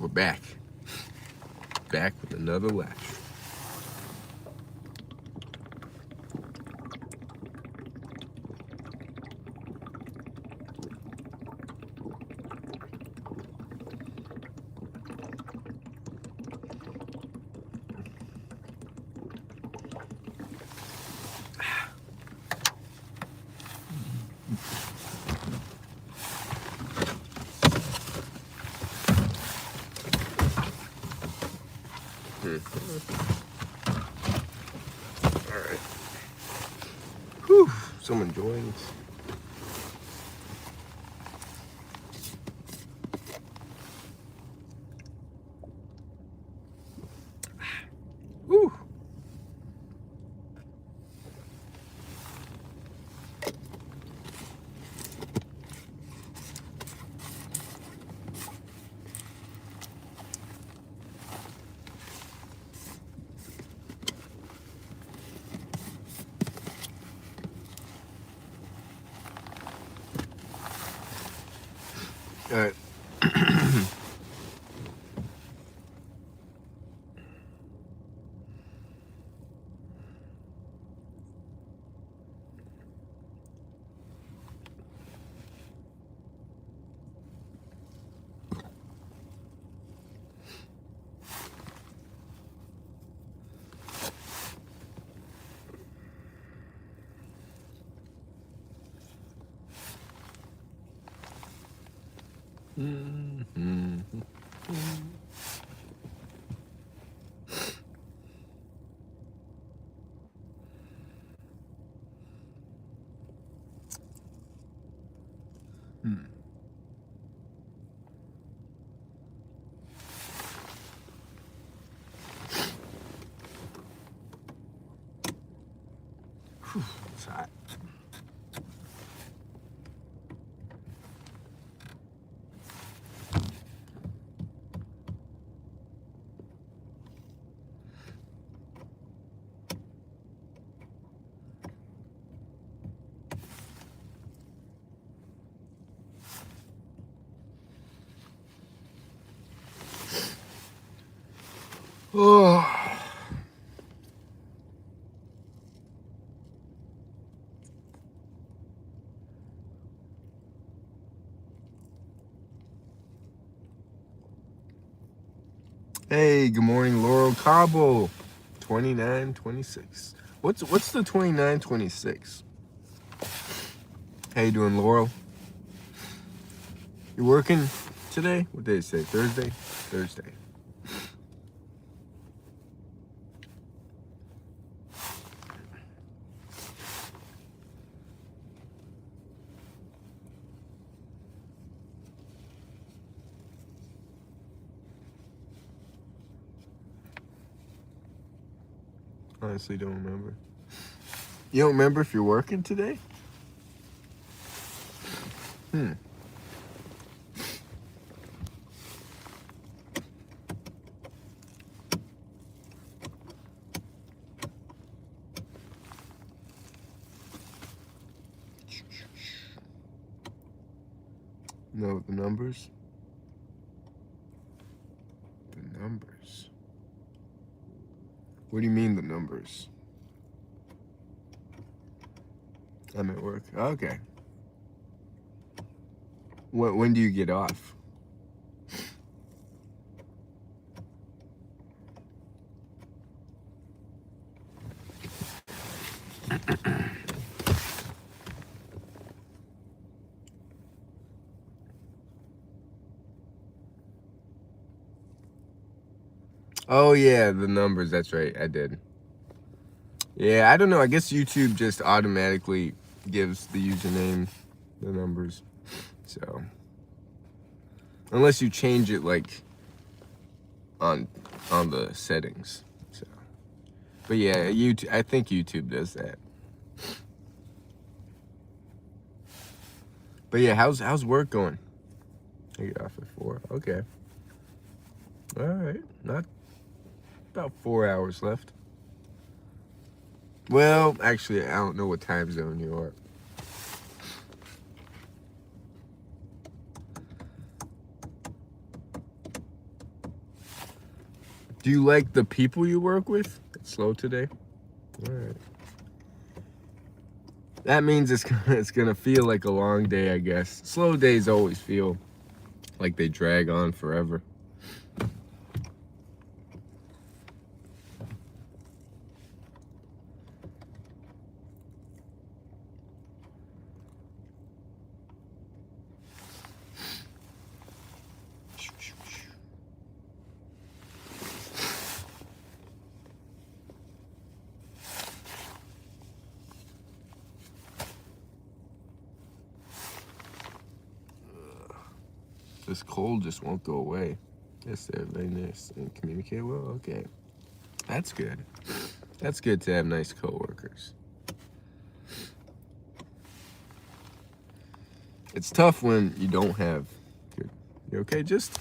We're back. Back with another live stream. Alright. Whew. Someone joins. Whew. Alright. It's hot. Oh. Hey, good morning, Laurel Cobble. 2926. What's the 2926? How you doing, Laurel? You working today? What day is it? Thursday? Thursday. Honestly, don't remember. You don't remember if you're working today? No, the numbers. The numbers. What do you mean the numbers? I'm at work. Okay. When do you get off? Oh yeah, the numbers. That's right. I did. Yeah, I don't know. I guess YouTube just automatically gives the username the numbers. So unless you change it like on the settings. So, but yeah, YouTube. I think YouTube does that. But yeah, how's work going? I get off at 4. Okay. All right. Not about 4 hours left. Well, actually, I don't know what time zone you are. Do you like the people you work with? It's slow today? All right. That means it's gonna feel like a long day, I guess. Slow days always feel like they drag on forever. This cold just won't go away. Yes, they're very nice and communicate well. Okay, that's good. That's good to have nice coworkers. It's tough when you don't have good. You okay? Just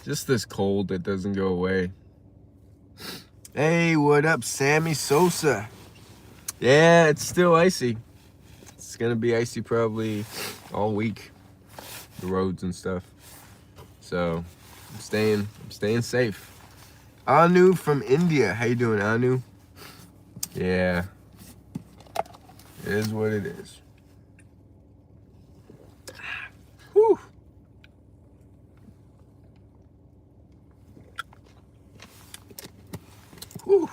this cold that doesn't go away. Hey, what up, Sammy Sosa? Yeah, it's still icy. It's gonna be icy probably all week. The roads and stuff. So I'm staying safe. Anu from India. How you doing, Anu? Yeah. It is what it is. Whew. Whew.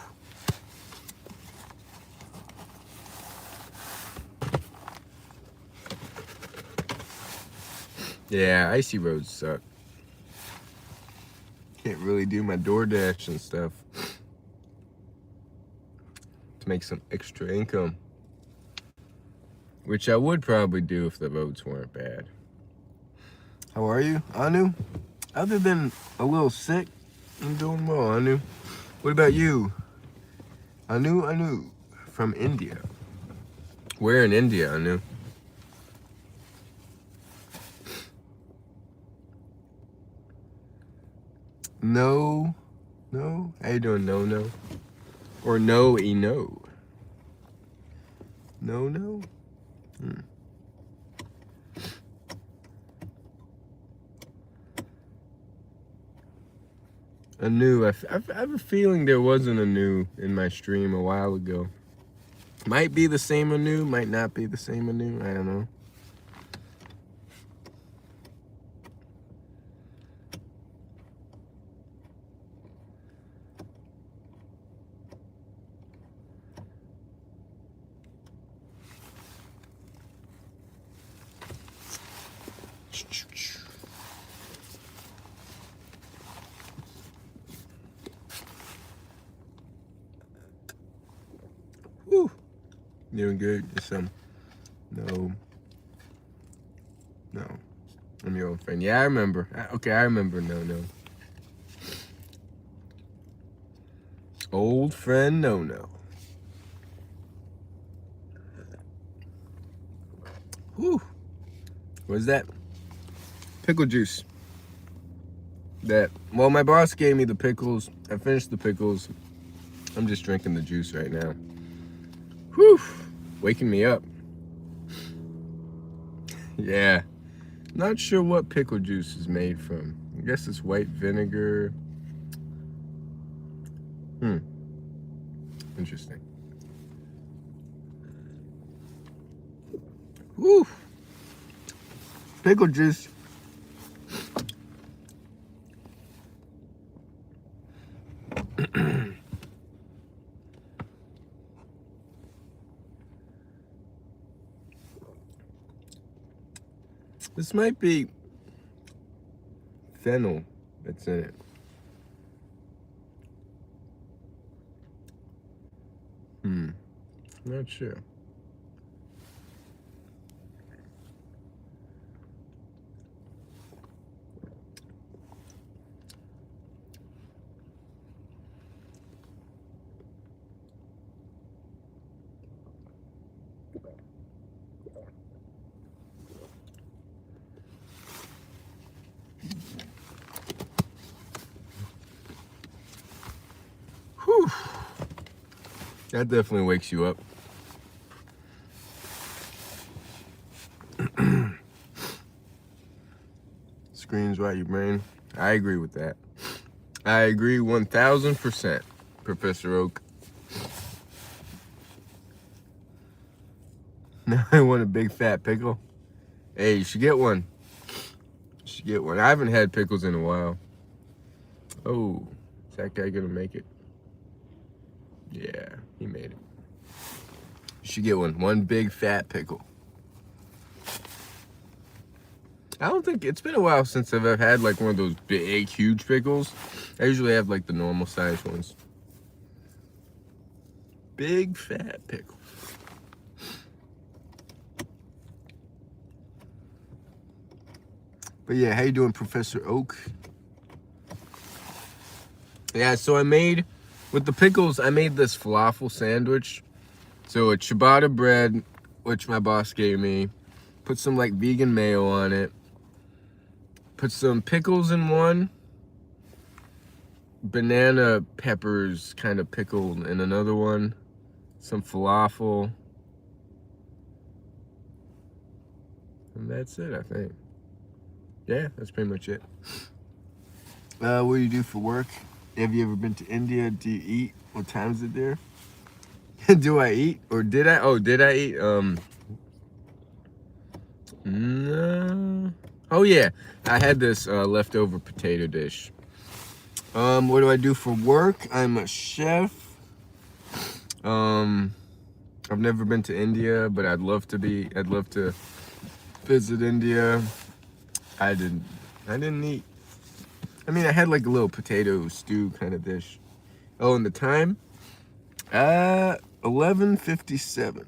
Yeah, icy roads suck. Can't really do my DoorDash and stuff to make some extra income, which I would probably do if the roads weren't bad. How are you, Anu? Other than a little sick, I'm doing well, Anu. What about you? Anu from India. Where in India, Anu? No. How you doing, no? Or no? No? Anu, I have a feeling there wasn't Anu in my stream a while ago. Might be the same Anu, might not be the same Anu, I don't know. Whew. Doing good. Just no. I'm your old friend. Yeah, I remember. Okay, I remember. No. Old friend, no. Whew. What's that? Pickle juice. Well, my boss gave me the pickles. I finished the pickles. I'm just drinking the juice right now. Whew. Waking me up. Yeah. Not sure what pickle juice is made from. I guess it's white vinegar. Interesting. Whew. Pickle juice. This might be fennel that's in it. Not sure. Whew. That definitely wakes you up. Screams right your brain. I agree with that. I agree 1000%, Professor Oak. Now I want a big fat pickle. Hey, you should get one. You should get one. I haven't had pickles in a while. Oh, is that guy gonna make it? Yeah, he made it. You should get one. One big fat pickle. I don't think it's been a while since I've had like one of those big, huge pickles. I usually have like the normal size ones. Big fat pickle. But yeah, how you doing, Professor Oak? Yeah, so I made, with the pickles, I made this falafel sandwich. So a ciabatta bread, which my boss gave me, put some like vegan mayo on it, put some pickles in one, banana peppers kind of pickled in another one, some falafel, and that's it, I think. Yeah, that's pretty much it. What do you do for work? Have you ever been to India? Do you eat? What time is it there? Do I eat? Or did I? Oh, did I eat? No. Oh yeah, I had this leftover potato dish. What do I do for work? I'm a chef. I've never been to India, but I'd love to be. I'd love to visit India. I didn't eat. I mean, I had like a little potato stew kind of dish. Oh, and the time? 11:57.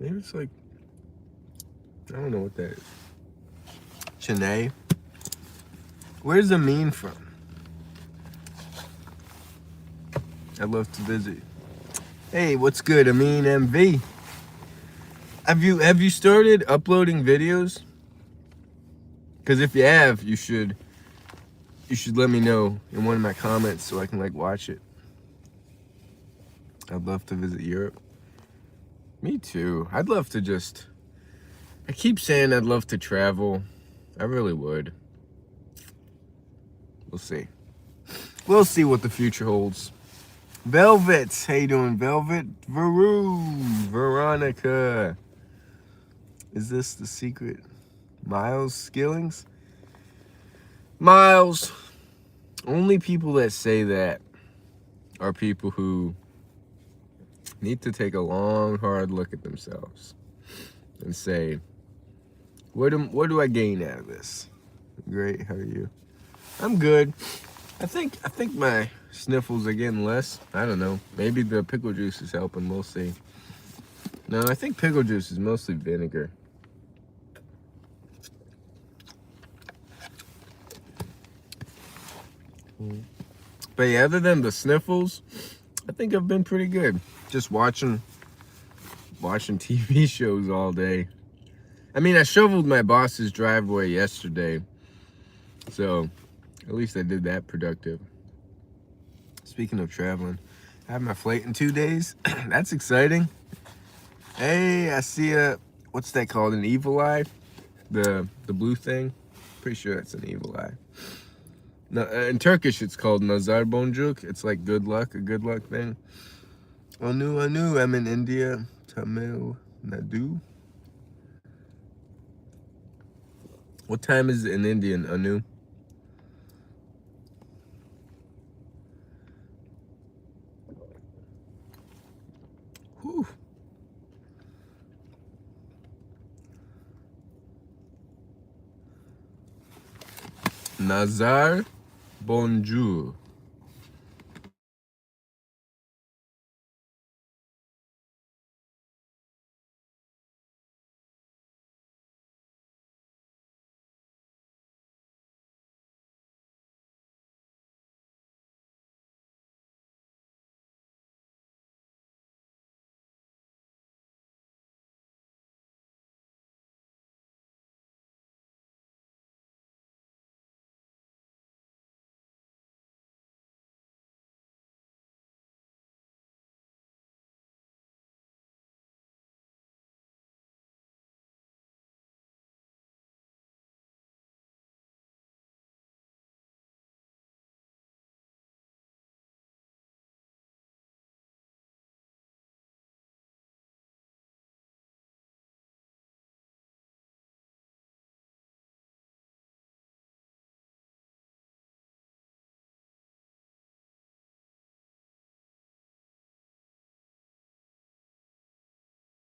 Maybe it's like, I don't know what that is. Chennai. Where's Amin from? I'd love to visit. Hey, what's good, Amin MV? Have you started uploading videos? Because if you have, you should let me know in one of my comments so I can like watch it. I'd love to visit Europe. Me too. I'd love to just, I keep saying I'd love to travel. I really would. We'll see. We'll see what the future holds. Velvet, how you doing, Velvet? Veronica. Is this the secret? Miles Skillings? Miles, only people that say that are people who need to take a long, hard look at themselves and say, what do I gain out of this? Great, how are you? I'm good. I think my sniffles are getting less. I don't know. Maybe the pickle juice is helping. We'll see. No, I think pickle juice is mostly vinegar. But yeah, other than the sniffles, I think I've been pretty good. Just watching TV shows all day. I mean, I shoveled my boss's driveway yesterday, so at least I did that productive. Speaking of traveling, I have my flight in 2 days. That's exciting. Hey, I see what's that called? An evil eye? The blue thing? Pretty sure that's an evil eye. No, in Turkish it's called Nazar Boncuk. It's like good luck, a good luck thing. Anu, I'm in India. Tamil Nadu. What time is it in Indian, Anu? Whew. Nazar Bonjour.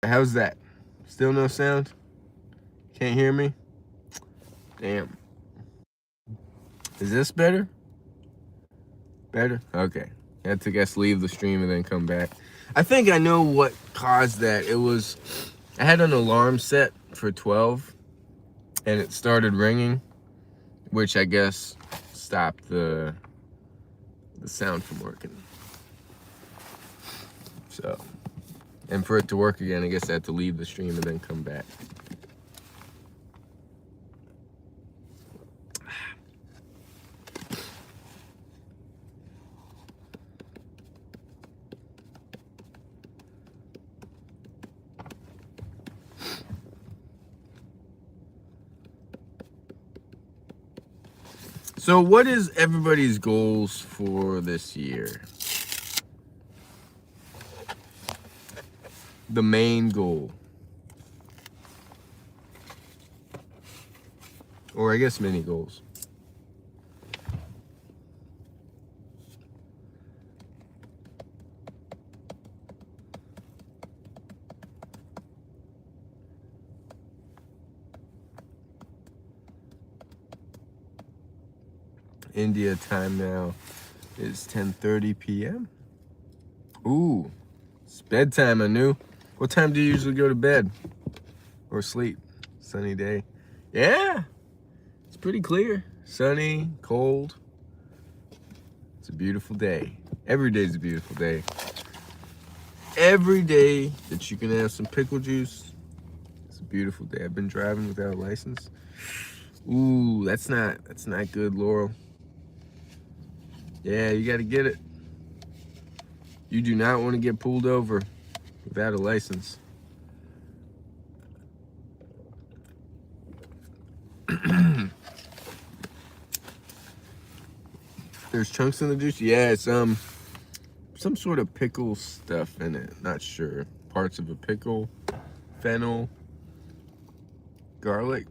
How's that? Still no sound? Can't hear me? Damn. Is this better? Better? Okay. I had to guess leave the stream and then come back. I think I know what caused that. It was, I had an alarm set for 12 and it started ringing, which I guess stopped the sound from working. So, and for it to work again, I guess I had to leave the stream and then come back. So what is everybody's goals for this year? The main goal. Or I guess mini goals. India time now is 10:30 p.m. Ooh, it's bedtime, I knew. What time do you usually go to bed or sleep? Sunny day. Yeah, it's pretty clear. Sunny, cold. It's a beautiful day. Every day is a beautiful day. Every day that you can have some pickle juice, it's a beautiful day. I've been driving without a license. Ooh, that's not good, Laurel. Yeah, you gotta get it. You do not want to get pulled over without a license. There's chunks in the juice? Yeah, it's some sort of pickle stuff in it. Not sure. Parts of a pickle, fennel, garlic.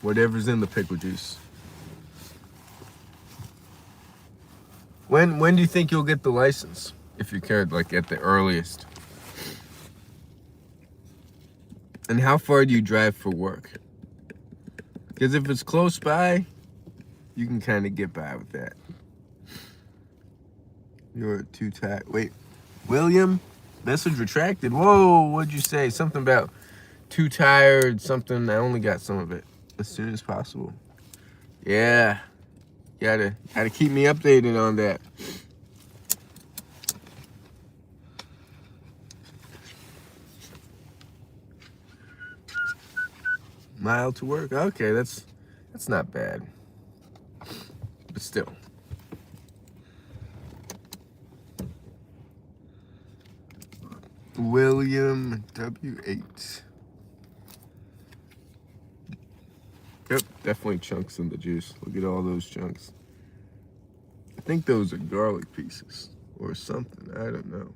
Whatever's in the pickle juice. When do you think you'll get the license? If you cared, like at the earliest. And how far do you drive for work? Because if it's close by, you can kind of get by with that. You're too tired. Wait, William? Message retracted. Whoa, what'd you say? Something about too tired, something. I only got some of it. As soon as possible. Yeah. Gotta keep me updated on that. Mile to work. Okay, that's not bad. But still. William W8. Yep, definitely chunks in the juice. Look at all those chunks. I think those are garlic pieces or something. I don't know.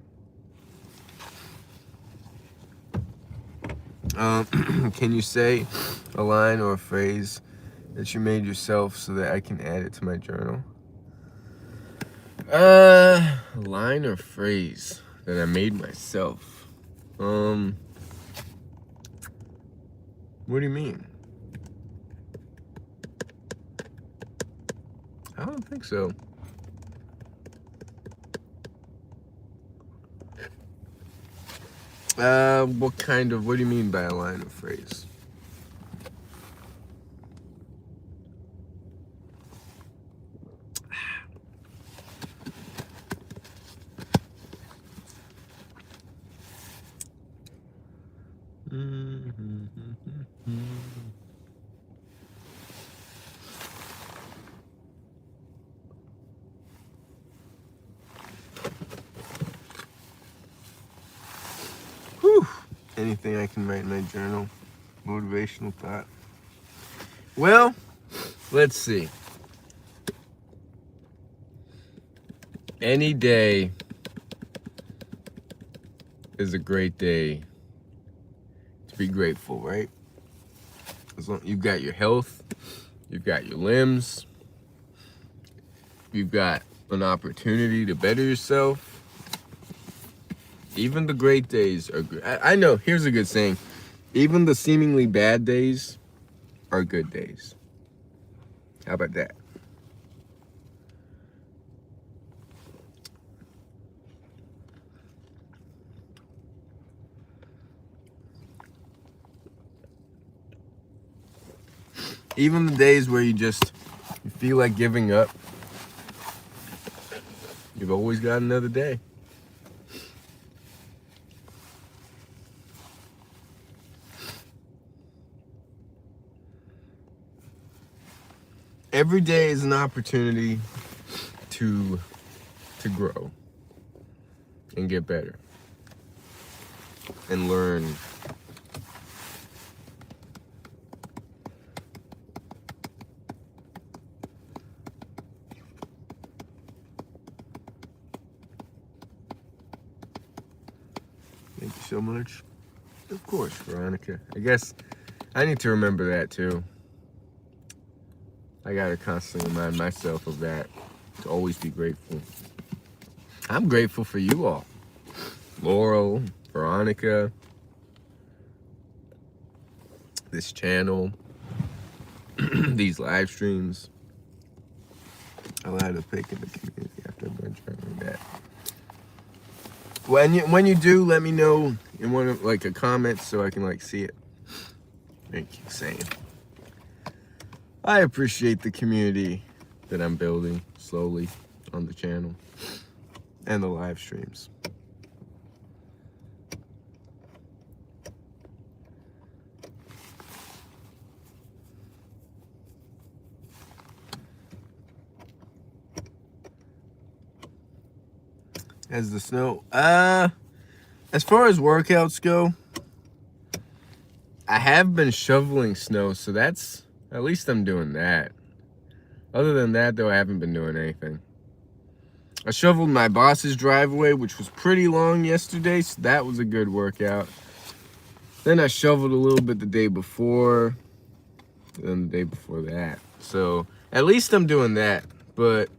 Can you say a line or a phrase that you made yourself so that I can add it to my journal? A line or phrase that I made myself. What do you mean? I don't think so. What do you mean by a line or phrase? Whew. Anything I can write in my journal. Motivational thought. Well, let's see. Any day is a great day to be grateful, right? As long you've got your health, you've got your limbs, you've got an opportunity to better yourself. Even the great days are good. I know, here's a good saying. Even the seemingly bad days are good days. How about that? Even the days where you feel like giving up, you've always got another day. Every day is an opportunity to grow and get better and learn. Thank you so much. Of course, Veronica. I guess I need to remember that too. I gotta constantly remind myself of that, to always be grateful. I'm grateful for you all. Laurel, Veronica, this channel, these live streams. I'll add a pic in the community after I'm done trying that. When you do, let me know in one of like a comment so I can like see it. Thank you, Sam. I appreciate the community that I'm building slowly on the channel and the live streams. As the snow, as far as workouts go, I have been shoveling snow, so that's, at least I'm doing that. Other than that, though, I haven't been doing anything. I shoveled my boss's driveway, which was pretty long yesterday, so that was a good workout. Then I shoveled a little bit the day before, and the day before that. So at least I'm doing that. But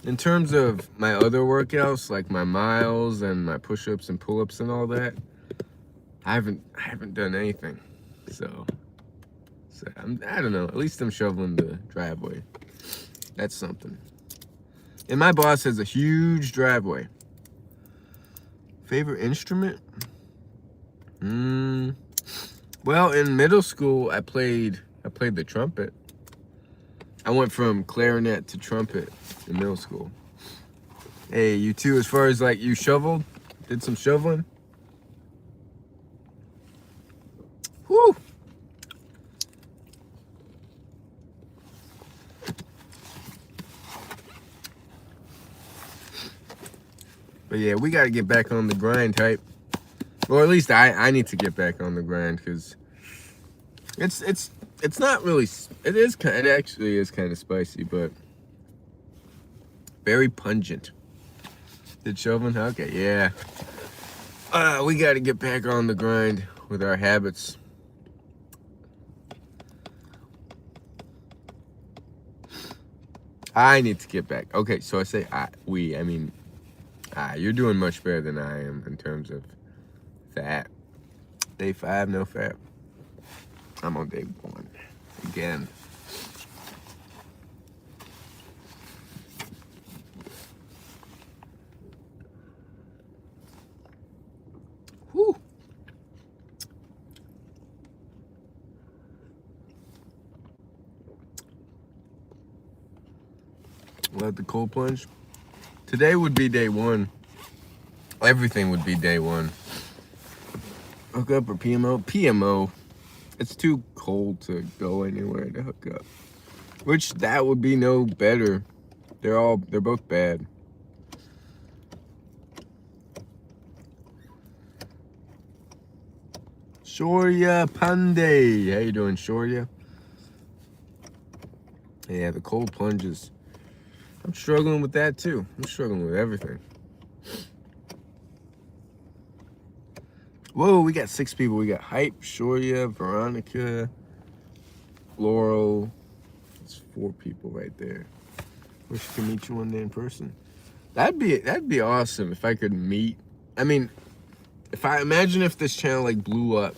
in terms of my other workouts, like my miles and my push-ups and pull-ups and all that, I haven't done anything. So I don't know. At least I'm shoveling the driveway. That's something. And my boss has a huge driveway. Favorite instrument? Well, in middle school, I played the trumpet. I went from clarinet to trumpet in middle school. Hey, you too, as far as like you shoveled? Did some shoveling? Whew! But yeah, we gotta get back on the grind type. Or at least I need to get back on the grind, because it's not really, it actually is kind of spicy, but very pungent. Did shoveling? Okay, yeah. We got to get back on the grind with our habits. I need to get back. Okay, so I say I mean, you're doing much better than I am in terms of fat. Day 5, no fat. I'm on day 1 again. Whew. We'll have the cold plunge. Today would be day 1. Everything would be day 1. Hook up or PMO? PMO. It's too cold to go anywhere to hook up. Which, that would be no better. They're both bad. Shorya Pandey. How you doing, Shorya? Yeah, the cold plunges. I'm struggling with that too. I'm struggling with everything. Whoa, we got 6 people. We got Hype, Shorya, Veronica, Laurel. It's 4 people right there. Wish I could meet you one day in person. That'd be awesome if I could meet. I mean, if I imagine if this channel like blew up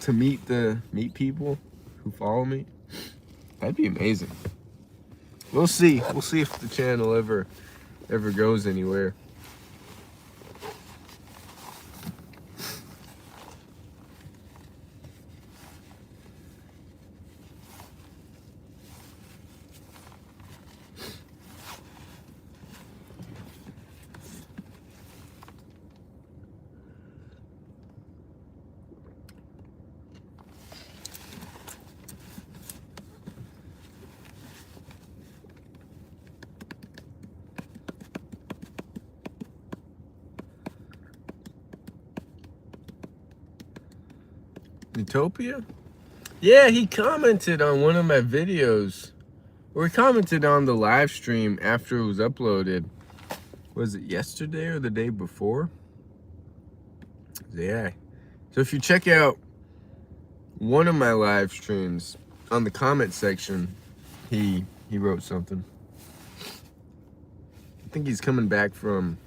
to meet people who follow me, that'd be amazing. We'll see. We'll see if the channel ever goes anywhere. Utopia? Yeah, he commented on one of my videos. Or he commented on the live stream after it was uploaded. Was it yesterday or the day before? Yeah. So if you check out one of my live streams, on the comment section, he wrote something. I think he's coming back from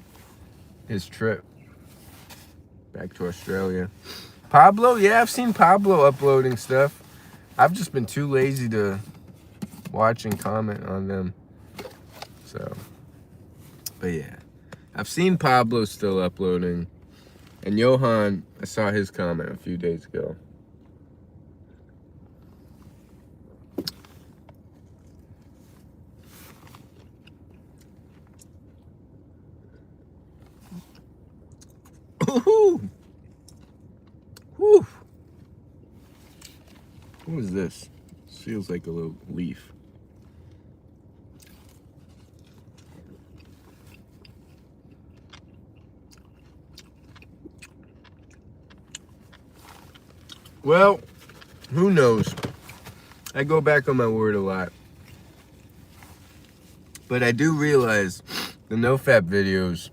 his trip back to Australia. Pablo? Yeah, I've seen Pablo uploading stuff. I've just been too lazy to watch and comment on them. So, but yeah. I've seen Pablo still uploading. And Johan, I saw his comment a few days ago. Ooh. Whew. What is this? This feels like a little leaf. Well, who knows? I go back on my word a lot. But I do realize the NoFap videos,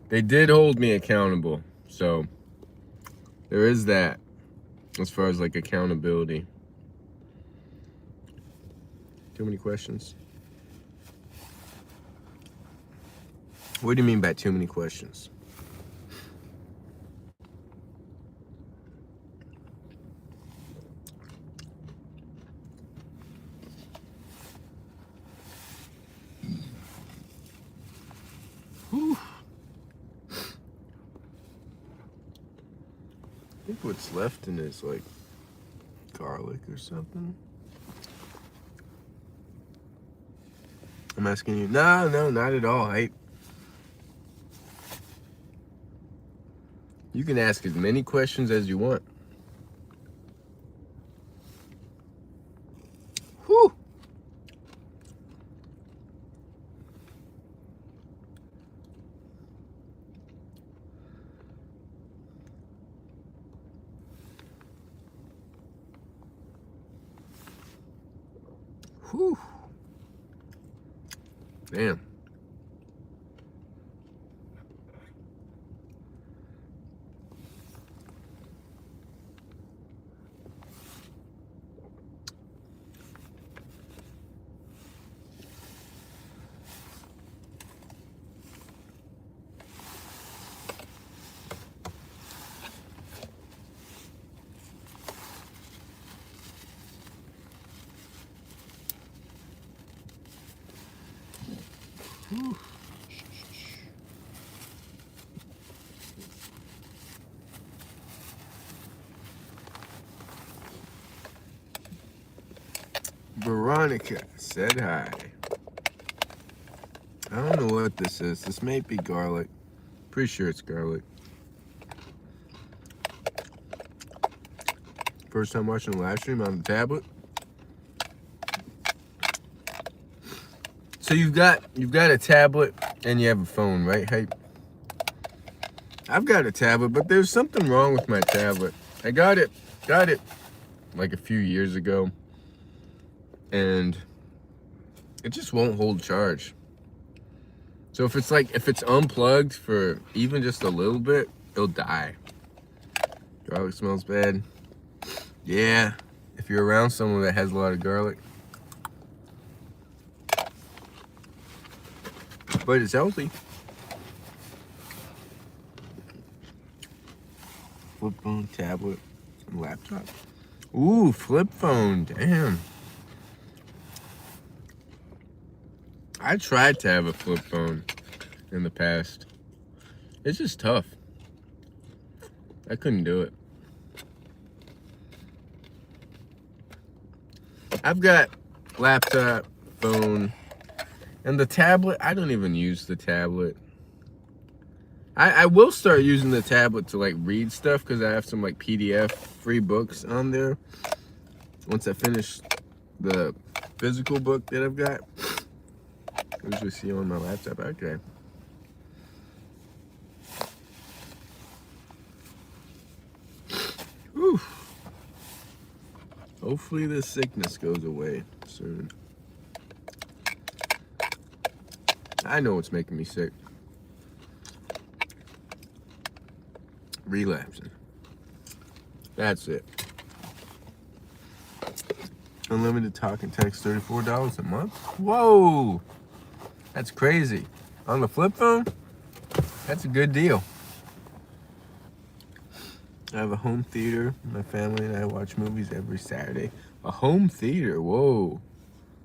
they did hold me accountable. So there is that as far as like accountability. Too many questions? What do you mean by too many questions? Whew. I think what's left in is like garlic or something. I'm asking you. No, not at all. You can ask as many questions as you want. Whew. Whew. Damn. Whew. Veronica said hi. I don't know what this is. This may be garlic. Pretty sure it's garlic. First time watching a live stream on the tablet. So you've got a tablet and you have a phone, right? Hey, I've got a tablet, but there's something wrong with my tablet. I got it like a few years ago, and it just won't hold charge. So if it's unplugged for even just a little bit, it'll die. Garlic smells bad. Yeah, if you're around someone that has a lot of garlic. But it's healthy. flip phone, tablet, and laptop. Ooh, flip phone, damn. I tried to have a flip phone in the past. It's just tough. I couldn't do it. I've got laptop, phone, and the tablet. I don't even use the tablet. I will start using the tablet to like read stuff because I have some like PDF free books on there. Once I finish the physical book that I've got, I usually see on my laptop. Okay. Whew. Hopefully this sickness goes away soon. I know what's making me sick. Relapsing. That's it. Unlimited talk and text, $34 a month? Whoa! That's crazy. On the flip phone? That's a good deal. I have a home theater. My family and I watch movies every Saturday. A home theater? Whoa.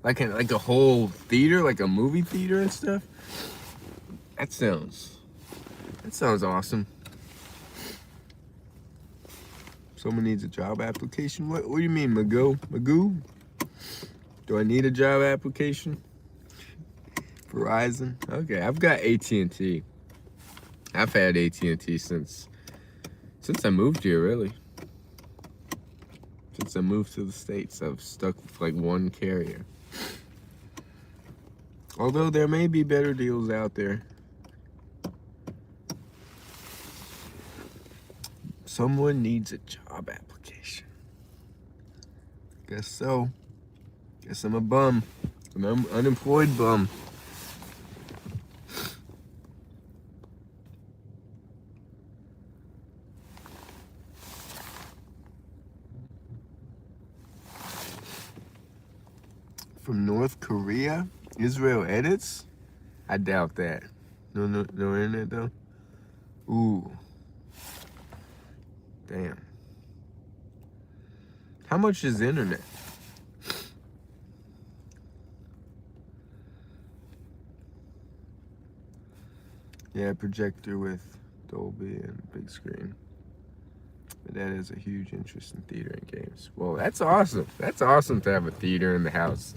Like a whole theater? Like a movie theater and stuff? That sounds awesome. Someone needs a job application? What do you mean, Magoo? Do I need a job application? Verizon? Okay, I've got AT&T. I've had AT&T since I moved here, really. Since I moved to the States, I've stuck with like one carrier. Although there may be better deals out there. Someone needs a job application. Guess so. Guess I'm a bum. I'm an unemployed bum. From North Korea? Israel edits? I doubt that. No internet though? Ooh. Damn. How much is internet? Yeah, projector with Dolby and big screen. But that is a huge interest in theater and games. Well, that's awesome. That's awesome to have a theater in the house.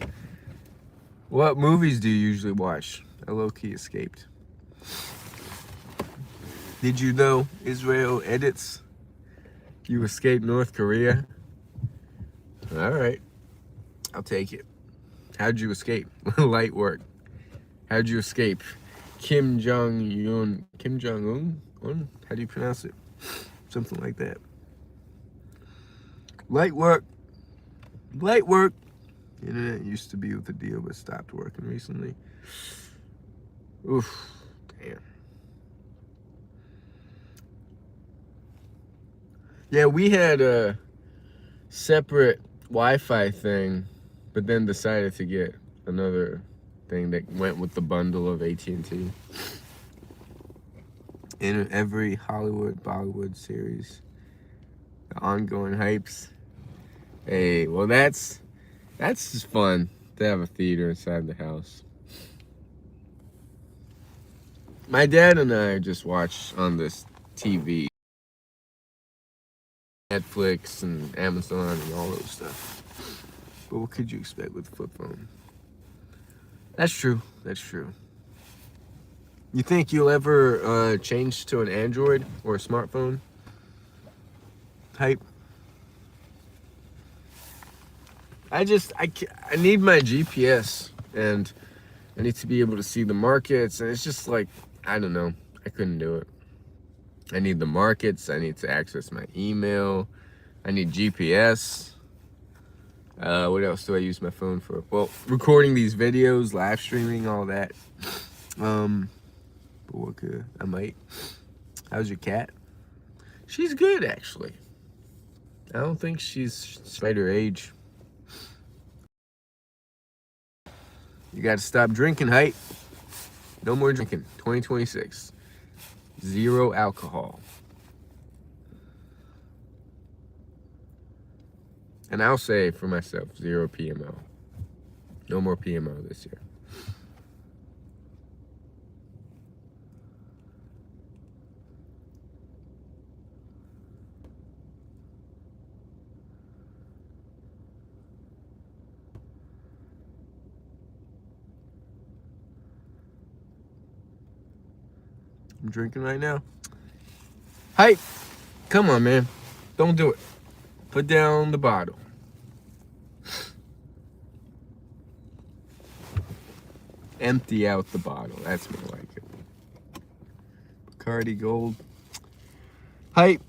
What movies do you usually watch? I low-key escaped. Did you know Israel edits? You escaped North Korea? All right. I'll take it. How'd you escape? Light work. How'd you escape? Kim Jong-un? Kim Jong-un? How do you pronounce it? Something like that. Light work. Light work. Internet used to be with the deal, but stopped working recently. Oof. Damn. Yeah, we had a separate Wi-Fi thing, but then decided to get another thing that went with the bundle of AT&T. In every Hollywood, Bollywood series, the ongoing hypes. Hey, well that's just fun to have a theater inside the house. My dad and I just watch on this TV. Netflix and Amazon and all those stuff. But what could you expect with a flip phone? That's true. That's true. You think you'll ever change to an Android or a smartphone type? I need my GPS and I need to be able to see the markets, and it's just like, I don't know. I couldn't do it. I need the markets. I need to access my email. I need GPS. What else do I use my phone for? Well, recording these videos, live streaming, all that. But what could I might? How's your cat? She's good, actually. I don't think she's right her age. You got to stop drinking, hype. No more drinking. 2026. Zero alcohol. And I'll say for myself, 0 PMO. No more PMO this year. I'm drinking right now. Hype! Come on, man. Don't do it. Put down the bottle. Empty out the bottle. That's more like it. Bacardi Gold. Hype!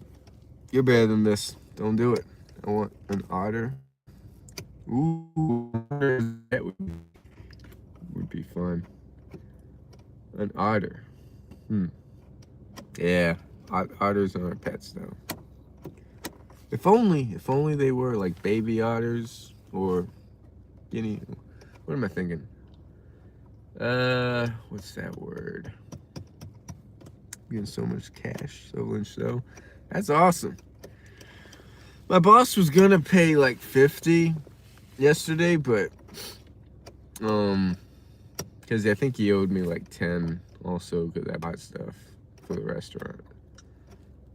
You're better than this. Don't do it. I want an otter. Ooh, that would be fun. An otter. Yeah, otters aren't pets though. If only they were like baby otters or guinea. What am I thinking? What's that word? Getting so much cash, so that's awesome. My boss was gonna pay like 50 yesterday, but because I think he owed me like 10 also because I bought stuff for the restaurant.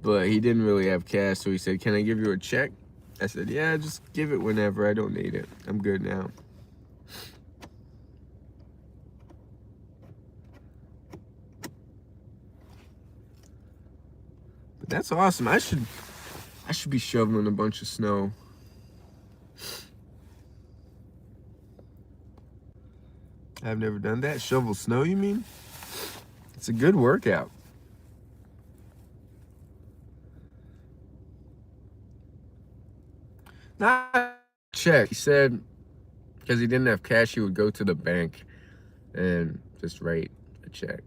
But he didn't really have cash, so he said, "Can I give you a check?" I said, "Yeah, just give it whenever. I don't need it. I'm good now." But that's awesome. I should be shoveling a bunch of snow. I've never done that. Shovel snow, you mean? It's a good workout. Not check. He said because he didn't have cash, he would go to the bank and just write a check.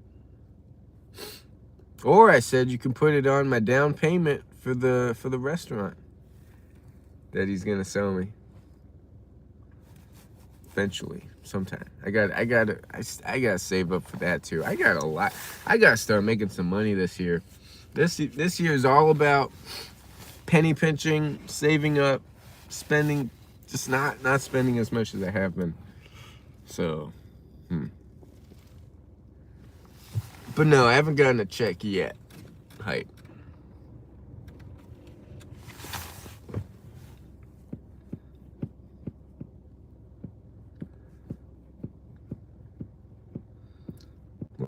Or I said you can put it on my down payment for the restaurant that he's gonna sell me eventually, sometime. I gotta save up for that too. I got a lot. I gotta start making some money this year. This year is all about penny pinching, saving up, spending, just not spending as much as I have been. So, But no, I haven't gotten a check yet. Hype.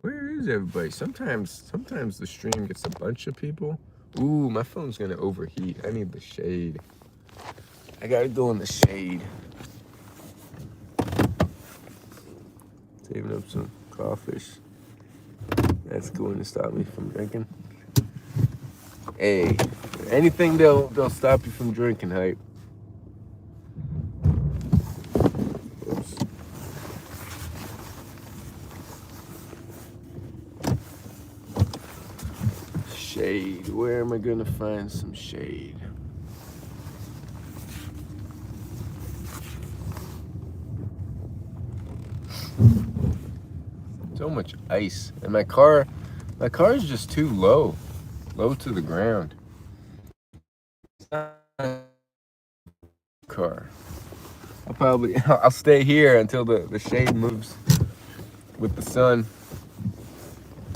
Where is everybody? Sometimes the stream gets a bunch of people. Ooh, my phone's gonna overheat. I need the shade. I gotta go in the shade. Saving up some crawfish. That's going to stop me from drinking. Hey, anything they'll stop you from drinking, hype. Oops. Shade. Where am I gonna find some shade? So much ice, and my car is just too low to the ground. Car. I'll stay here until the shade moves with the sun.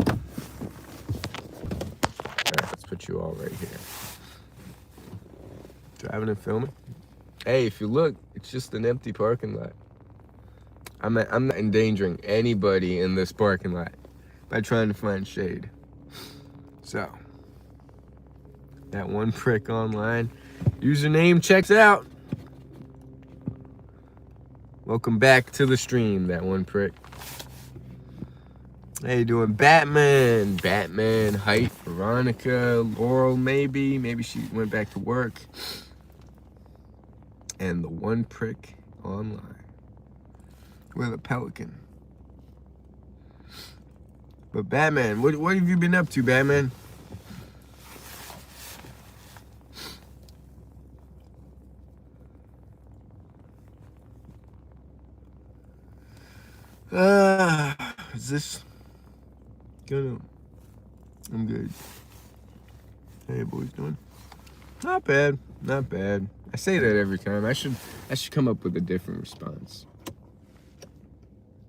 Alright, let's put you all right here. Driving and filming. Hey, if you look, it's just an empty parking lot. I'm not endangering anybody in this parking lot by trying to find shade. So, that one prick online. Username checks out. Welcome back to the stream, that one prick. How you doing? Batman, Height, Veronica, Laurel, maybe she went back to work. And the one prick online. With a pelican. But Batman, what have you been up to, Batman? Is this gonna? I'm good. How you boys doing? Not bad. I say that every time. I should come up with a different response.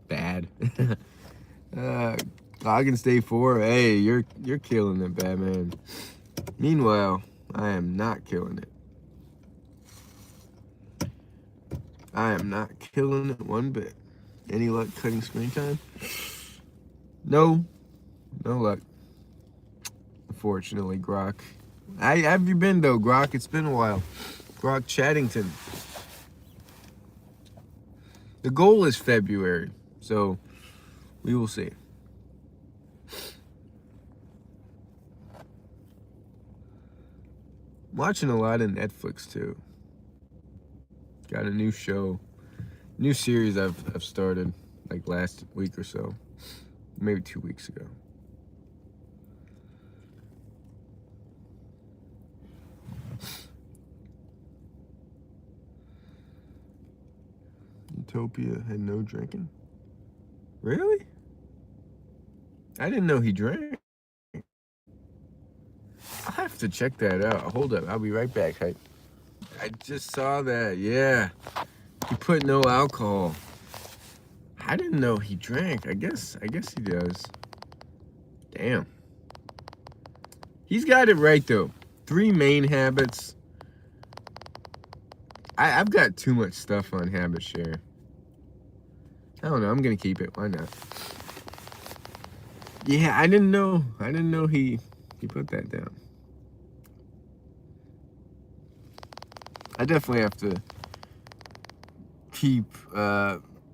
Bad. Goggins Day 4. Hey, you're killing it, Batman. Meanwhile, I am not killing it. I am not killing it one bit. Any luck cutting screen time? No luck. Unfortunately, Grok. Have you been though, Grok? It's been a while. Grok Chattington. The goal is February, so we will see. I'm watching a lot of Netflix too. Got a new show, new series I've started like last week or so, maybe 2 weeks ago. Utopia had no drinking. Really? I didn't know he drank. I'll have to check that out. Hold up, I'll be right back. I just saw that. Yeah, he put no alcohol. I didn't know he drank. I guess he does. Damn. He's got it right though. 3 main habits. I've got too much stuff on habit share. I don't know. I'm gonna keep it. Why not? Yeah, I didn't know he put that down. I definitely have to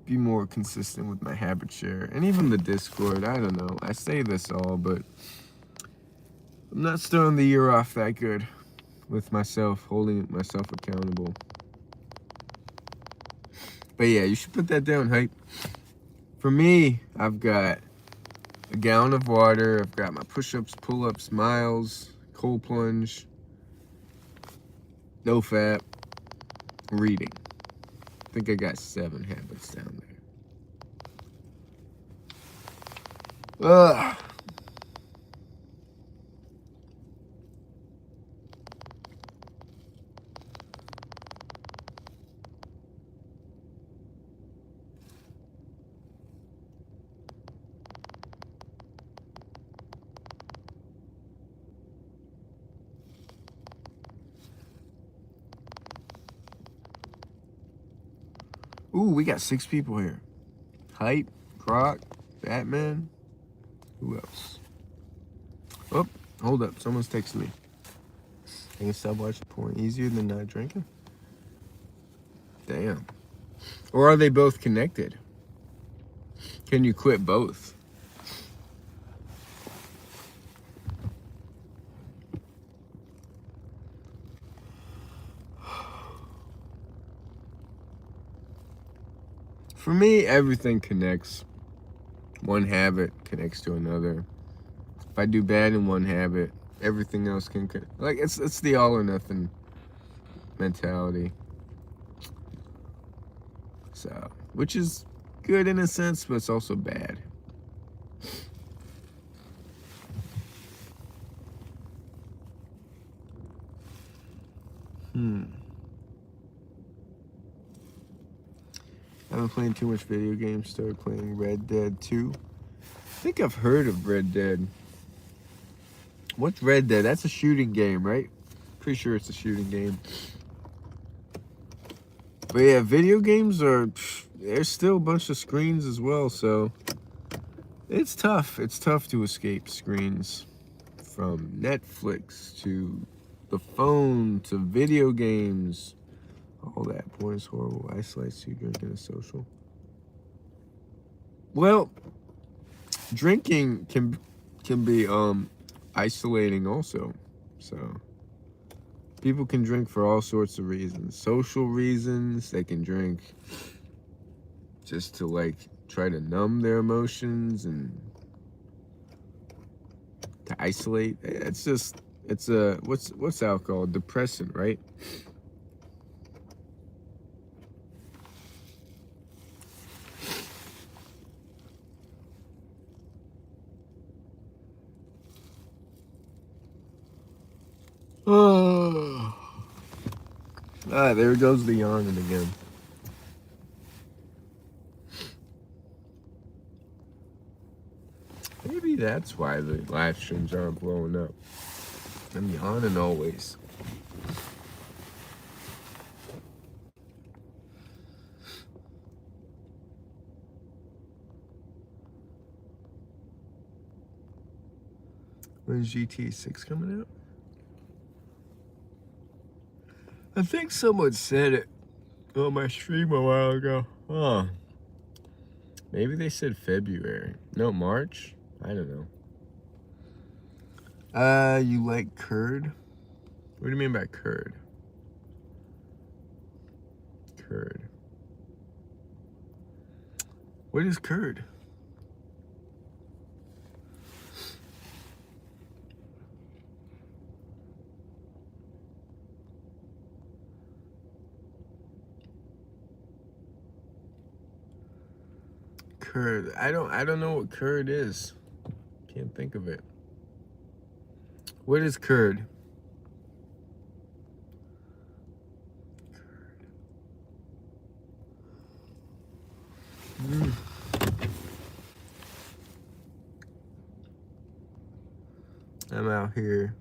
be more consistent with my habit share and even the Discord. I don't know. I say this all, but I'm not starting the year off that good with myself, holding myself accountable. But yeah, you should put that down, hype. For me, I've got a gallon of water. I've got my push-ups, pull-ups, miles, cold plunge, no fat, reading. I think I got 7 habits down there. Ugh. Ooh, we got 6 people here. Hype, Croc, Batman. Who else? Oh, hold up. Someone's texting me. I can stop watching porn easier than not drinking? Damn. Or are they both connected? Can you quit both? For me, everything connects. One habit connects to another. If I do bad in one habit, everything else can like it's the all or nothing mentality. So, which is good in a sense, but it's also bad. I've been playing too much video games. Started playing Red Dead 2. I think I've heard of Red Dead. What's Red Dead? That's a shooting game, right? Pretty sure it's a shooting game. But yeah, video games there's still a bunch of screens as well, so it's tough. It's tough to escape screens. From Netflix to the phone to video games. All that porn is horrible. Isolates you drinking a social. Well, drinking can be isolating also. So people can drink for all sorts of reasons. Social reasons. They can drink just to like try to numb their emotions and to isolate. It's a what's alcohol? Depressant, right? Oh, Ah, there goes the yawning again. Maybe that's why the live streams aren't blowing up. I'm yawning always. When's GTA 6 coming out? I think someone said it on my stream a while ago. Oh. Maybe they said February. No, March? I don't know. You like curd? What do you mean by curd? Curd. What is curd? Curd. I don't know what curd is. Can't think of it. What is curd? I'm out here.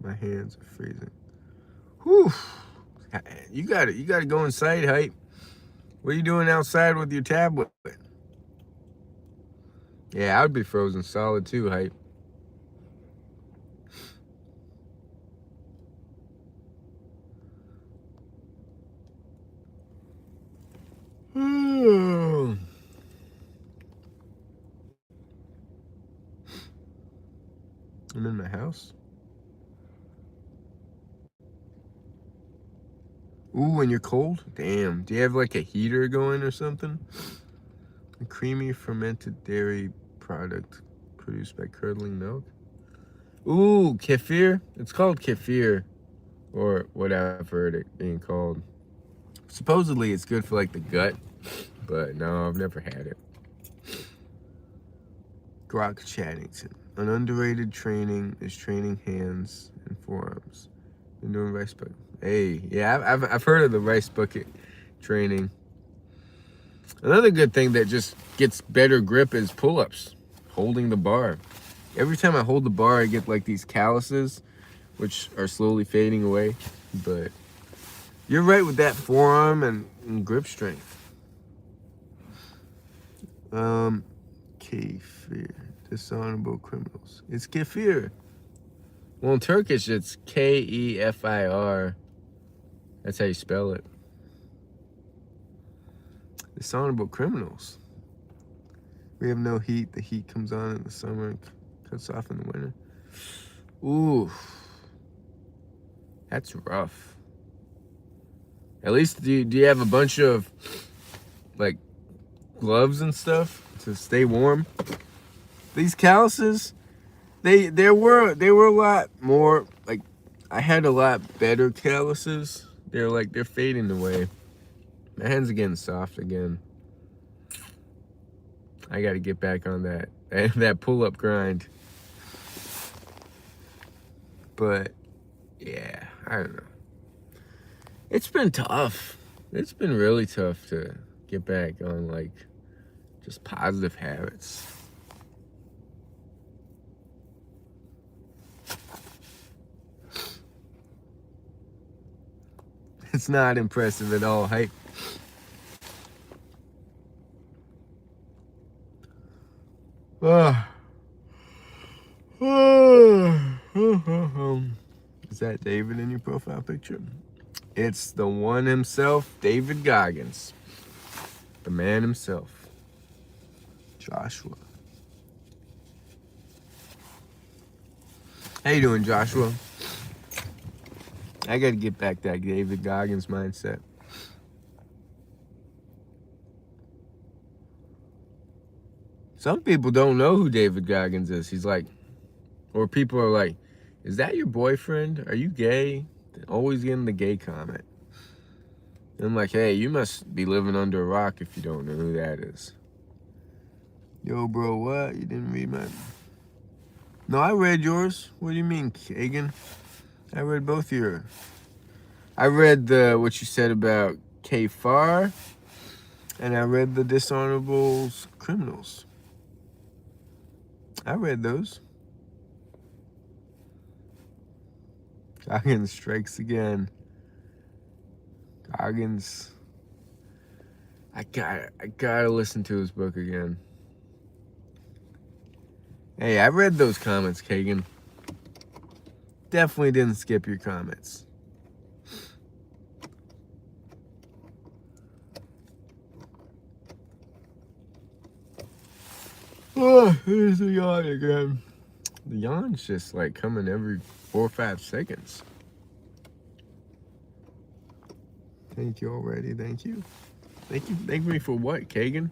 My hands are freezing. Whew. You gotta go inside, Hype. What are you doing outside with your tablet? Yeah, I would be frozen solid too, Hype. I'm in my house. Ooh, and you're cold? Damn. Do you have like a heater going or something? A creamy fermented dairy product produced by curdling milk. Ooh, kefir? It's called kefir, or what I've heard it being called. Supposedly it's good for like the gut, but no, I've never had it. Grok Chaddington. An underrated training is training hands and forearms. Been doing rice bucket. Hey, yeah, I've heard of the rice bucket training. Another good thing that just gets better grip is pull-ups, holding the bar. Every time I hold the bar, I get like these calluses, which are slowly fading away. But you're right with that forearm and grip strength. Kefir, dishonorable criminals. It's kefir. Well, in Turkish, it's Kefir. That's how you spell it. Dishonorable criminals. We have no heat. The heat comes on in the summer and cuts off in the winter. Ooh. That's rough. At least, do you have a bunch of, like, gloves and stuff to stay warm? These calluses, there were a lot more, like, I had a lot better calluses. They're fading away. My hands are getting soft again. I got to get back on that pull-up grind. But yeah, I don't know. It's been tough. It's been really tough to get back on like just positive habits. It's not impressive at all, Hype. Is that David in your profile picture? It's the one himself, David Goggins. The man himself. Joshua. How you doing, Joshua? I gotta get back that David Goggins mindset. Some people don't know who David Goggins is. He's like, or people are like, is that your boyfriend? Are you gay? Always getting the gay comment. And I'm like, hey, you must be living under a rock if you don't know who that is. Yo, bro, what? You didn't read mine? No, I read yours. What do you mean, Kagan? I read both your... I read what you said about K-Far, and I read the Dishonorable Criminals. I read those. Goggins strikes again. Goggins. I gotta listen to his book again. Hey, I read those comments, Kagan. Definitely didn't skip your comments. Oh, here's the yawn again. The yawn's just like coming every 4 or 5 seconds. Thank you already. Thank you. Thank you. Thank me for what, Kagan?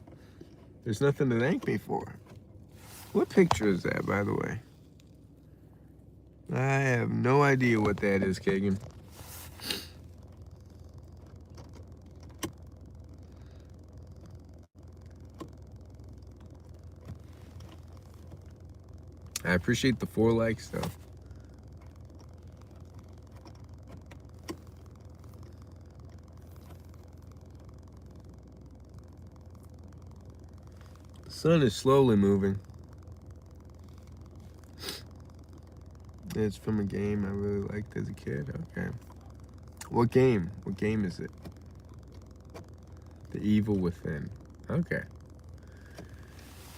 There's nothing to thank me for. What picture is that, by the way? I have no idea what that is, Kagan. I appreciate the 4 likes, though. The sun is slowly moving. It's from a game I really liked as a kid. Okay. What game? What game is it? The Evil Within. Okay.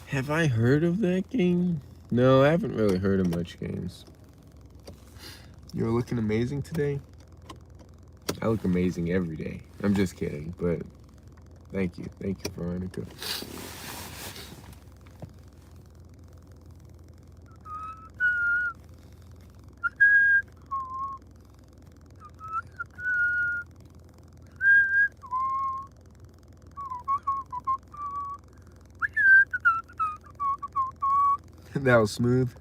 Have I heard of that game? No, I haven't really heard of much games. You're looking amazing today? I look amazing every day. I'm just kidding, but thank you. Thank you, Veronica. That was smooth.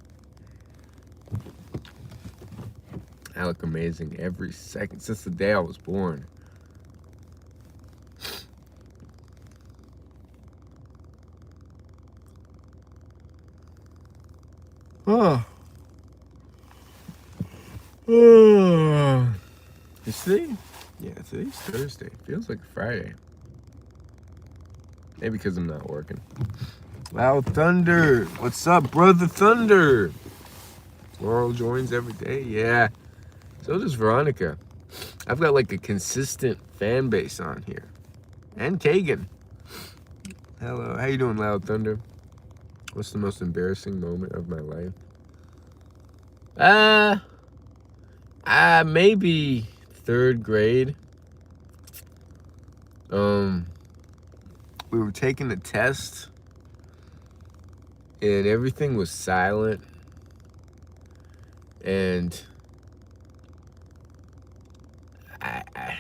I look amazing every second since the day I was born. Oh. Oh. Is today? Yeah, today's Thursday. Feels like Friday. Maybe because I'm not working. Loud Thunder. What's up, Brother Thunder? Laurel joins every day. Yeah. So does Veronica. I've got like a consistent fan base on here. And Kagan. Hello. How you doing, Loud Thunder? What's the most embarrassing moment of my life? Maybe 3rd grade. We were taking a test and everything was silent, and I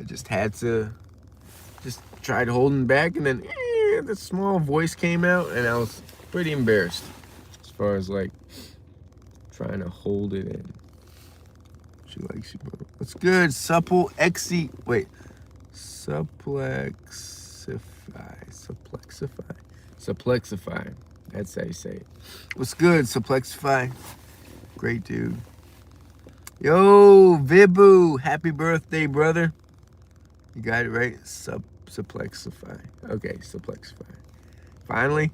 just had to just tried holding back, and then the small voice came out, and I was pretty embarrassed as far as like trying to hold it in. She likes you, bro. What's good? Supple Exy. Wait. Suplexify. That's how you say it. What's good, Suplexify? Great dude. Yo, Vibu. Happy birthday, brother. You got it right? Suplexify. Okay, Suplexify. Finally.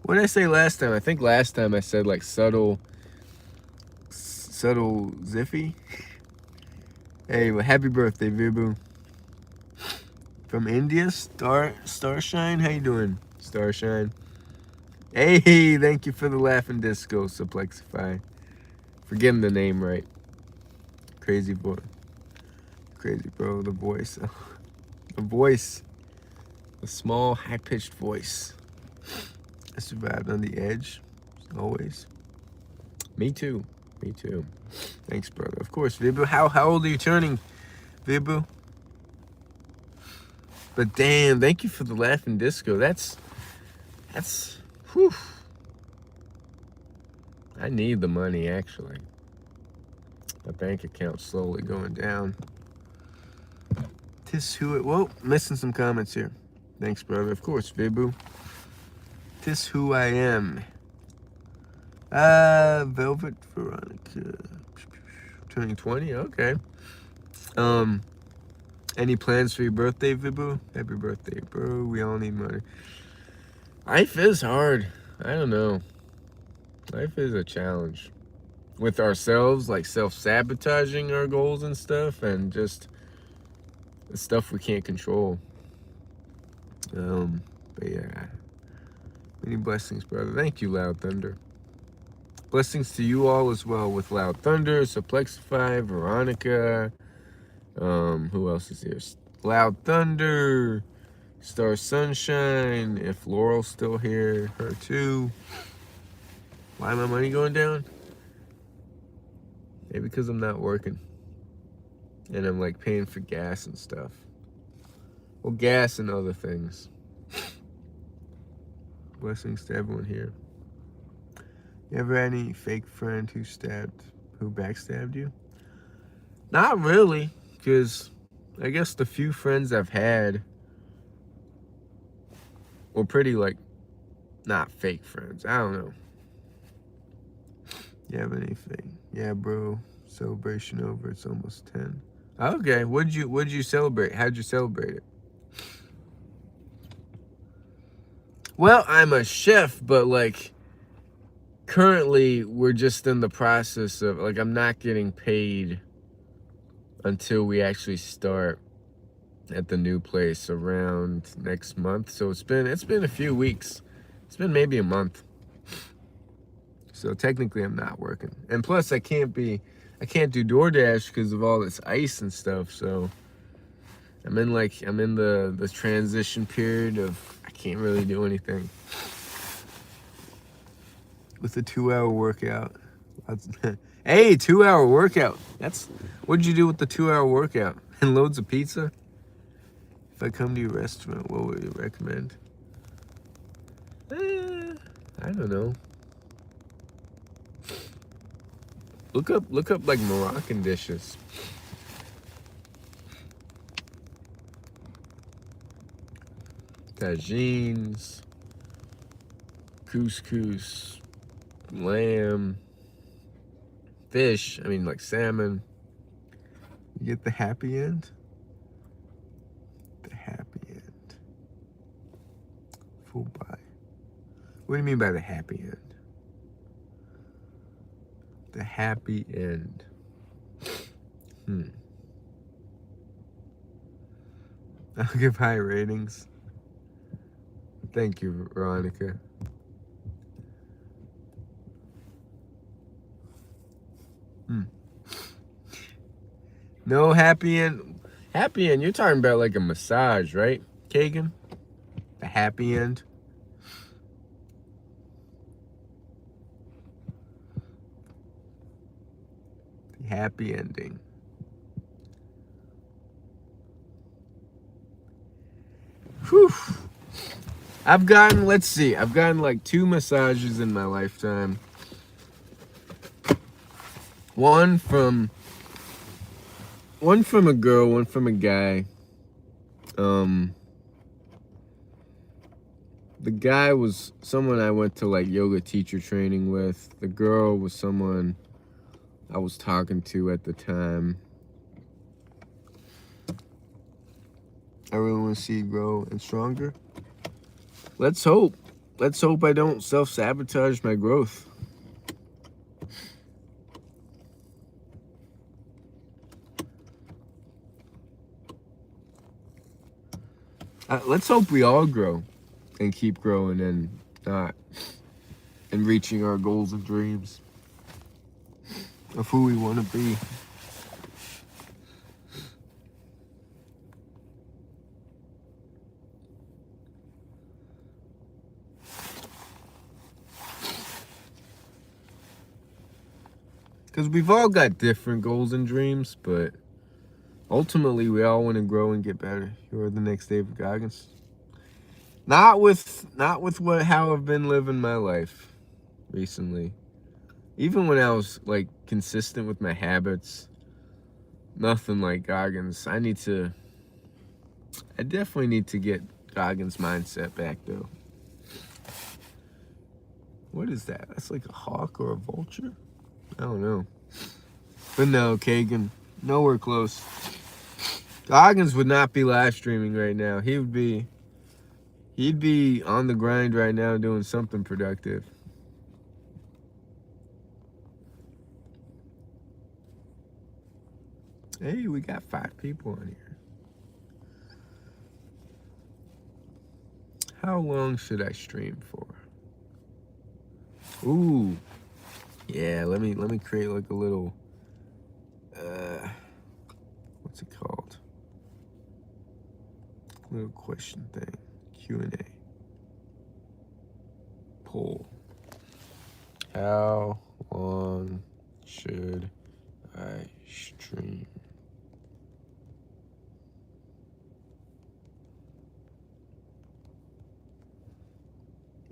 What did I say last time? I think last time I said like subtle Ziffy. Hey, well, happy birthday, Vibu. From India, Starshine. How you doing, Starshine? Hey, thank you for the laughing disco, Suplexify. For getting the name right. Crazy boy. Crazy bro, the voice. The voice. The small, high-pitched voice. I survived on the edge, always. Me too. Me too. Thanks, brother. Of course, Vibu. How old are you turning, Vibu? But damn, thank you for the laughing disco. That's, whew. I need the money, actually. My bank account's slowly going down. Tis who it, whoa, missing some comments here. Thanks, brother. Of course, Vibu. Tis who I am. Velvet Veronica. Turning 20? Okay. Any plans for your birthday, Vibu? Happy birthday, bro. We all need money. Life is hard. I don't know. Life is a challenge. With ourselves, like self-sabotaging our goals and stuff, and just the stuff we can't control. But yeah. Many blessings, brother. Thank you, Loud Thunder. Blessings to you all as well with Loud Thunder, Suplexify, Veronica. Who else is here? Loud Thunder, Star Sunshine. If Laurel's still here, her too. Why my money going down? Maybe because I'm not working. And I'm like paying for gas and stuff. Well, gas and other things. Blessings to everyone here. You ever had any fake friend who backstabbed you? Not really, because I guess the few friends I've had were pretty, like, not fake friends. I don't know. You have anything? Yeah, bro. Celebration over. It's almost 10. Okay. What'd you celebrate? How'd you celebrate it? Well, I'm a chef, but like currently we're just in the process of like I'm not getting paid until we actually start at the new place around next month. So it's been a few weeks. It's been maybe a month. So technically I'm not working. And plus I can't do DoorDash because of all this ice and stuff. So I'm in the transition period of I can't really do anything. With a 2-hour workout. Hey, 2-hour workout. What'd you do with the 2-hour workout? And loads of pizza? If I come to your restaurant, what would you recommend? I don't know. Look up like Moroccan dishes. Tagines, couscous, lamb, fish, I mean like salmon. You get the happy end? The happy end. Full buy. What do you mean by the happy end? The happy end. I'll give high ratings. Thank you, Veronica. No happy end. Happy end, you're talking about like a massage, right, Kagan? The happy end. The happy ending. Whew. I've gotten like 2 massages in my lifetime. One from a girl, one from a guy. The guy was someone I went to like yoga teacher training with. The girl was someone I was talking to at the time. I really want to see you grow and stronger. Let's hope. Let's hope I don't self-sabotage my growth. Let's hope we all grow and keep growing and reaching our goals and dreams of who we want to be. Because we've all got different goals and dreams, but ultimately we all want to grow and get better. You're the next David Goggins. Not with how I've been living my life recently. Even when I was like consistent with my habits, nothing like Goggins. I definitely need to get Goggins' mindset back though. What is that? That's like a hawk or a vulture? I don't know. But no, Kagan, nowhere close. Goggins would not be live streaming right now. He'd be on the grind right now doing something productive. Hey, we got 5 people on here. How long should I stream for? Ooh. Yeah, let me create like a little what's it called? Little question thing. Q&A. Poll. How long should I stream?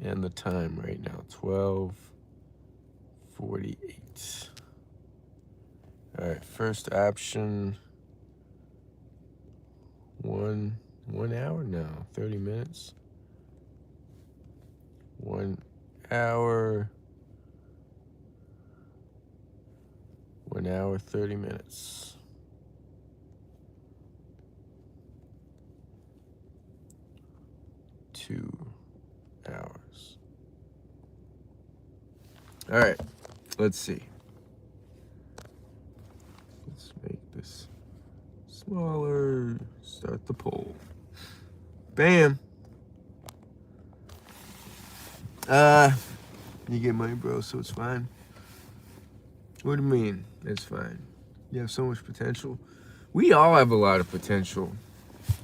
And the time right now, 12:48. All right, first option, 1 hour? No, 30 minutes. 1 hour. 1 hour, 30 minutes. Two hours. All right, let's see. Let's make this smaller. Start the poll. Bam. You get money, bro, so it's fine. What do you mean? It's fine. You have so much potential. We all have a lot of potential.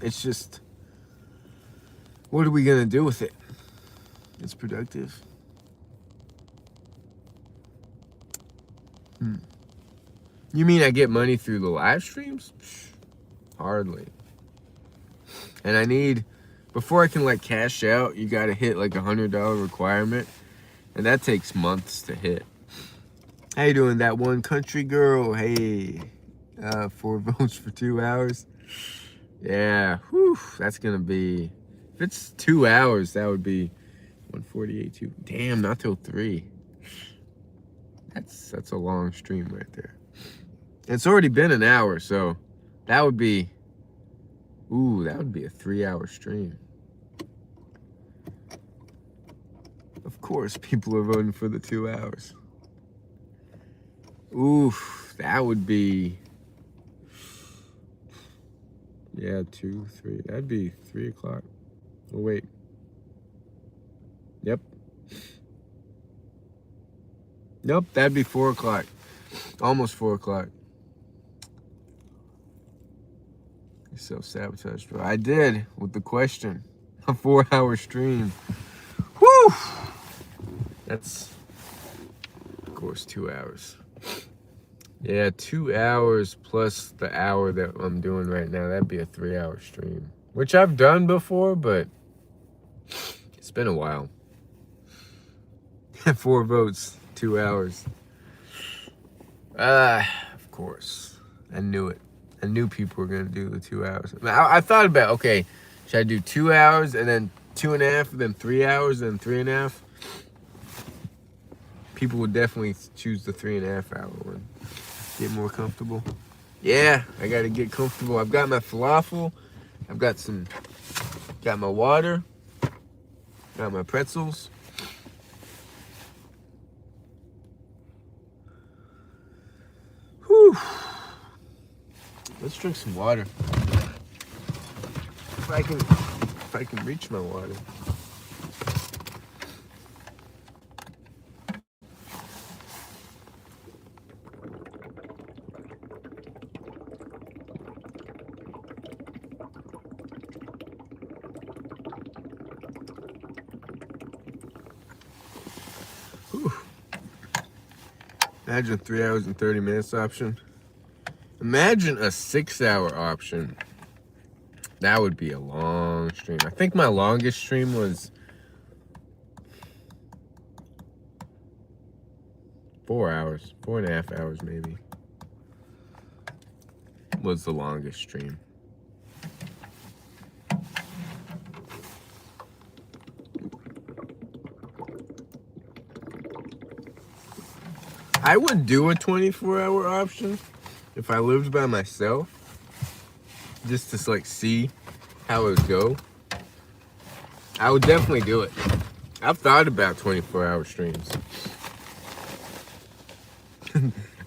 It's just, what are we gonna do with it? It's productive. You mean I get money through the live streams? Hardly. And I need, before I can like cash out, you gotta hit like $100 requirement. And that takes months to hit. How you doing, that one country girl? Hey, 4 votes for 2 hours. Yeah, whew, that's gonna be, if it's 2 hours, that would be 148, 2. Damn, not till 3. That's a long stream right there. It's already been an hour, so that would be, ooh, that would be a 3-hour stream. Of course, people are voting for the 2 hours. Oof, that would be, yeah, 2, 3. That'd be 3 o'clock. Oh, wait. Yep. Nope, that'd be 4 o'clock. Almost 4 o'clock. You self-sabotaged, bro. I did, with the question. A 4-hour stream. Whew! That's, of course, 2 hours. Yeah, 2 hours plus the hour that I'm doing right now. That'd be a 3-hour stream. Which I've done before, but it's been a while. 4 votes, 2 hours. Of course. I knew it. I knew people were gonna do the 2 hours. I thought about, okay, should I do 2 hours and then 2.5, then 3 hours, then 3.5? People would definitely choose the 3.5 hour one. Get more comfortable. Yeah, I gotta get comfortable. I've got my falafel. I've got my water. Got my pretzels. Whew. Let's drink some water. If I can reach my water. Whew. Imagine 3 hours and 30 minutes option. Imagine a 6-hour option. That would be a long stream. I think my longest stream was 4 hours, 4.5 hours maybe. Was the longest stream. I would do a 24-hour option if I lived by myself, just to like see how it would go. I would definitely do it. I've thought about 24-hour streams.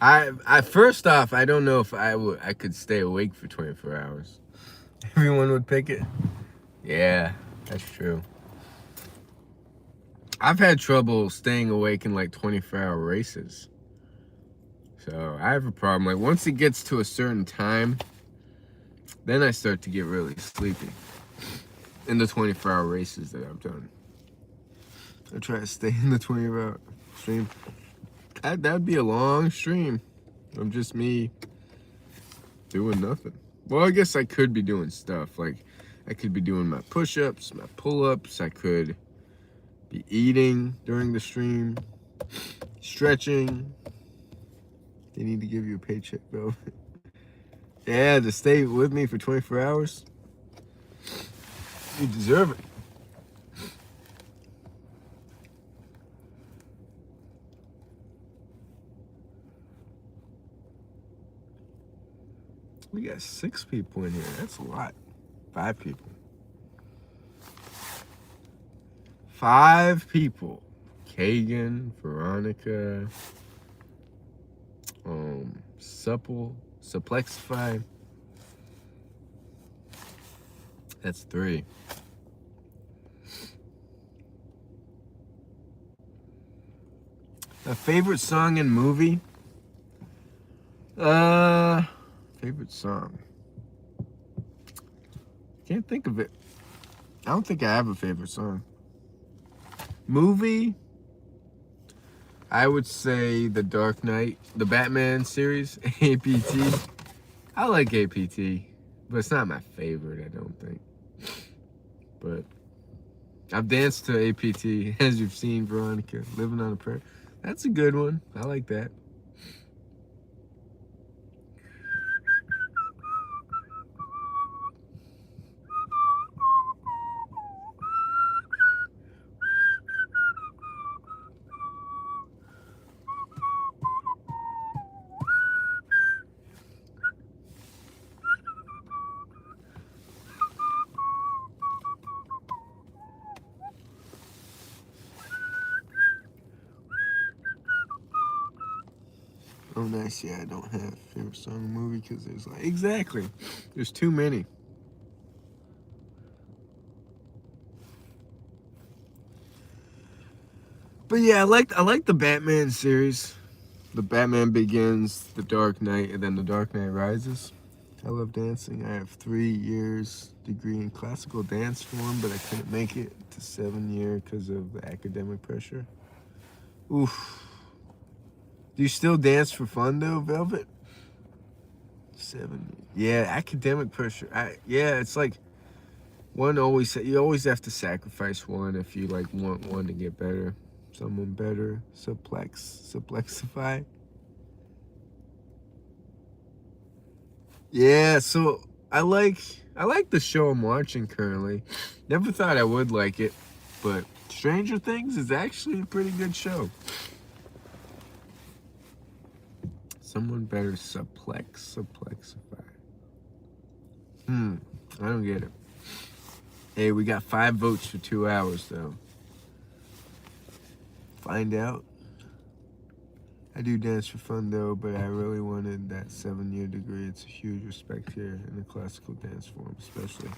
I first off, I don't know if I could stay awake for 24 hours. Everyone would pick it. Yeah, that's true. I've had trouble staying awake in like 24-hour races. So I have a problem. Like once it gets to a certain time, then I start to get really sleepy in the 24-hour races that I've done. I try to stay in the 24-hour stream. That'd be a long stream of just me doing nothing. Well, I guess I could be doing stuff. Like I could be doing my push-ups, my pull-ups. I could be eating during the stream, stretching. They need to give you a paycheck though. Yeah, to stay with me for 24 hours. You deserve it. We got 6 people in here. That's a lot. 5 people. 5 people. Kagan, Veronica, Supplexify. That's 3. A favorite song and movie? Favorite song. Can't think of it. I don't think I have a favorite song. Movie? I would say The Dark Knight, the Batman series, APT. I like APT, but it's not my favorite, I don't think. But I've danced to APT, as you've seen, Veronica, Living on a Prayer. That's a good one. I like that. Oh, nice. Yeah, I don't have a favorite song or movie because there's like, exactly. There's too many. But yeah, I like the Batman series. The Batman Begins, The Dark Knight, and then The Dark Knight Rises. I love dancing. I have 3 years degree in classical dance form, but I couldn't make it to 7 year because of the academic pressure. Oof. Do you still dance for fun though, Velvet? 7. Yeah, academic pressure. Yeah, it's like you always have to sacrifice one if you like want one to get better. Someone better. Supplexify. Yeah, so I like the show I'm watching currently. Never thought I would like it, but Stranger Things is actually a pretty good show. Someone better supplexify. I don't get it. Hey, we got 5 votes for 2 hours though. Find out. I do dance for fun though, but I really wanted that 7-year degree. It's a huge respect here in the classical dance form, especially.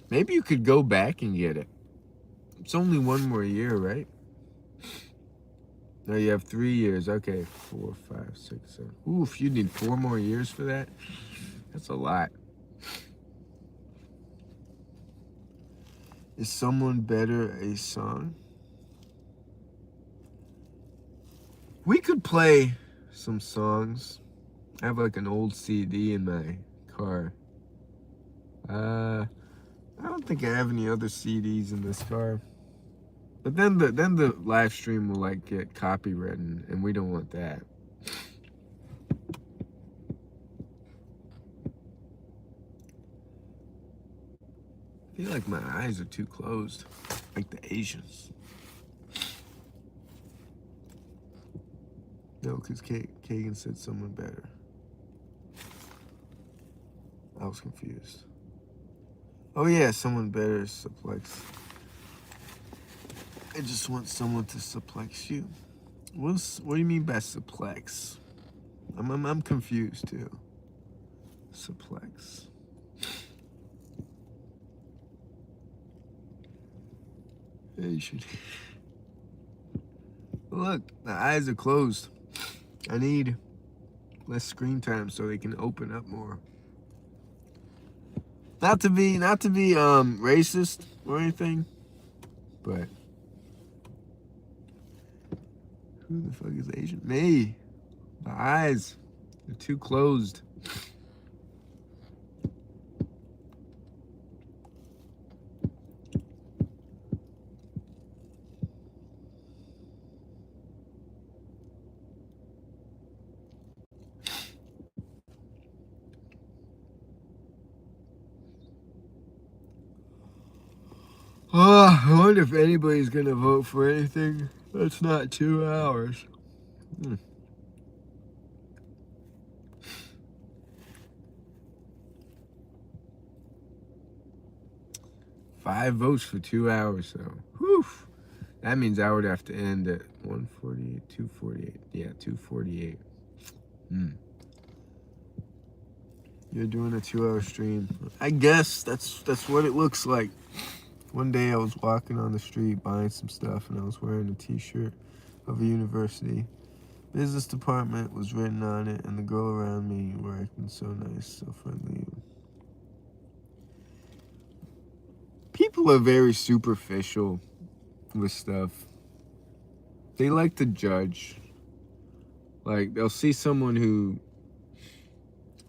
Maybe you could go back and get it. It's only 1 more year, right? No, you have 3 years. Okay, 4, 5, 6, 7. Oof, you need 4 more years for that? That's a lot. Is Someone Better a song? We could play some songs. I have like an old CD in my car. I don't think I have any other CDs in this car. But then the live stream will like get copywritten, and we don't want that. I feel like my eyes are too closed, like the Asians. No, because Kagan said someone better. I was confused. Oh yeah, someone better suplex. I just want someone to suplex you. What do you mean by suplex? I'm confused too. Suplex. Yeah, you should. Look, the eyes are closed. I need less screen time so they can open up more. Not to be racist or anything, but who the fuck is Asian? Me. The eyes, they're too closed. Oh, I wonder if anybody's gonna vote for anything that's not 2 hours. 5 votes for 2 hours, so whew. That means I would have to end at 148, 248. Yeah, 248. You're doing a 2-hour stream. I guess that's what it looks like. One day I was walking on the street buying some stuff and I was wearing a t-shirt of a university. Business department was written on it and the girl around me were acting so nice, so friendly. People are very superficial with stuff. They like to judge. Like, they'll see someone who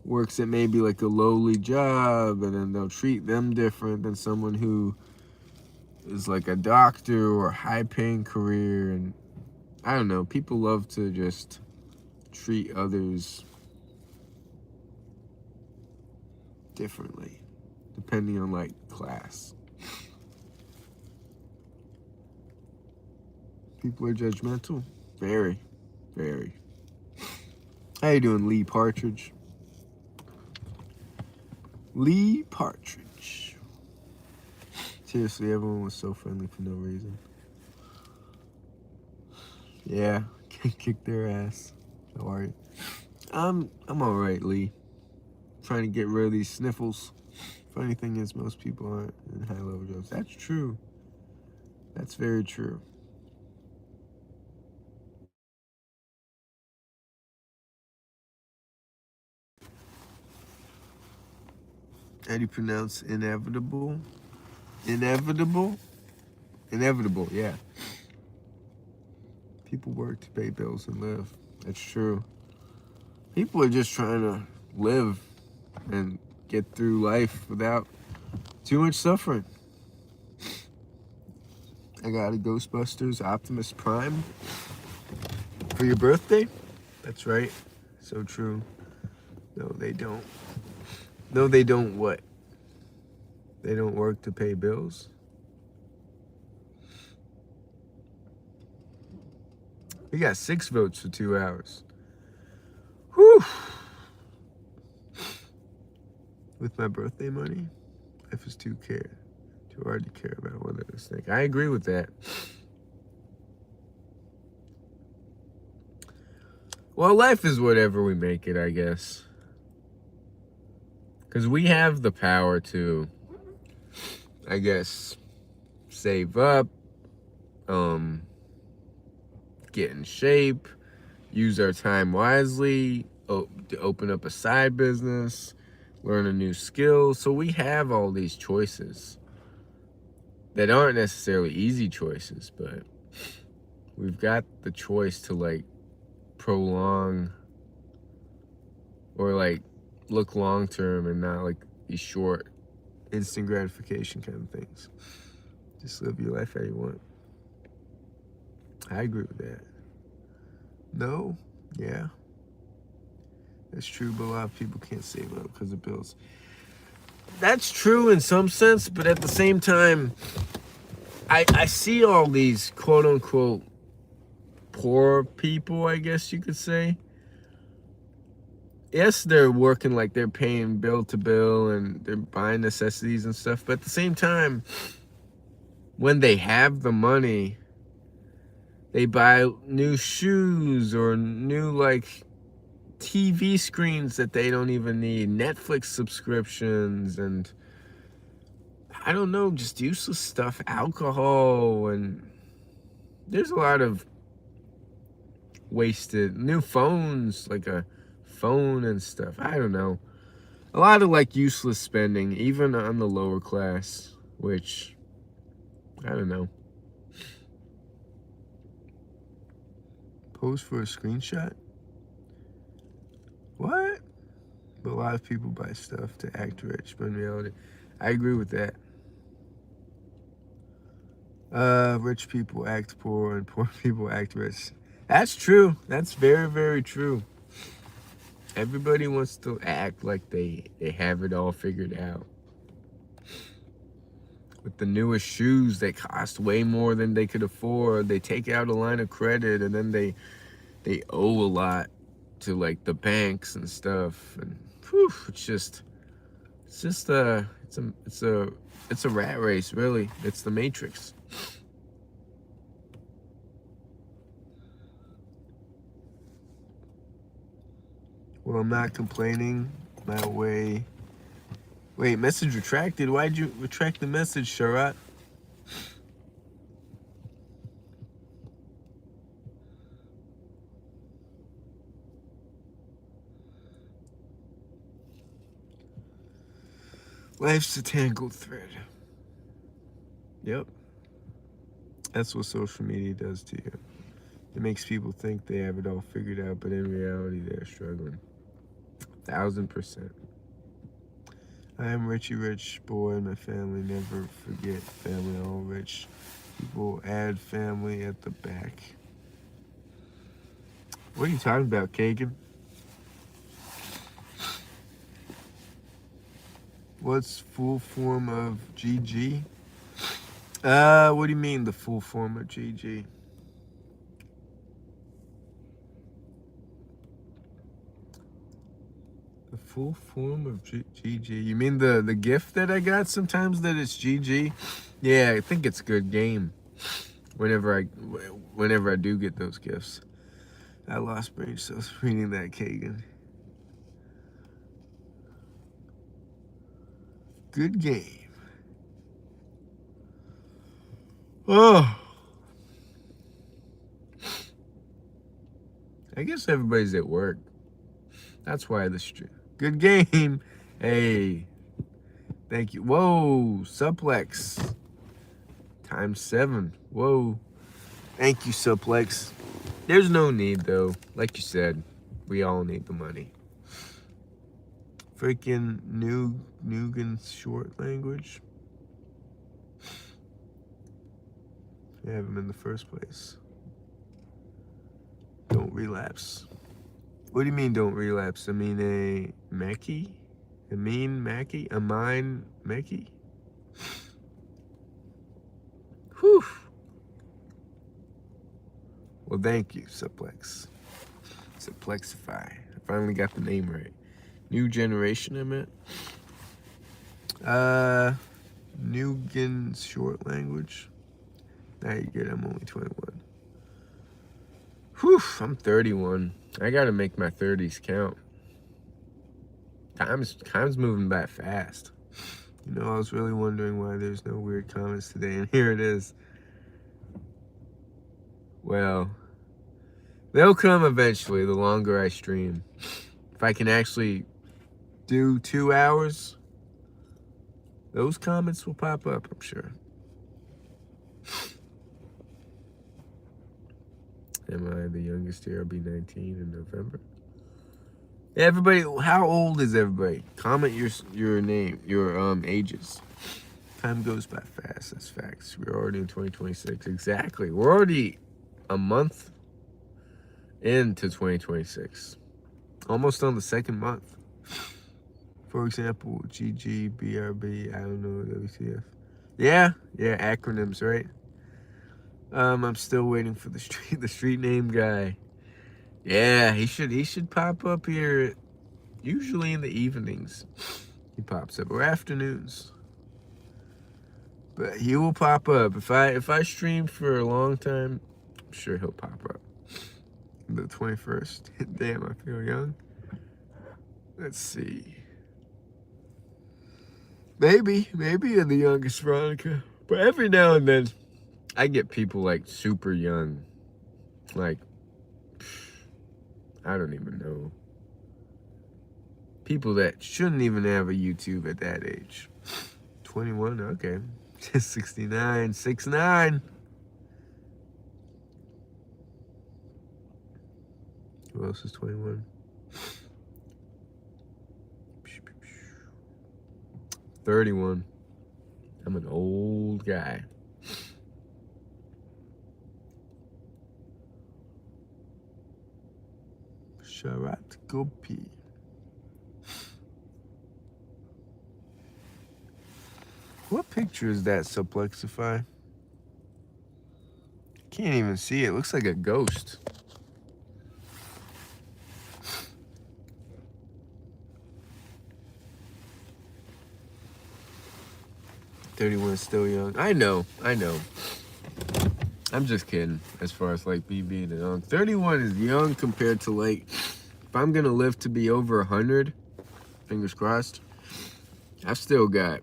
works at maybe like a lowly job and then they'll treat them different than someone who is like a doctor or a high-paying career. And I don't know, people love to just treat others differently depending on like class. People are judgmental. Very, very. How you doing, Lee Partridge? Lee Partridge. Seriously, everyone was so friendly for no reason. Yeah, kick their ass. How are you? I'm alright, Lee. Trying to get rid of these sniffles. Funny thing is, most people aren't in high-level jobs. That's true. That's very true. How do you pronounce inevitable? Inevitable? Inevitable, yeah. People work to pay bills and live. That's true. People are just trying to live and get through life without too much suffering. I got a Ghostbusters Optimus Prime for your birthday. That's right. So true. No, they don't. No, they don't what? They don't work to pay bills? We got 6 votes for 2 hours. Whew. With my birthday money, life is too hard to care about what others think. I agree with that. Well, life is whatever we make it, I guess. Because we have the power to, I guess, save up, get in shape, use our time wisely, to open up a side business, learn a new skill. So we have all these choices that aren't necessarily easy choices, but we've got the choice to like prolong or like look long term and not like these short instant gratification kind of things. Just live your life how you want. I agree with that. No, yeah, that's true, but a lot of people can't save up because of bills. That's true in some sense, but at the same time, I see all these quote unquote poor people, I guess you could say. Yes, they're working like they're paying bill to bill and they're buying necessities and stuff. But at the same time, when they have the money, they buy new shoes or new like TV screens that they don't even need, Netflix subscriptions, and I don't know, just useless stuff, alcohol, and there's a lot of wasted new phones, like a phone and stuff. I don't know. A lot of like useless spending, even on the lower class, which I don't know. Pose for a screenshot? What? But a lot of people buy stuff to act rich, but in reality, I agree with that. Rich people act poor and poor people act rich. That's true. That's very, very true. Everybody wants to act like they have it all figured out. With the newest shoes, they cost way more than they could afford. They take out a line of credit and then they owe a lot to like the banks and stuff. And whew, it's a rat race, really. It's the Matrix. Well, I'm not complaining my way. Wait, message retracted? Why'd you retract the message, Sharat? Life's a tangled thread. Yep. That's what social media does to you. It makes people think they have it all figured out, but in reality, they're struggling. 1000%. I am Richie Rich boy, and my family never forget family all rich. People add family at the back. What are you talking about, Kagan? What's full form of GG? What do you mean the full form of GG? The full form of GG. You mean the gift that I got sometimes that it's GG? Yeah, I think it's good game. Whenever I do get those gifts. I lost brain cells reading that, Kagan. Good game. Oh. I guess everybody's at work. That's why the stream. Good game. Hey. Thank you. Whoa. Suplex. ×7. Whoa. Thank you, Suplex. There's no need, though. Like you said, we all need the money. Freaking Nugan short language. You have him in the first place. Don't relapse. What do you mean don't relapse? I mean a Mackie? A mean Mackie? A mine Mackie? Whew. Well, thank you, Suplex. Suplexify. I finally got the name right. New generation, I meant. Nugan short language. Now you get, I'm only 21. Whew, I'm 31. I gotta make my 30s count. Time's moving by fast. You know, I was really wondering why there's no weird comments today, and here it is. Well, they'll come eventually, the longer I stream. If I can actually do 2 hours, those comments will pop up, I'm sure. Am I the youngest here? I'll be 19 in November. Everybody, how old is everybody? Comment your name, your ages. Time goes by fast, that's facts. We're already in 2026. Exactly. We're already a month into 2026. Almost on the second month. For example, GG, BRB, I don't know, WTF. Yeah, acronyms, right? I'm still waiting for the street name guy. Yeah, he should pop up here. Usually in the evenings, he pops up, or afternoons. But he will pop up if I stream for a long time. I'm sure he'll pop up. The 21st. Damn, I feel young. Let's see. Maybe you're the youngest, Veronica. But every now and then, I get people like super young. Like, I don't even know. People that shouldn't even have a YouTube at that age. 21, okay. 69, 6'9". Who else is 21? 31. I'm an old guy. Sharat Gopi. What picture is that, Suplexify? Can't even see it. Looks like a ghost. "31 is still young." I know. I'm just kidding as far as like me being young. 31 is young compared to like, if I'm gonna live to be over 100, fingers crossed, I've still got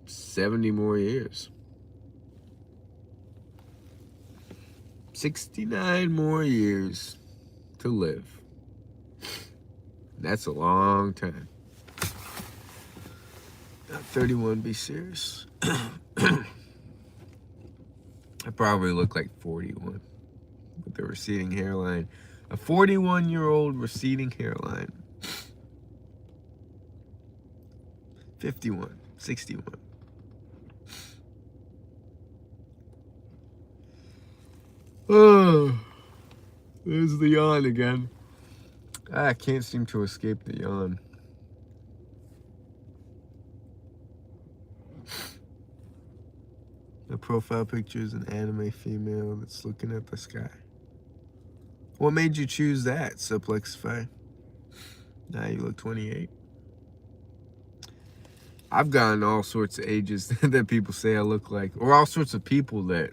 70 more years. 69 more years to live. That's a long time. Not 31, be serious. I probably look like 41 with the receding hairline. A 41-year-old receding hairline. 51, 61. Oh, there's the yawn again. I can't seem to escape the yawn. The profile picture is an anime female that's looking at the sky. What made you choose that, Suplexify? Now you look 28. I've gotten all sorts of ages that people say I look like, or all sorts of people that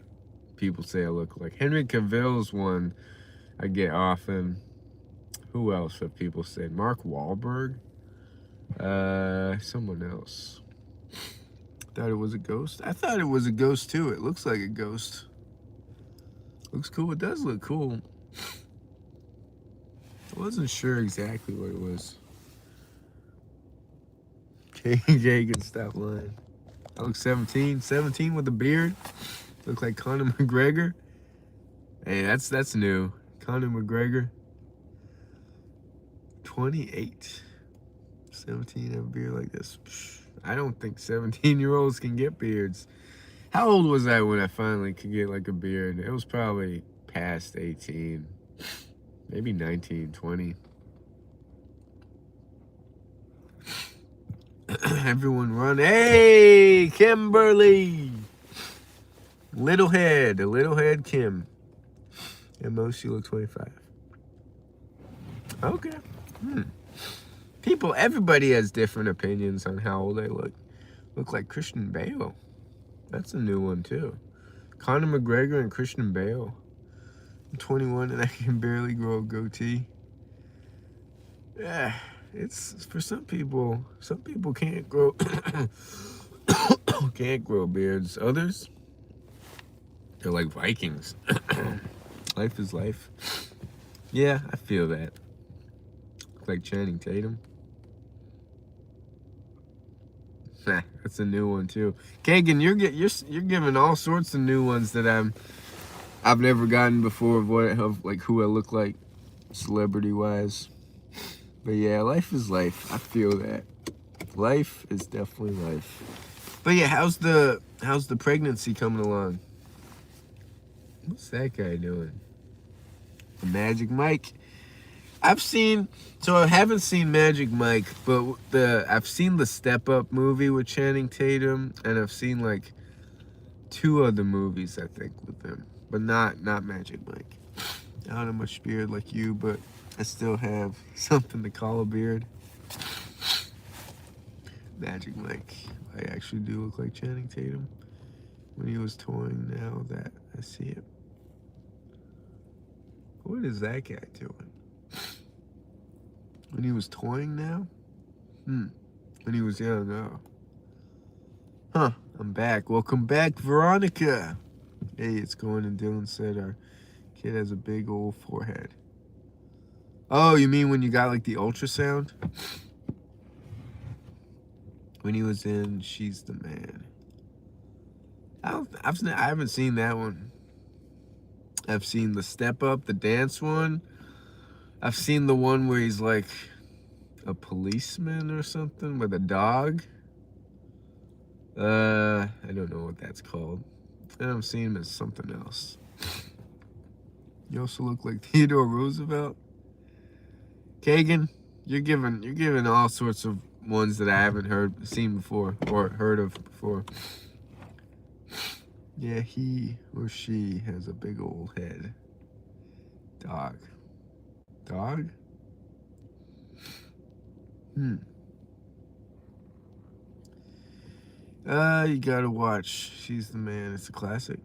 people say I look like. Henry Cavill's one I get often. Who else have people said? Mark Wahlberg? Someone else. Thought it was a ghost. I thought it was a ghost too. It looks like a ghost. Looks cool. It does look cool. I wasn't sure exactly what it was. K can stop lying. I look 17. 17 with a beard. Look like Conor McGregor. Hey, that's new. Conor McGregor. 28. 17 have a beard like this. I don't think 17-year-olds can get beards. How old was I when I finally could get like a beard? It was probably past 18. Maybe 19, 20. Everyone run. Hey, Kimberly. Little head Kim. At most, she look 25. Okay. People, everybody has different opinions on how old they look. Look like Christian Bale. That's a new one, too. Conor McGregor and Christian Bale. I'm 21 and I can barely grow a goatee. Yeah, it's for some people. Some people can't grow can't grow beards. Others, they're like Vikings. Life is life. Yeah, I feel that. Look like Channing Tatum. That's a new one too. Kagan, you're giving all sorts of new ones that I've never gotten before of like who I look like, celebrity wise. But yeah, life is life. I feel that. Life is definitely life. But yeah, how's the pregnancy coming along? What's that guy doing? The Magic Mike. I haven't seen Magic Mike, but I've seen the Step Up movie with Channing Tatum, and I've seen like 2 other movies, I think, with him, but not Magic Mike. I don't have much beard like you, but I still have something to call a beard. Magic Mike. I actually do look like Channing Tatum when he was toying. Now that I see it. What is that guy doing? When he was toying now? When he was young, oh. Huh, I'm back. Welcome back, Veronica. Hey, it's going, and Dylan said our kid has a big old forehead. Oh, you mean when you got like the ultrasound? When he was in She's the Man. I haven't seen that one. I've seen the Step Up, the dance one. I've seen the one where he's like a policeman or something with a dog. I don't know what that's called. And I've seen him as something else. You also look like Theodore Roosevelt. Kagan, you're giving all sorts of ones that I haven't seen before or heard of before. Yeah, he or she has a big old head. Dog. Dog? You gotta watch She's the Man. It's a classic.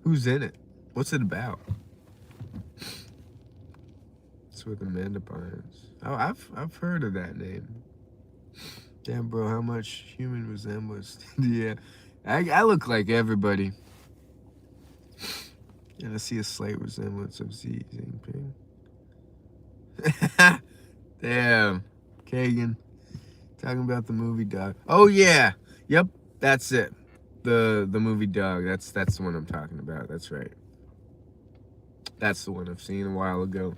Who's in it? What's it about? It's with Amanda Bynes. Oh, I've heard of that name. Damn, bro, how much human resemblance? Yeah, I look like everybody. And I see a slight resemblance of Xi Jinping. Damn, Kagan. Talking about the movie Dog. Oh yeah, yep, that's it. The movie Dog. That's the one I'm talking about. That's right. That's the one I've seen a while ago.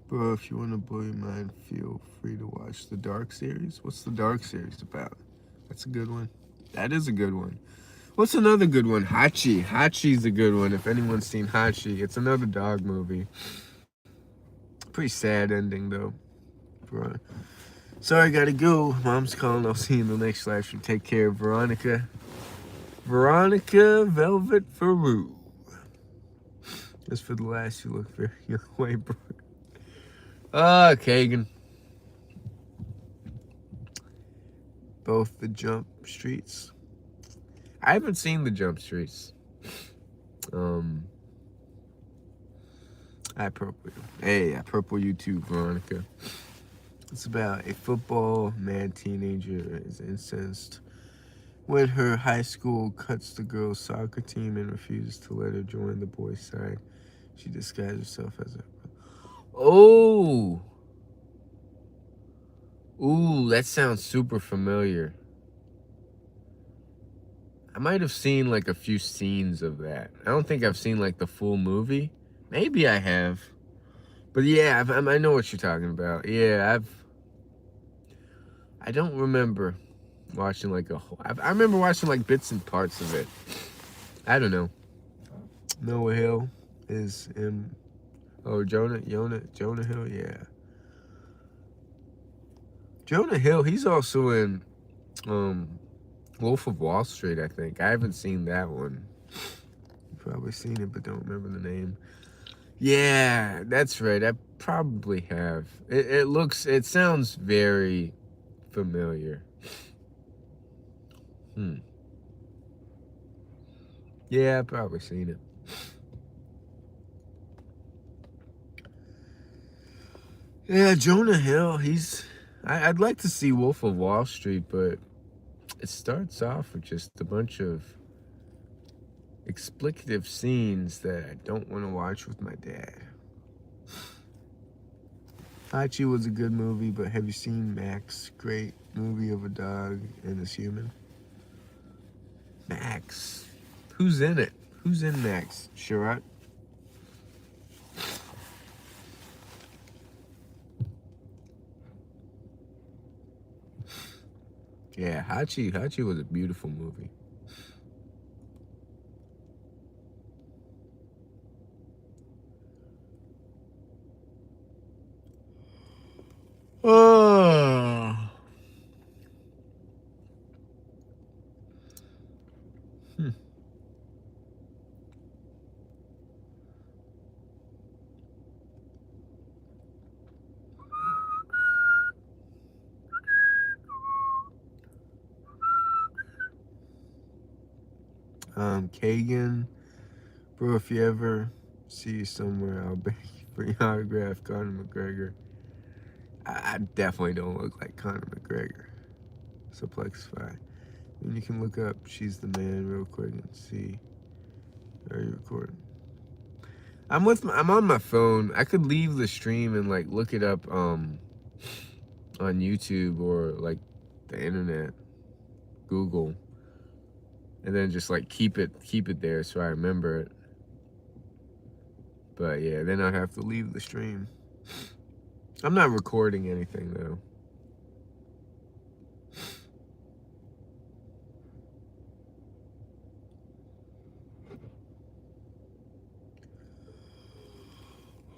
Bro, if you want to blow your mind, feel free to watch the Dark series. What's the Dark series about? That's a good one. That is a good one. What's another good one? Hachi. Hachi's a good one. If anyone's seen Hachi, it's another dog movie. Pretty sad ending, though. Bro. Sorry, gotta go. Mom's calling. I'll see you in the next live stream. Take care, Veronica. Veronica Velvet Faru. Just for the last, you look very young white, bro. Kagan. Both the Jump Streets. I haven't seen the Jump Streets. Purple YouTube, Veronica. It's about a football mad teenager is incensed when her high school cuts the girls' soccer team and refuses to let her join the boys' side. She disguises herself as a... Oh! Ooh, that sounds super familiar. I might have seen like a few scenes of that. I don't think I've seen like the full movie. Maybe I have. But yeah, I know what you're talking about. Yeah, I don't remember watching like a whole... I remember watching like bits and parts of it. I don't know. Noah Hill is in... Oh, Jonah Hill, yeah. Jonah Hill, he's also in Wolf of Wall Street, I think. I haven't seen that one. You've probably seen it, but don't remember the name. Yeah, that's right. I probably have. It sounds very familiar. Yeah, I've probably seen it. Yeah, Jonah Hill, I'd like to see Wolf of Wall Street, but it starts off with just a bunch of explicative scenes that I don't want to watch with my dad. Hachi was a good movie, but have you seen Max? Great movie of a dog and his human. Max. Who's in it? Who's in Max? Sherrod? Yeah, Hachi was a beautiful movie. Oh. Kagan, bro, if you ever see you somewhere, I'll beg you for your autograph, Conor McGregor. I definitely don't look like Conor McGregor. So Plexify. And you can look up She's the Man real quick and see. Are you recording? I'm on my phone. I could leave the stream and like look it up on YouTube or like the internet, Google, and then just like keep it there so I remember it. But yeah, then I'd have to leave the stream. I'm not recording anything though.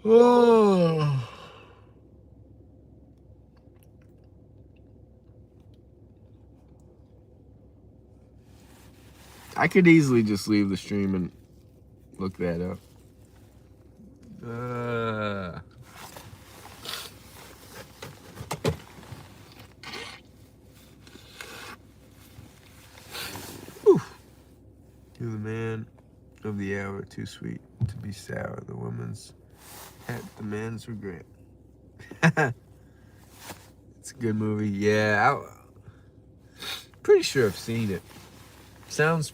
Oh. I could easily just leave the stream and look that up. You're the man of the hour, too sweet to be sour. The woman's at the man's regret. It's a good movie. Yeah, pretty sure I've seen it. Sounds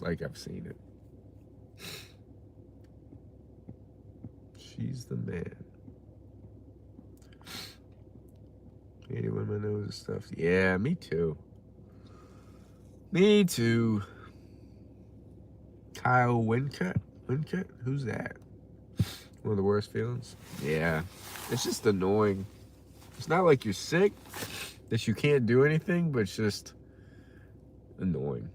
like I've seen it. She's the man. 80 women knows and stuff. Yeah, me too. Me too. Kyle Wincott? Who's that? One of the worst feelings? Yeah. It's just annoying. It's not like you're sick, that you can't do anything, but it's just annoying.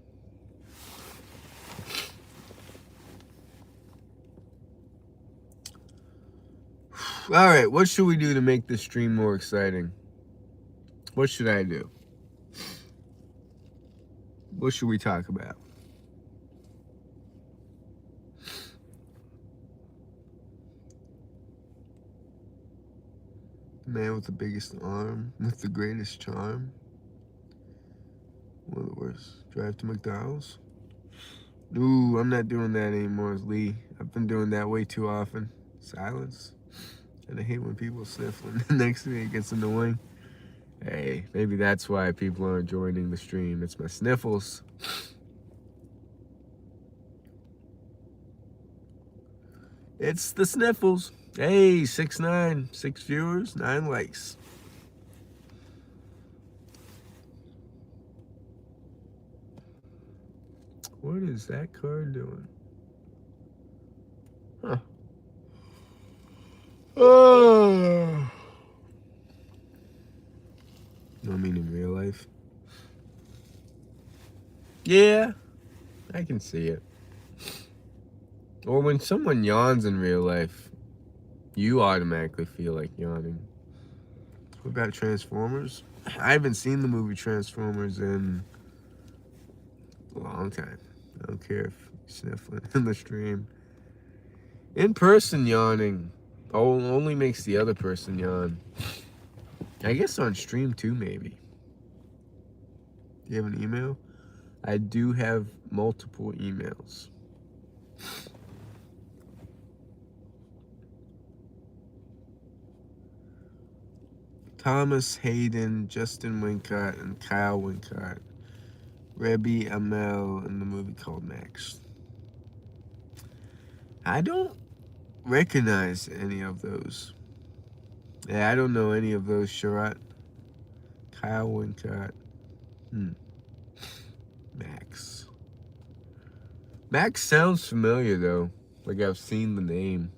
All right, what should we do to make this stream more exciting? What should I do? What should we talk about? The man with the biggest arm, with the greatest charm. One of the worst. Drive to McDonald's. Ooh, I'm not doing that anymore, Lee. I've been doing that way too often. Silence. And I hate when people sniffling next to me. It gets annoying. Hey, maybe that's why people aren't joining the stream. It's my sniffles. It's the sniffles. Hey, 6'9", 6 viewers, 9 likes. What is that card doing? Huh. Oh. No, I mean in real life. Yeah, I can see it. Or when someone yawns in real life, you automatically feel like yawning. What about Transformers? I haven't seen the movie Transformers in a long time. I don't care if you're sniffling in the stream. In person yawning only makes the other person yawn. I guess on stream too, maybe. Do you have an email? I do have multiple emails. Thomas Hayden, Justin Wincott, and Kyle Wincott. Rebbe Amell in the movie called Max. I don't recognize any of those. Yeah, I don't know any of those. Sherrod, Kyle Wincott. Max. Max sounds familiar though. Like I've seen the name.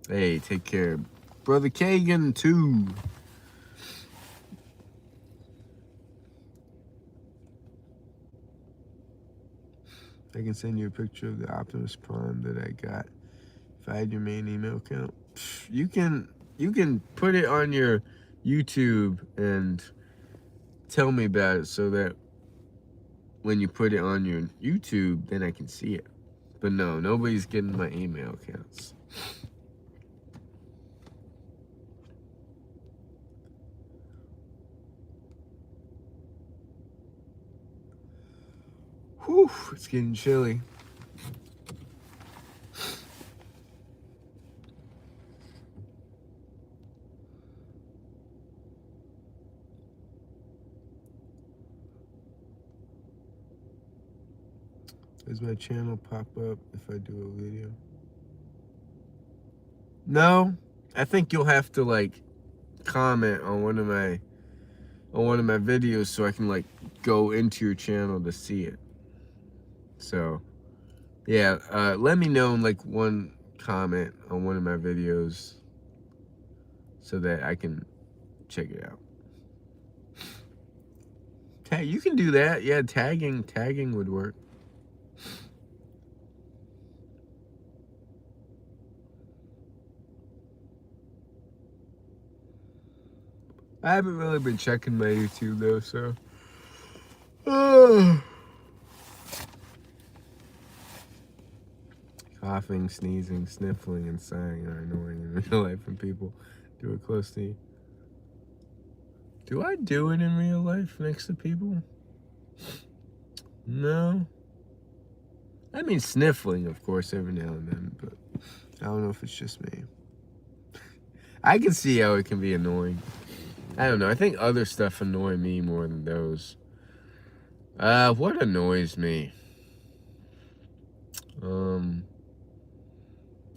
Hey, take care. Brother Kagan too. I can send you a picture of the Optimus Prime that I got. If I had your main email account, you can put it on your YouTube and tell me about it so that when you put it on your YouTube, then I can see it. But no, nobody's getting my email accounts. Whew, it's getting chilly. Does my channel pop up if I do a video? No, I think you'll have to like comment on one of my videos so I can like go into your channel to see it. So yeah, let me know in like one comment on one of my videos so that I can check it out. You can do that. Yeah, tagging would work. I haven't really been checking my YouTube though, so. Coughing, sneezing, sniffling, and sighing are annoying in real life when people do it close to you. Do I do it in real life next to people? No. I mean, sniffling, of course, every now and then, but I don't know if it's just me. I can see how it can be annoying. I don't know. I think other stuff annoy me more than those. What annoys me?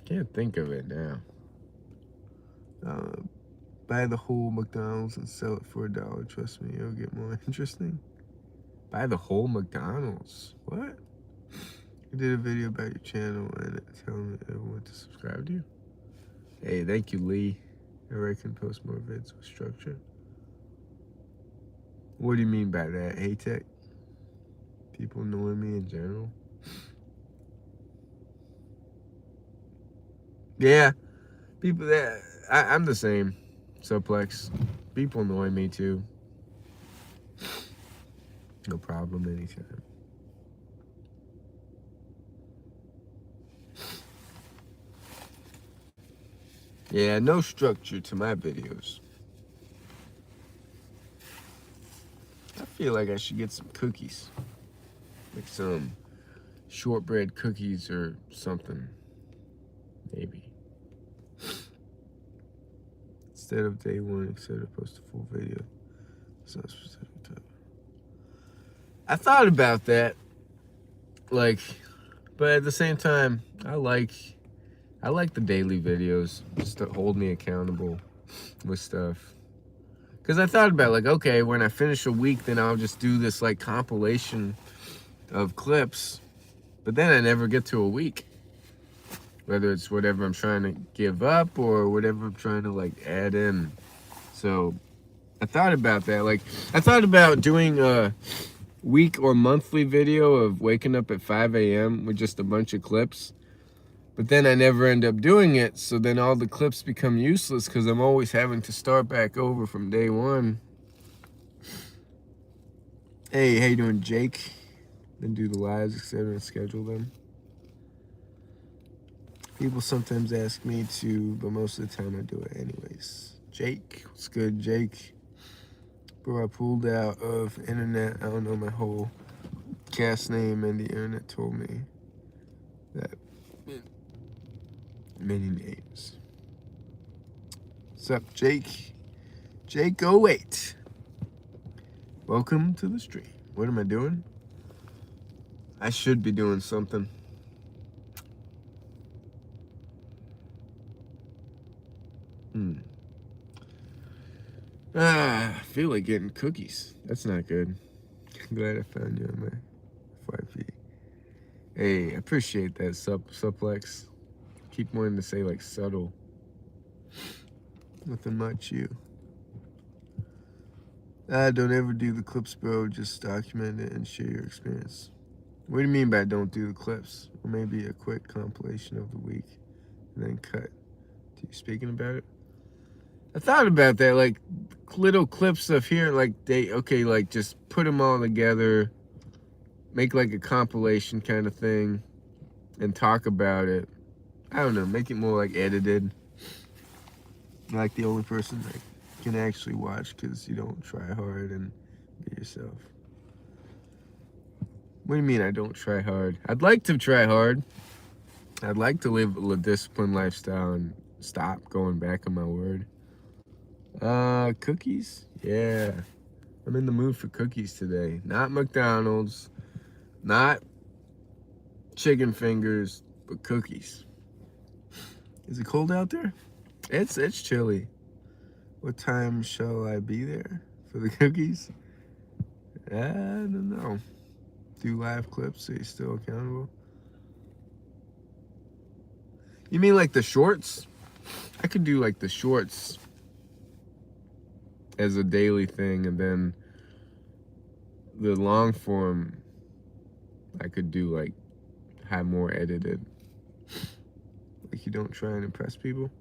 Can't think of it now. Buy the whole McDonald's and sell it for $1. Trust me, it'll get more interesting. Buy the whole McDonald's? What? I did a video about your channel and telling everyone to subscribe to you. Hey, thank you, Lee. I can post more vids with structure. What do you mean by that? Hey, Tech? People knowing me in general? Yeah, people that I'm the same. Suplex. People annoy me too. No problem, anytime. Yeah, no structure to my videos. I feel like I should get some cookies. Like some shortbread cookies or something. Maybe. Instead of day one, instead of post a full video. It's not specific time. I thought about that. Like, but at the same time, I like the daily videos just to hold me accountable with stuff. Because I thought about like, okay, when I finish a week, then I'll just do this like compilation of clips. But then I never get to a week. Whether it's whatever I'm trying to give up or whatever I'm trying to like add in. So I thought about that. Like, I thought about doing a week or monthly video of waking up at 5 a.m. with just a bunch of clips. But then I never end up doing it, so then all the clips become useless because I'm always having to start back over from day one. Hey, how you doing, Jake? Then do the lives, etc., and schedule them. People sometimes ask me to, but most of the time I do it anyways. Jake, what's good, Jake? Bro, I pulled out of internet. I don't know my whole cast name, and the internet told me that many names. What's up, Jake? Jake, go wait. Welcome to the stream. What am I doing? I should be doing something. I feel like getting cookies. That's not good. I'm glad I found you on my 5 feet. Hey, I appreciate that, Suplex. Keep wanting to say like subtle. Nothing much, you. Don't ever do the clips, bro. Just document it and share your experience. What do you mean by don't do the clips? Or maybe a quick compilation of the week and then cut to you speaking about it? I thought about that, like little clips of here, like like just put them all together, make like a compilation kind of thing, and talk about it. I don't know, make it more like edited, like the only person that can actually watch because you don't try hard and be yourself. What do you mean I don't try hard? I'd like to try hard. I'd like to live a disciplined lifestyle and stop going back on my word. Cookies? Yeah. I'm in the mood for cookies today. Not McDonald's, not chicken fingers, but cookies. Is it cold out there? It's chilly. What time shall I be there for the cookies? I don't know. Do live clips so you're still accountable? You mean like the shorts? I could do like the shorts as a daily thing, and then the long form I could do like have more edited. Like you don't try and impress people.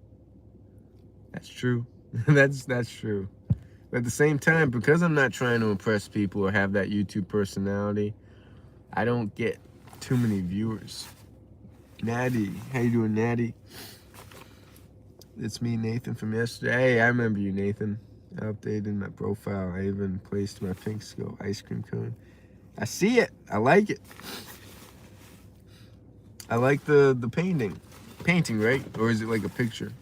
That's true. that's true. But at the same time, because I'm not trying to impress people or have that YouTube personality, I don't get too many viewers. Natty, how you doing, Natty? It's me, Nathan, from yesterday. Hey, I remember you, Nathan. I updated my profile. I even placed my pink skull ice cream cone. I see it. I like it. I like the painting. Painting, right? Or is it like a picture?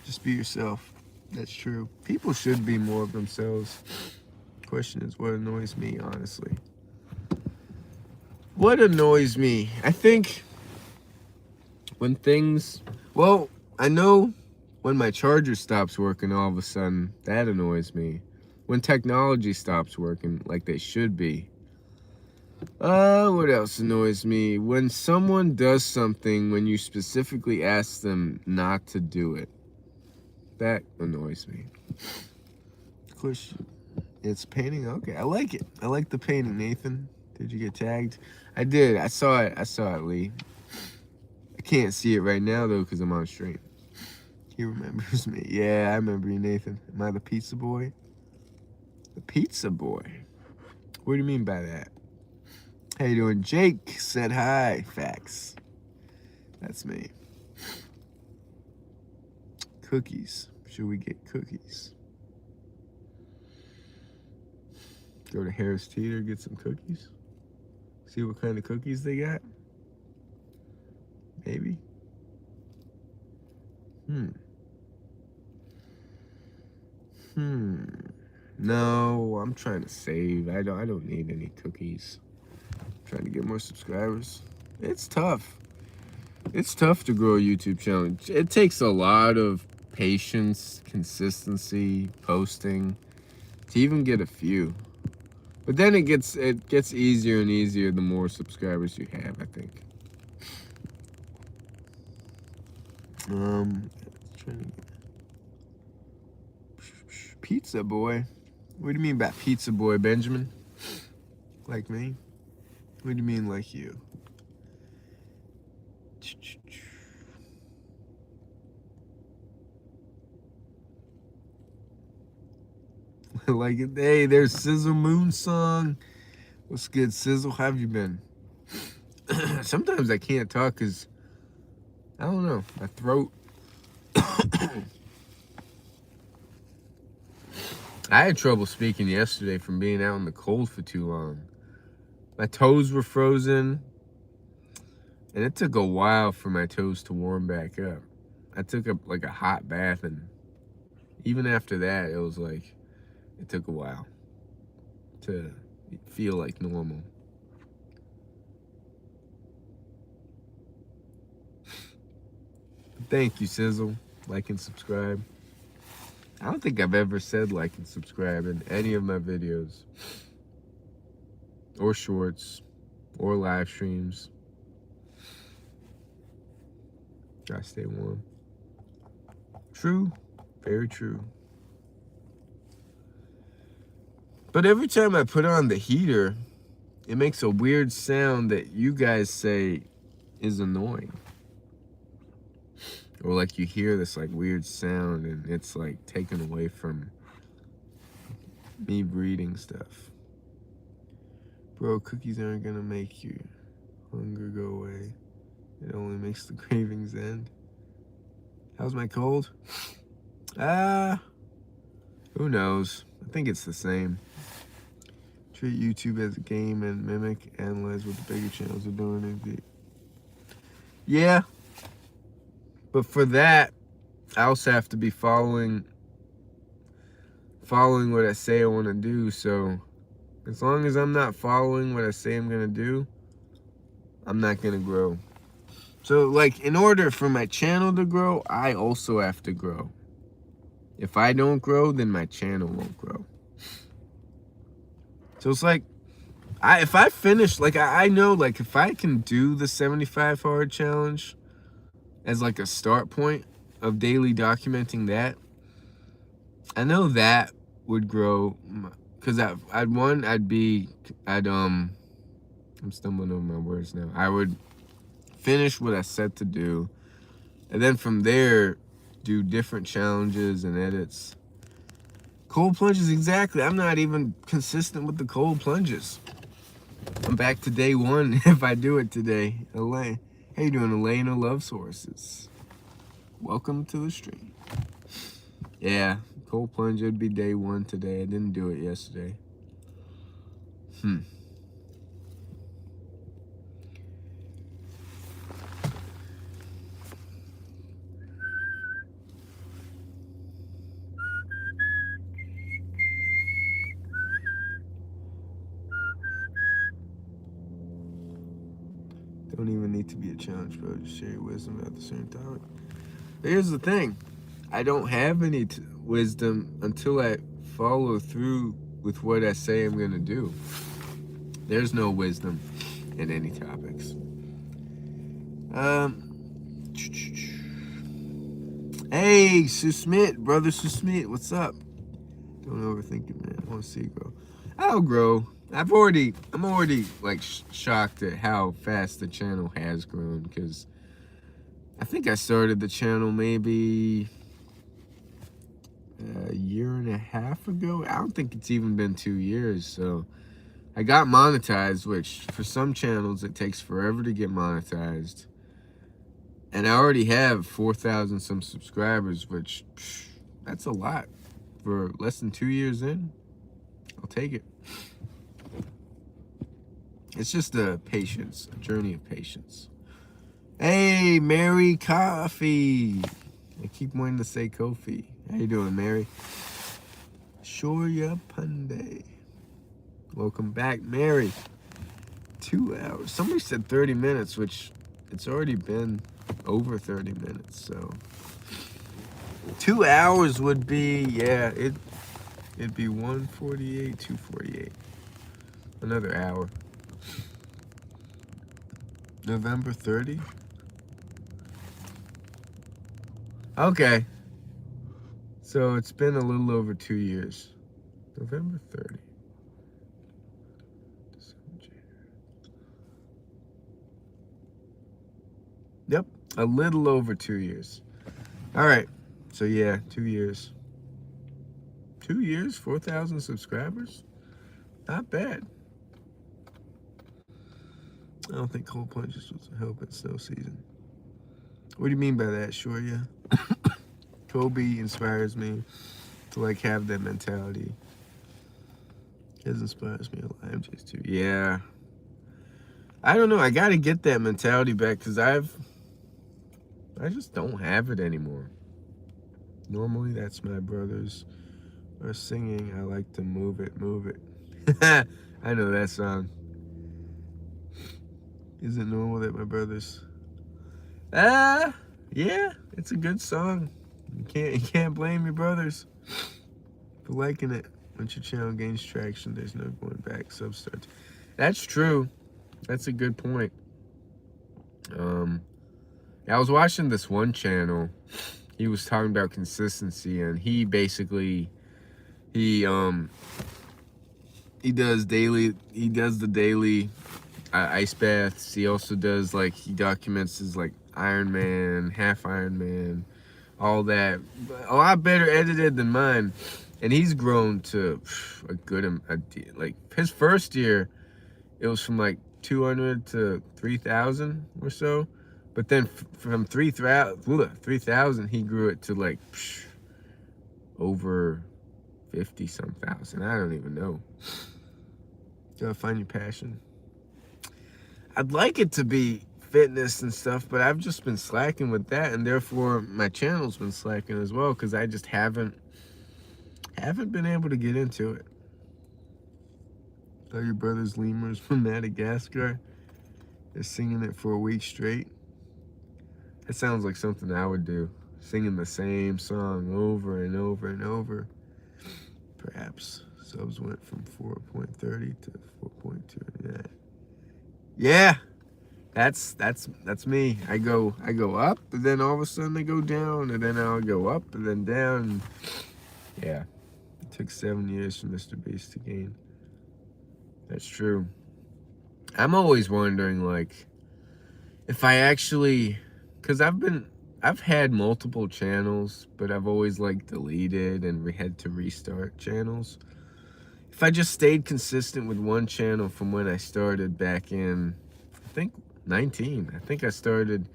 Just be yourself. That's true. People should be more of themselves. Question is, what annoys me, honestly? What annoys me? I think when things... Well, I know when my charger stops working all of a sudden, that annoys me. When technology stops working like they should be. What else annoys me? When someone does something when you specifically ask them not to do it. That annoys me. Question. It's painting? Okay, I like it. I like the painting, Nathan. Did you get tagged? I did. I saw it, Lee. I can't see it right now, though, because I'm on stream. He remembers me. Yeah, I remember you, Nathan. Am I the pizza boy? The pizza boy? What do you mean by that? How you doing? Jake said hi. Facts. That's me. Cookies. Should we get cookies? Go to Harris Teeter, get some cookies? See what kind of cookies they got? Maybe? No, I'm trying to save. I don't need any cookies. I'm trying to get more subscribers. It's tough. It's tough to grow a YouTube channel. It takes a lot of patience, consistency, posting to even get a few. But then it gets easier and easier the more subscribers you have, I think. Pizza boy? What do you mean by pizza boy, Benjamin? Like me? What do you mean like you? Like it. Hey, there's Sizzle Moon Song. What's good, Sizzle? How have you been? Sometimes I can't talk because, I don't know, my throat. I had trouble speaking yesterday from being out in the cold for too long. My toes were frozen, and it took a while for my toes to warm back up. I took like a hot bath, and even after that, it was like, it took a while to feel like normal. Thank you, Sizzle. Like and subscribe. I don't think I've ever said like and subscribe in any of my videos, or shorts, or live streams. Gotta stay warm. True. Very true. But every time I put on the heater, it makes a weird sound that you guys say is annoying. Or like you hear this like weird sound and it's like taken away from me reading stuff. Bro, cookies aren't gonna make your hunger go away. It only makes the cravings end. How's my cold? Who knows? I think it's the same. Treat YouTube as a game and mimic, analyze what the bigger channels are doing. Yeah. But for that, I also have to be following what I say I want to do. So as long as I'm not following what I say I'm going to do, I'm not going to grow. So like in order for my channel to grow, I also have to grow. If I don't grow, then my channel won't grow. So it's like, if I finish, like I know like if I can do the 75 hard challenge as like a start point of daily documenting that, I know that would grow, because I'm stumbling over my words now. I would finish what I set to do, and then from there do different challenges and edits. Cold plunges, exactly. I'm not even consistent with the cold plunges. I'm back to day one if I do it today. Elaine, how you doing, Elena Loves Horses? Welcome to the stream. Yeah, cold plunge would be day one today. I didn't do it yesterday. Don't even need to be a challenge, bro. Just share your wisdom at the same time. Here's the thing. I don't have any wisdom until I follow through with what I say I'm going to do. There's no wisdom in any topics. Hey, Susmit, brother Susmit, what's up? Don't overthink it, man. I want to see it grow. I'll grow. I'm already like shocked at how fast the channel has grown, because I think I started the channel maybe a year and a half ago. I don't think it's even been 2 years. So I got monetized, which for some channels it takes forever to get monetized. And I already have 4,000 some subscribers, which that's a lot for less than 2 years in. I'll take it. It's just a journey of patience. Hey, Mary Coffee. I keep wanting to say Kofi. How you doing, Mary? Shoria Pandey. Welcome back, Mary. 2 hours. Somebody said 30 minutes, which it's already been over 30 minutes. So 2 hours would be, yeah, it'd be 148, 248. Another hour. November 30? Okay. So it's been a little over 2 years. November 30. Yep, a little over 2 years. All right. So yeah, 2 years. 2 years, 4,000 subscribers? Not bad. I don't think cold plunges was a help in snow season. What do you mean by that, Shoria? Kobe inspires me to like have that mentality. His inspires me a lot. MJ's too. Yeah. I don't know. I gotta get that mentality back, because I just don't have it anymore. Normally that's my brothers are singing. I like to move it, move it. I know that song. Is it normal that my brothers? Yeah, it's a good song. You can't blame your brothers for liking it. Once your channel gains traction, there's no going back. Substarts. That's true. That's a good point. I was watching this one channel. He was talking about consistency, and he basically he does the daily ice baths. He also does, like, he documents his like Iron Man, half Iron Man, all that. A lot better edited than mine. And he's grown to a good, like his first year, it was from like 200 to 3,000 or so. But then from 3,000, he grew it to like over 50 some thousand. I don't even know. Gotta find your passion. I'd like it to be fitness and stuff, but I've just been slacking with that, and therefore my channel's been slacking as well because I just haven't been able to get into it. All your brothers lemurs from Madagascar, they're singing it for a week straight. That sounds like something I would do, singing the same song over and over and over. Perhaps subs went from 4.30 to 4.2. Yeah, that's me. I go up, and then all of a sudden they go down, and then I'll go up and then down. Yeah, it took 7 years for Mr. Beast to gain. That's true. I'm always wondering, like, if I actually, because I've had multiple channels, but I've always like deleted and had to restart channels. If I just stayed consistent with one channel from when I started back in, I think 19. I think I started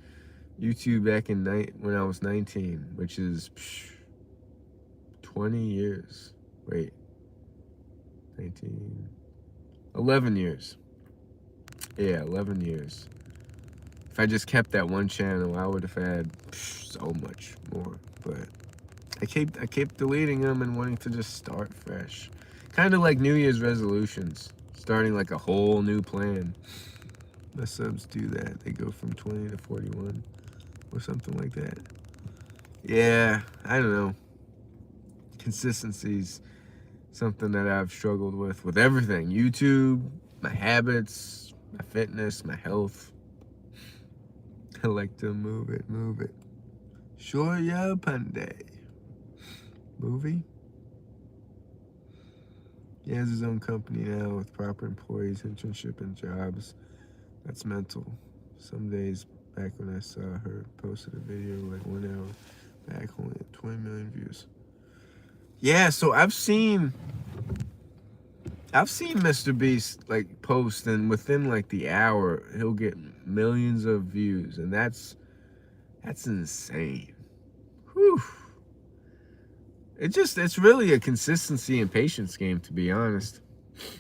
YouTube back in when I was 19, which is 20 years. Wait, 19, 11 years. Yeah, 11 years. If I just kept that one channel, I would have had so much more. But I kept deleting them and wanting to just start fresh. Kind of like New Year's resolutions, starting like a whole new plan. My subs do that. They go from 20 to 41 or something like that. Yeah, I don't know. Consistency's something that I've struggled with everything. YouTube, my habits, my fitness, my health. I like to move it. Shoya Pandey. Movie? He has his own company now with proper employees, internship, and jobs. That's mental. Some days back when I saw her posted a video like 1 hour back, only had 20 million views. Yeah, so I've seen Mr. Beast like post, and within like the hour he'll get millions of views, and that's insane. Whew. It's really a consistency and patience game, to be honest.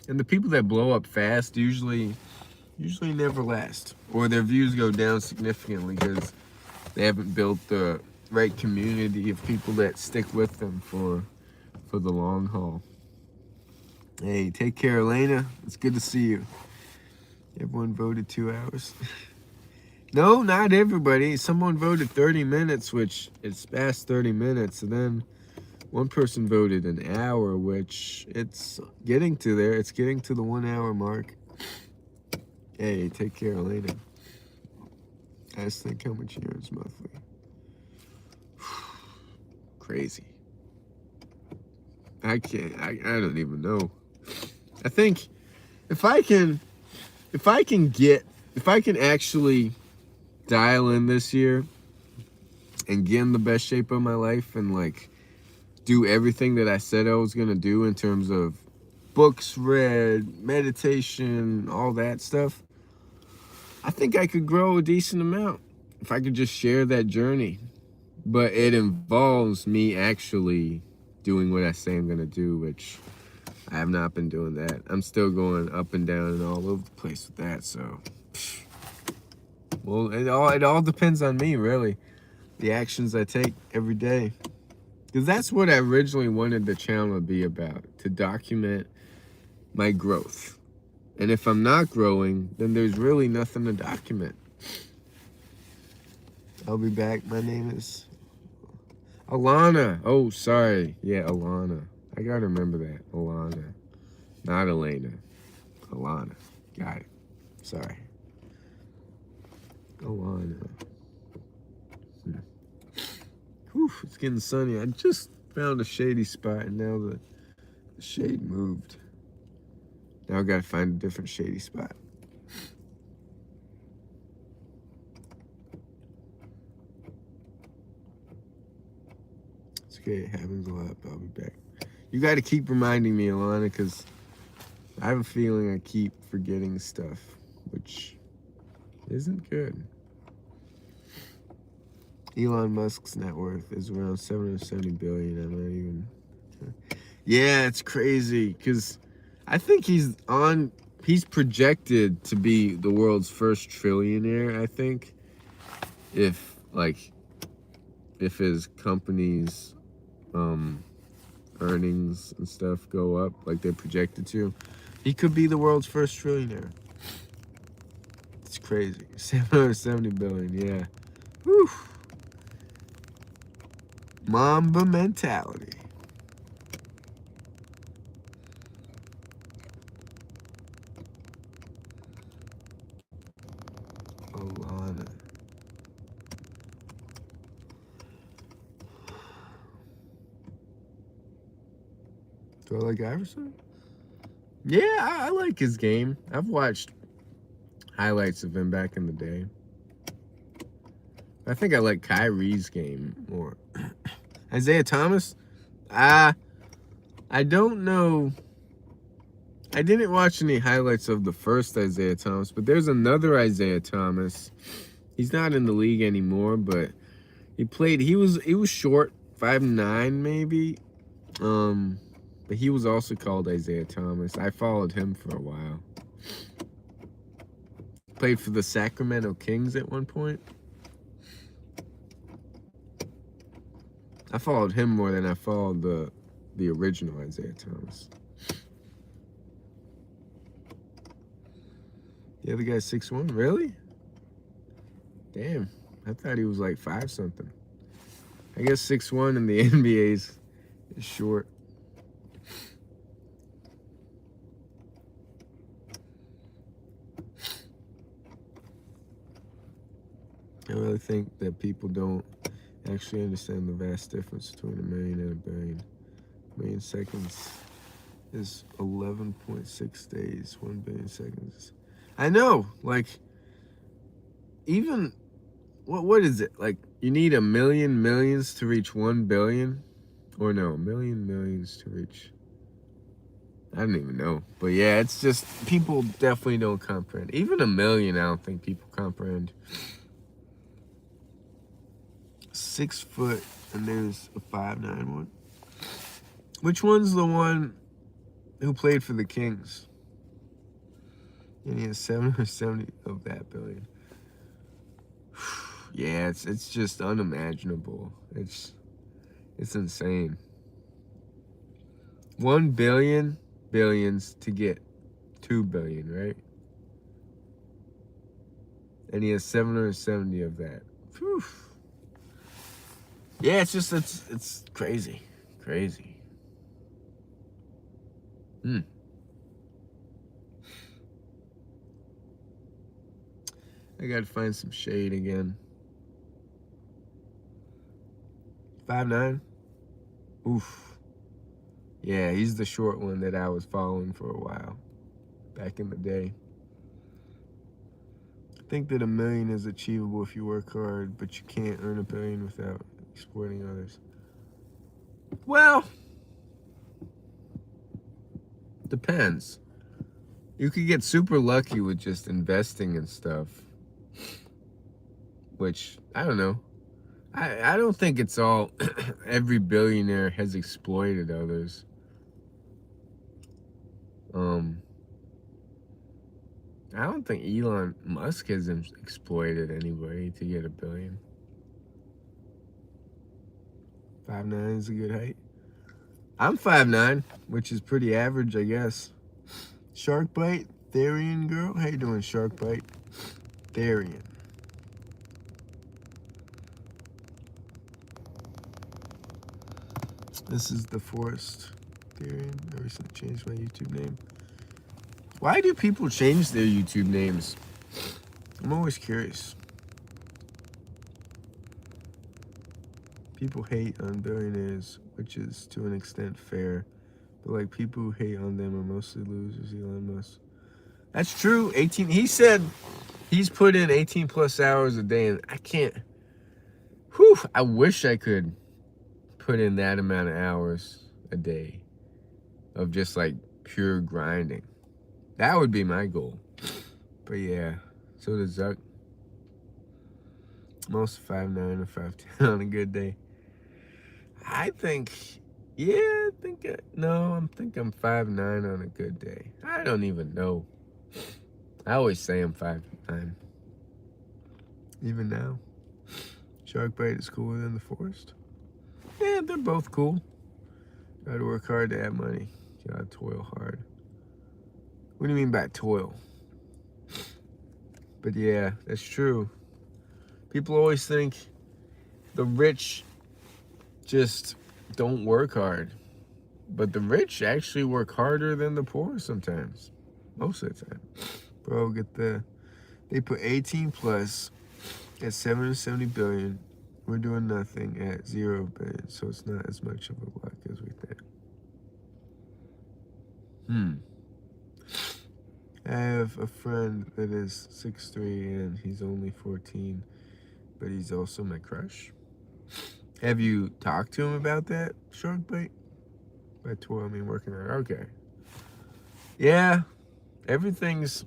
And the people that blow up fast usually never last, or their views go down significantly because they haven't built the right community of people that stick with them for the long haul. Hey, take care, Elena. It's good to see you. Everyone voted 2 hours. No, not everybody. Someone voted 30 minutes, which it's past 30 minutes, and then one person voted an hour, which it's getting to there. It's getting to the 1 hour mark. Hey, take care, Elena. I just think how much he earns monthly. Crazy. I don't even know. I think if I can actually dial in this year and get in the best shape of my life and like do everything that I said I was gonna do in terms of books read, meditation, all that stuff, I think I could grow a decent amount if I could just share that journey. But it involves me actually doing what I say I'm gonna do, which I have not been doing that. I'm still going up and down and all over the place with that, so. Well, it all depends on me, really. The actions I take every day. Because that's what I originally wanted the channel to be about, to document my growth. And if I'm not growing, then there's really nothing to document. I'll be back. My name is Alana. Oh, sorry. Yeah, Alana. I gotta remember that. Alana. Not Elena. Alana. Got it. Sorry. Alana. Whew, it's getting sunny. I just found a shady spot, and now the shade moved. Now I gotta find a different shady spot. Okay, it happens a lot. I'll be back. You got to keep reminding me, Alana, because I have a feeling I keep forgetting stuff, which isn't good. Elon Musk's net worth is around 770 billion. I'm not even. Yeah, it's crazy because I think he's projected to be the world's first trillionaire, I think. If his company's earnings and stuff go up like they're projected to, he could be the world's first trillionaire. It's crazy. 770 billion, yeah. Whew. Mamba mentality. Alana. Do I like Iverson? Yeah, I like his game. I've watched highlights of him back in the day. I think I like Kyrie's game more. Isaiah Thomas? I don't know. I didn't watch any highlights of the first Isaiah Thomas, but there's another Isaiah Thomas. He's not in the league anymore, but he played. He was short, 5'9" maybe. But he was also called Isaiah Thomas. I followed him for a while. Played for the Sacramento Kings at one point. I followed him more than I followed the original Isaiah Thomas. The other guy's 6'1", really? Damn, I thought he was like 5 something. I guess 6'1" in the NBA is short. I really think that people don't actually understand the vast difference between a million and a billion. A million seconds is 11.6 days. 1 billion seconds. I know, like, even, what is it? Like, you need a million millions to reach 1 billion? Or no, a million millions to reach, I don't even know. But yeah, it's just, people definitely don't comprehend. Even a million, I don't think people comprehend. 6 foot, and there's a 5'9" one. Which one's the one who played for the Kings? And he has 770 of that billion. Yeah, it's just unimaginable. It's insane. 1 billion billions to get 2 billion, right? And he has 770 of that. Whew. Yeah, it's crazy. Crazy. I gotta find some shade again. 5'9"? Oof. Yeah, he's the short one that I was following for a while. Back in the day. I think that a million is achievable if you work hard, but you can't earn a billion without exploiting others. Well, depends. You could get super lucky with just investing in stuff. Which, I don't know. I don't think it's all, every billionaire has exploited others. I don't think Elon Musk has exploited anybody to get a billion. 5'9" is a good height. I'm 5'9", which is pretty average, I guess. Shark Bite, Therian girl. How you doing, Shark Bite? Therian. This is the Forest Therian. I recently changed my YouTube name. Why do people change their YouTube names? I'm always curious. People hate on billionaires, which is to an extent fair. But like, people who hate on them are mostly losers. Elon Musk. That's true. 18. He said he's put in 18 plus hours a day, and I can't. Whew. I wish I could put in that amount of hours a day of just like pure grinding. That would be my goal. But yeah, so does Zuck. Most 5'9" or 5'10" on a good day. I think, yeah, I think, I think I'm 5'9" on a good day. I don't even know. I always say I'm 5'9". Even now. Shark bite is cooler than the forest. Yeah, they're both cool. Gotta work hard to have money. Gotta toil hard. What do you mean by toil? But yeah, that's true. People always think the rich just don't work hard. But the rich actually work harder than the poor sometimes. Most of the time. Bro, they put 18 plus at 770 billion. We're doing nothing at 0 billion, so it's not as much of a luck as we think. I have a friend that is 6'3" and he's only 14, but he's also my crush. Have you talked to him about that, Shark Bite? By tour, I mean working hard. Okay. Yeah, everything's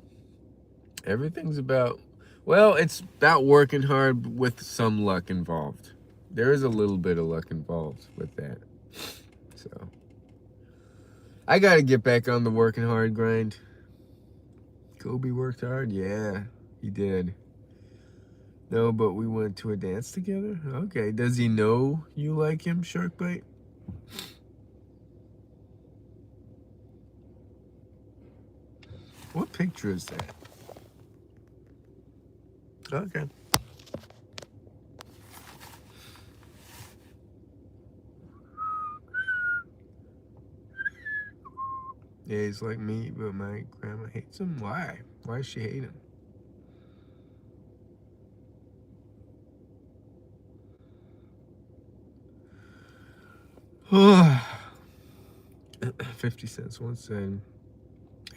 about, well, it's about working hard with some luck involved. There is a little bit of luck involved with that. So, I got to get back on the working hard grind. Kobe worked hard? Yeah, he did. No, but we went to a dance together? Okay. Does he know you like him, Shark Bite? What picture is that? Okay. Yeah, he's like me, but my grandma hates him. Why? Why does she hate him? Oh, 50 cents once said,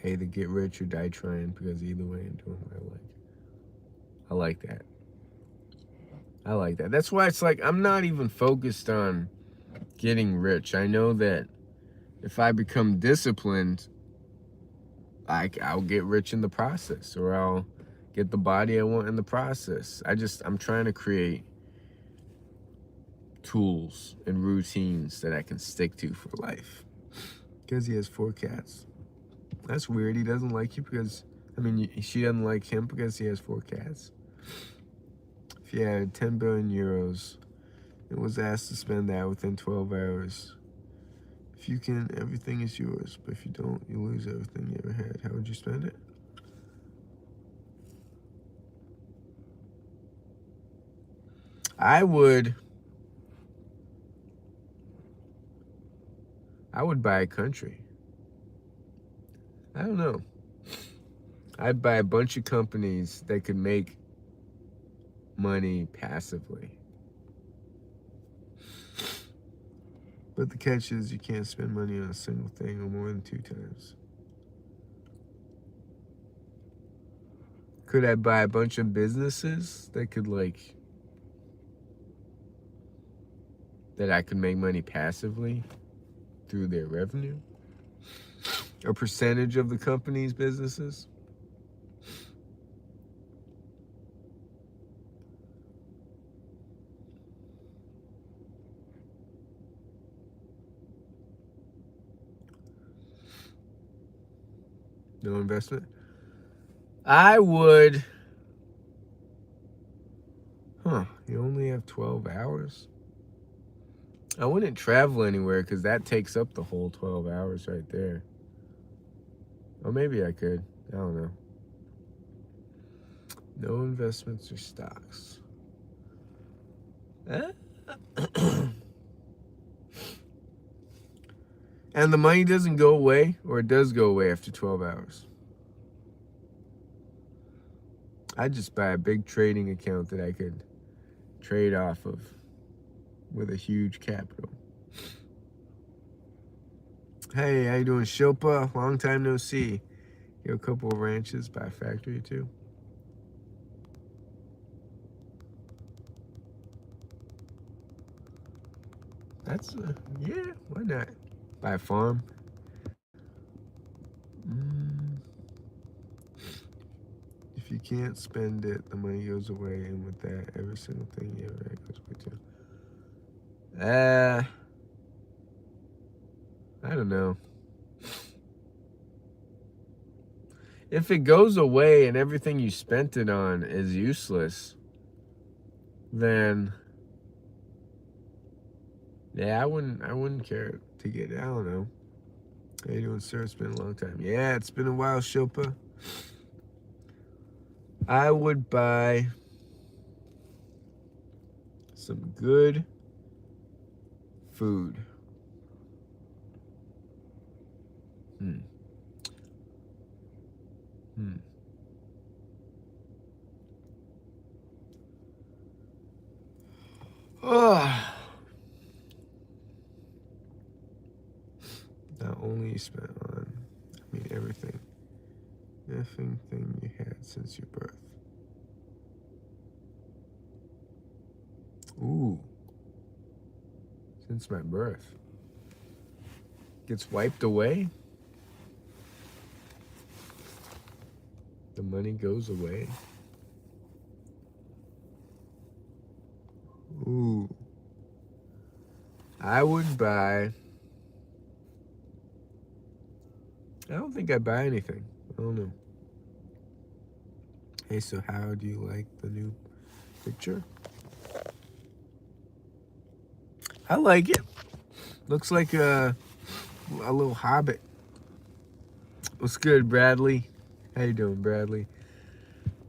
hey, to get rich or die trying, because either way I'm doing what I like. I like that. I like that. That's why it's like I'm not even focused on getting rich. I know that if I become disciplined, I'll get rich in the process, or I'll get the body I want in the process. I'm trying to create tools and routines that I can stick to for life. Because he has 4 cats. That's weird. He doesn't like you because, she doesn't like him because he has 4 cats. If you had 10 billion euros and was asked to spend that within 12 hours, if you can, everything is yours. But if you don't, you lose everything you ever had. How would you spend it? I would buy a country. I don't know. I'd buy a bunch of companies that could make money passively. But the catch is you can't spend money on a single thing or more than 2 times. Could I buy a bunch of businesses that could that I could make money passively through their revenue? A percentage of the company's businesses? No investment? I would. You only have 12 hours? I wouldn't travel anywhere because that takes up the whole 12 hours right there. Or maybe I could. I don't know. No investments or stocks. And the money doesn't go away, or it does go away after 12 hours. I'd just buy a big trading account that I could trade off of with a huge capital. Hey, how you doing, Shilpa? Long time no see. You have a couple of ranches, buy a factory too. That's, yeah, why not? Buy a farm. If you can't spend it, the money goes away, and with that, every single thing you ever goes away too. I don't know. If it goes away and everything you spent it on is useless, then yeah, I wouldn't care to get it. I don't know. How you doing, sir? It's been a long time. Yeah, it's been a while, Shilpa. I would buy some good food. Hmm. Oh. Not only you spent on, I mean, everything you had since your birth. Ooh. Since my birth. Gets wiped away? The money goes away? Ooh. I would buy... I don't think I buy anything. I don't know. Hey, so how do you like the new picture? I like it. Looks like a little hobbit. What's good, Bradley? How you doing, Bradley?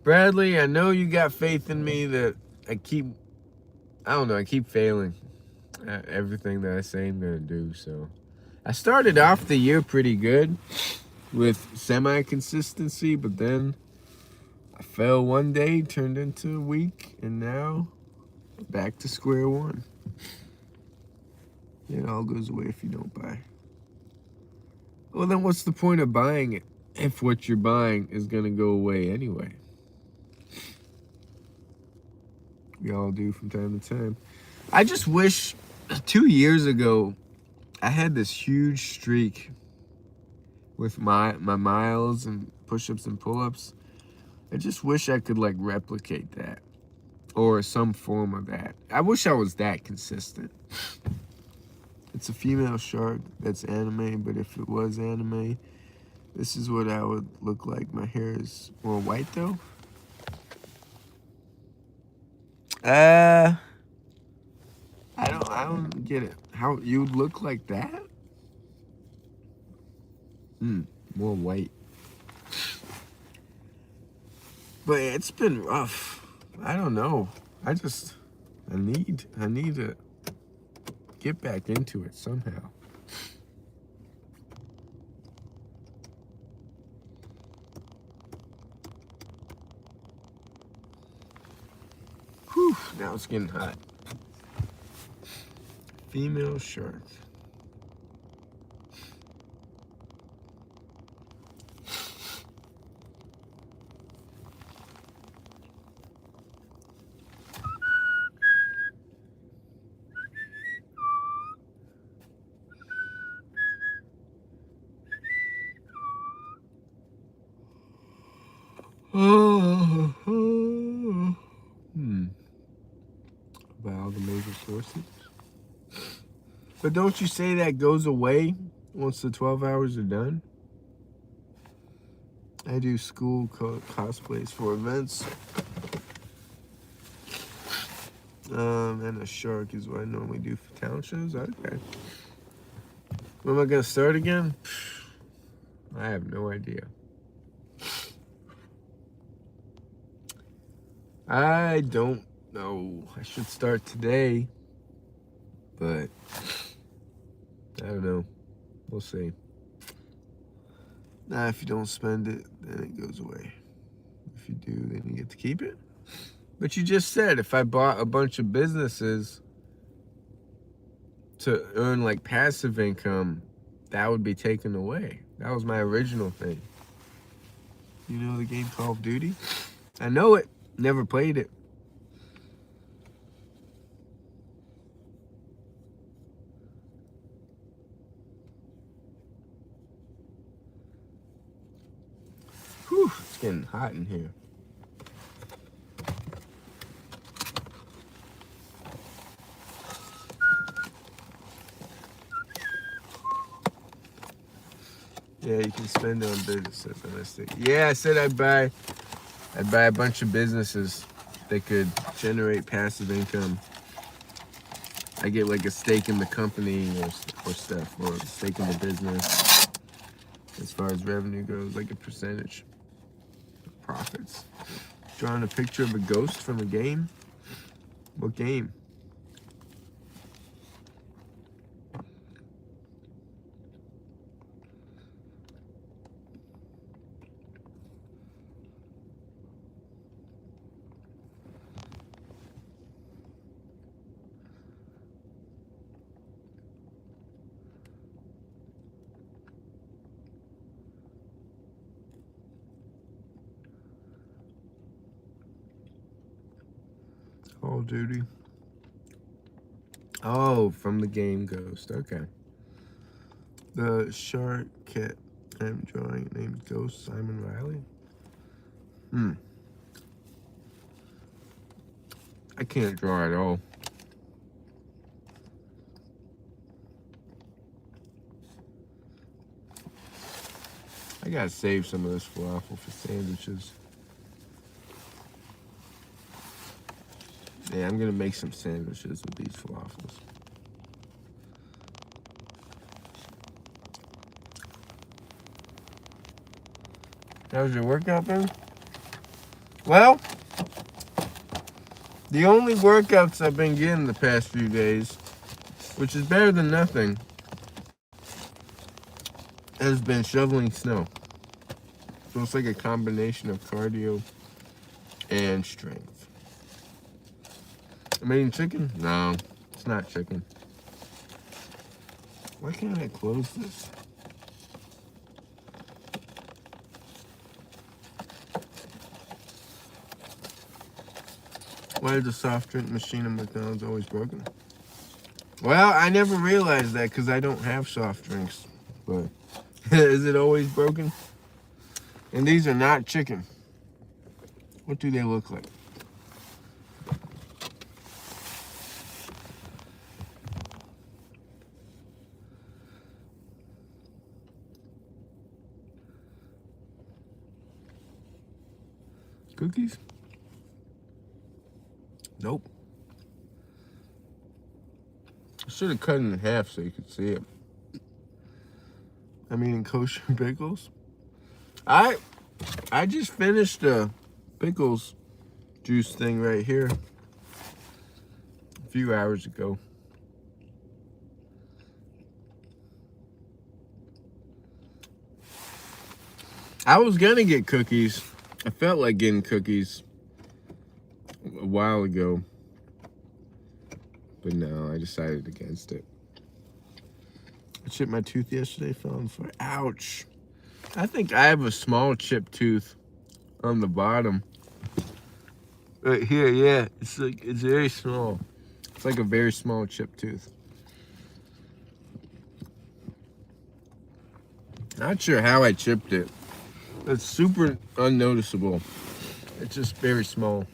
Bradley, I know you got faith in me that I keep failing at everything that I say I'm gonna do, so. I started off the year pretty good with semi-consistency, but then I fell one day, turned into a week, and now back to square one. It all goes away if you don't buy. Well, then what's the point of buying it if what you're buying is gonna go away anyway? We all do from time to time. I just wish 2 years ago I had this huge streak with my miles and push-ups and pull-ups. I just wish I could like replicate that or some form of that. I wish I was that consistent. It's a female shark that's anime, but if it was anime, this is what I would look like. My hair is more white though. I don't get it. How you look like that? More white. But it's been rough. I don't know. I need to get back into it somehow. Whew, now it's getting hot. Female shark. By all the major sources. But don't you say that goes away once the 12 hours are done? I do school cosplays for events. And a shark is what I normally do for town shows. Okay. When am I gonna start again? I have no idea. I don't know. I should start today, but I don't know. We'll see. Nah, if you don't spend it, then it goes away. If you do, then you get to keep it. But you just said if I bought a bunch of businesses to earn like passive income, that would be taken away. That was my original thing. You know the game Call of Duty? I know it. Never played it. Whew, it's getting hot in here. Yeah, you can spend it on business. Yeah, I said I'd buy a bunch of businesses that could generate passive income. I get like a stake in the company or stuff, or a stake in the business. As far as revenue goes, like a percentage of profits. Drawing a picture of a ghost from a game? What game? Call of Duty. Oh, from the game Ghost. Okay. The shark cat I'm drawing named Ghost Simon Riley. I can't draw at all. I gotta save some of this falafel for sandwiches. Yeah, I'm gonna make some sandwiches with these falafels. How's your workout been? Well, the only workouts I've been getting the past few days, which is better than nothing, has been shoveling snow. So it's like a combination of cardio and strength. Am I eating chicken? No, it's not chicken. Why can't I close this? Why is the soft drink machine at McDonald's always broken? Well, I never realized that because I don't have soft drinks. But is it always broken? And these are not chicken. What do they look like? Cookies? Nope. I should have cut it in half so you could see it. I'm eating kosher pickles. I just finished a pickles juice thing right here a few hours ago. I was gonna get cookies. I felt like getting cookies a while ago, but no, I decided against it. I chipped my tooth yesterday, fell on the floor. Ouch. I think I have a small chipped tooth on the bottom. Right here, yeah. It's very small. It's like a very small chipped tooth. Not sure how I chipped it. It's super unnoticeable. It's just very small.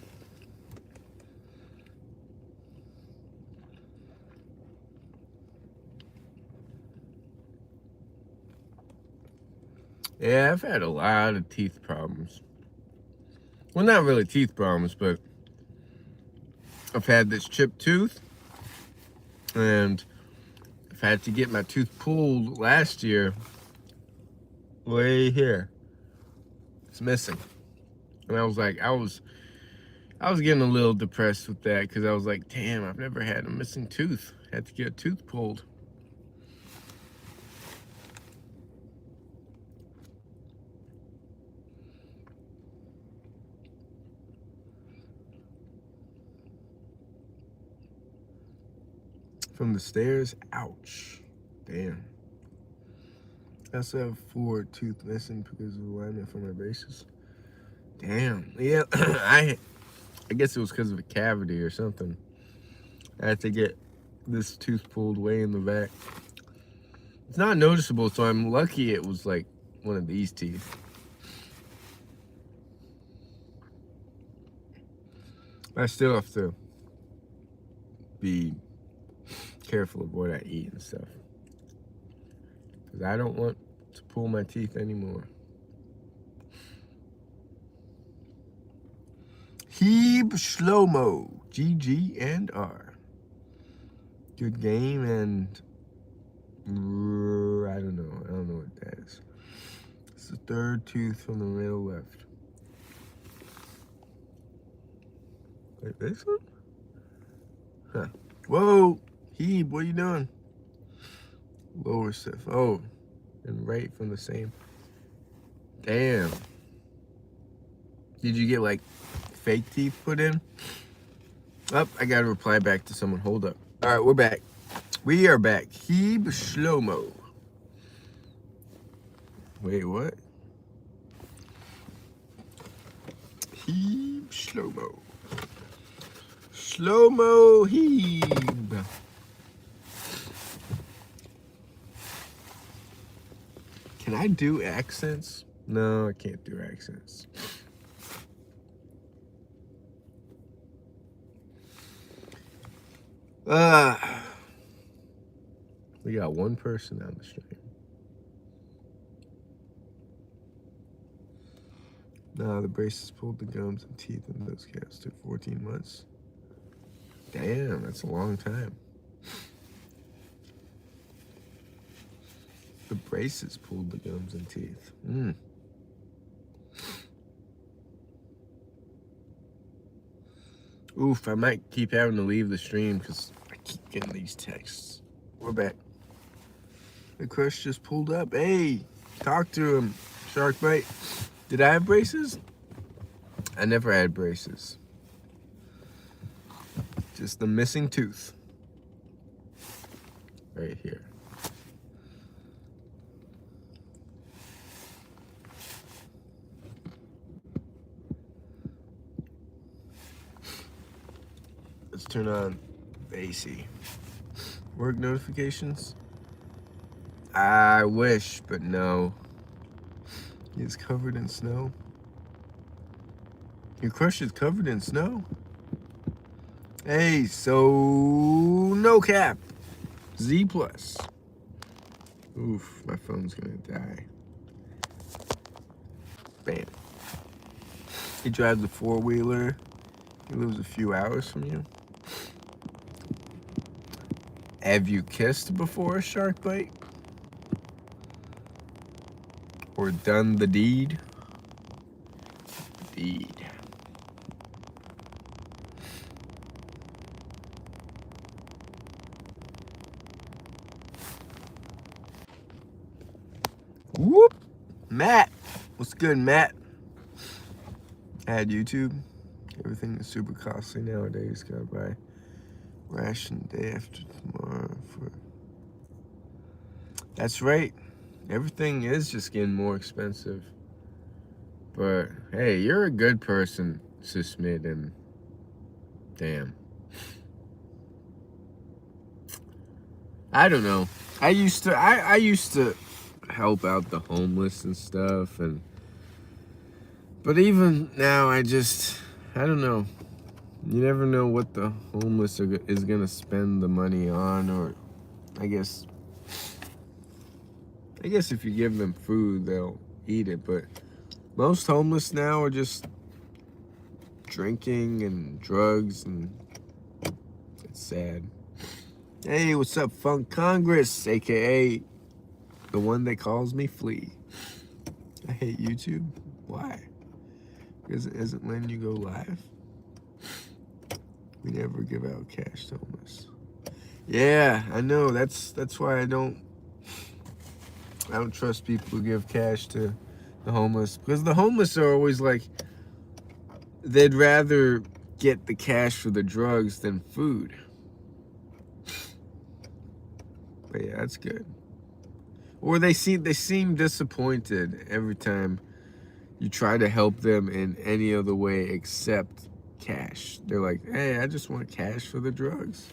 Yeah, I've had a lot of teeth problems. Well, not really teeth problems, but I've had this chipped tooth, and I've had to get my tooth pulled last year. Way here. It's missing. And I was like, I was getting a little depressed with that because I was like, damn, I've never had a missing tooth. I had to get a tooth pulled. From the stairs, ouch. Damn. I also have 4 tooth missing because of alignment from my braces. Damn. Yeah, I guess it was because of a cavity or something. I had to get this tooth pulled way in the back. It's not noticeable, so I'm lucky it was like one of these teeth. I still have to be careful of what I eat and stuff. Because I don't want to pull my teeth anymore. Heeb Shlomo, GG and R. Good game, and I don't know what that is. It's the third tooth from the middle left. Like this one? Huh. Whoa, Heeb, what are you doing? Lower stuff. Oh, and right from the same. Damn. Did you get like fake teeth put in? Oh, I gotta reply back to someone. Hold up. All right, we're back. We are back. Heeb Shlomo. Wait, what? Heeb Shlomo. Shlomo Heeb. Can I do accents? No, I can't do accents. We got one person on the stream. Nah, the braces pulled the gums and teeth in those cats. Took 14 months. Damn, that's a long time. The braces pulled the gums and teeth. Oof, I might keep having to leave the stream because I keep getting these texts. We're back. The crush just pulled up. Hey, talk to him. Shark bite. Did I have braces? I never had braces. Just the missing tooth. Right here. Let's turn on the AC. Work notifications? I wish, but no. He's covered in snow. Your crush is covered in snow? Hey, so no cap. Z plus. Oof, my phone's gonna die. Bam. He drives a four-wheeler. He lives a few hours from you. Have you kissed before a shark bite? Or done the deed? Deed. Whoop! Matt! What's good, Matt? Add YouTube. Everything is super costly nowadays. Gotta buy ration day after tomorrow for... That's right. Everything is just getting more expensive. But hey, you're a good person, Sismid, and damn. I don't know. I used to help out the homeless and stuff, but even now I don't know. You never know what the homeless is gonna spend the money on, or I guess if you give them food, they'll eat it. But most homeless now are just drinking and drugs, and it's sad. Hey, what's up, Funk Congress, aka the one that calls me Flea? I hate YouTube. Why? Because it isn't letting you go live. We never give out cash to homeless. Yeah, I know. That's why I don't trust people who give cash to the homeless, because the homeless are always like, they'd rather get the cash for the drugs than food. But yeah, that's good. Or they seem disappointed every time you try to help them in any other way except cash. They're like, hey, I just want cash for the drugs.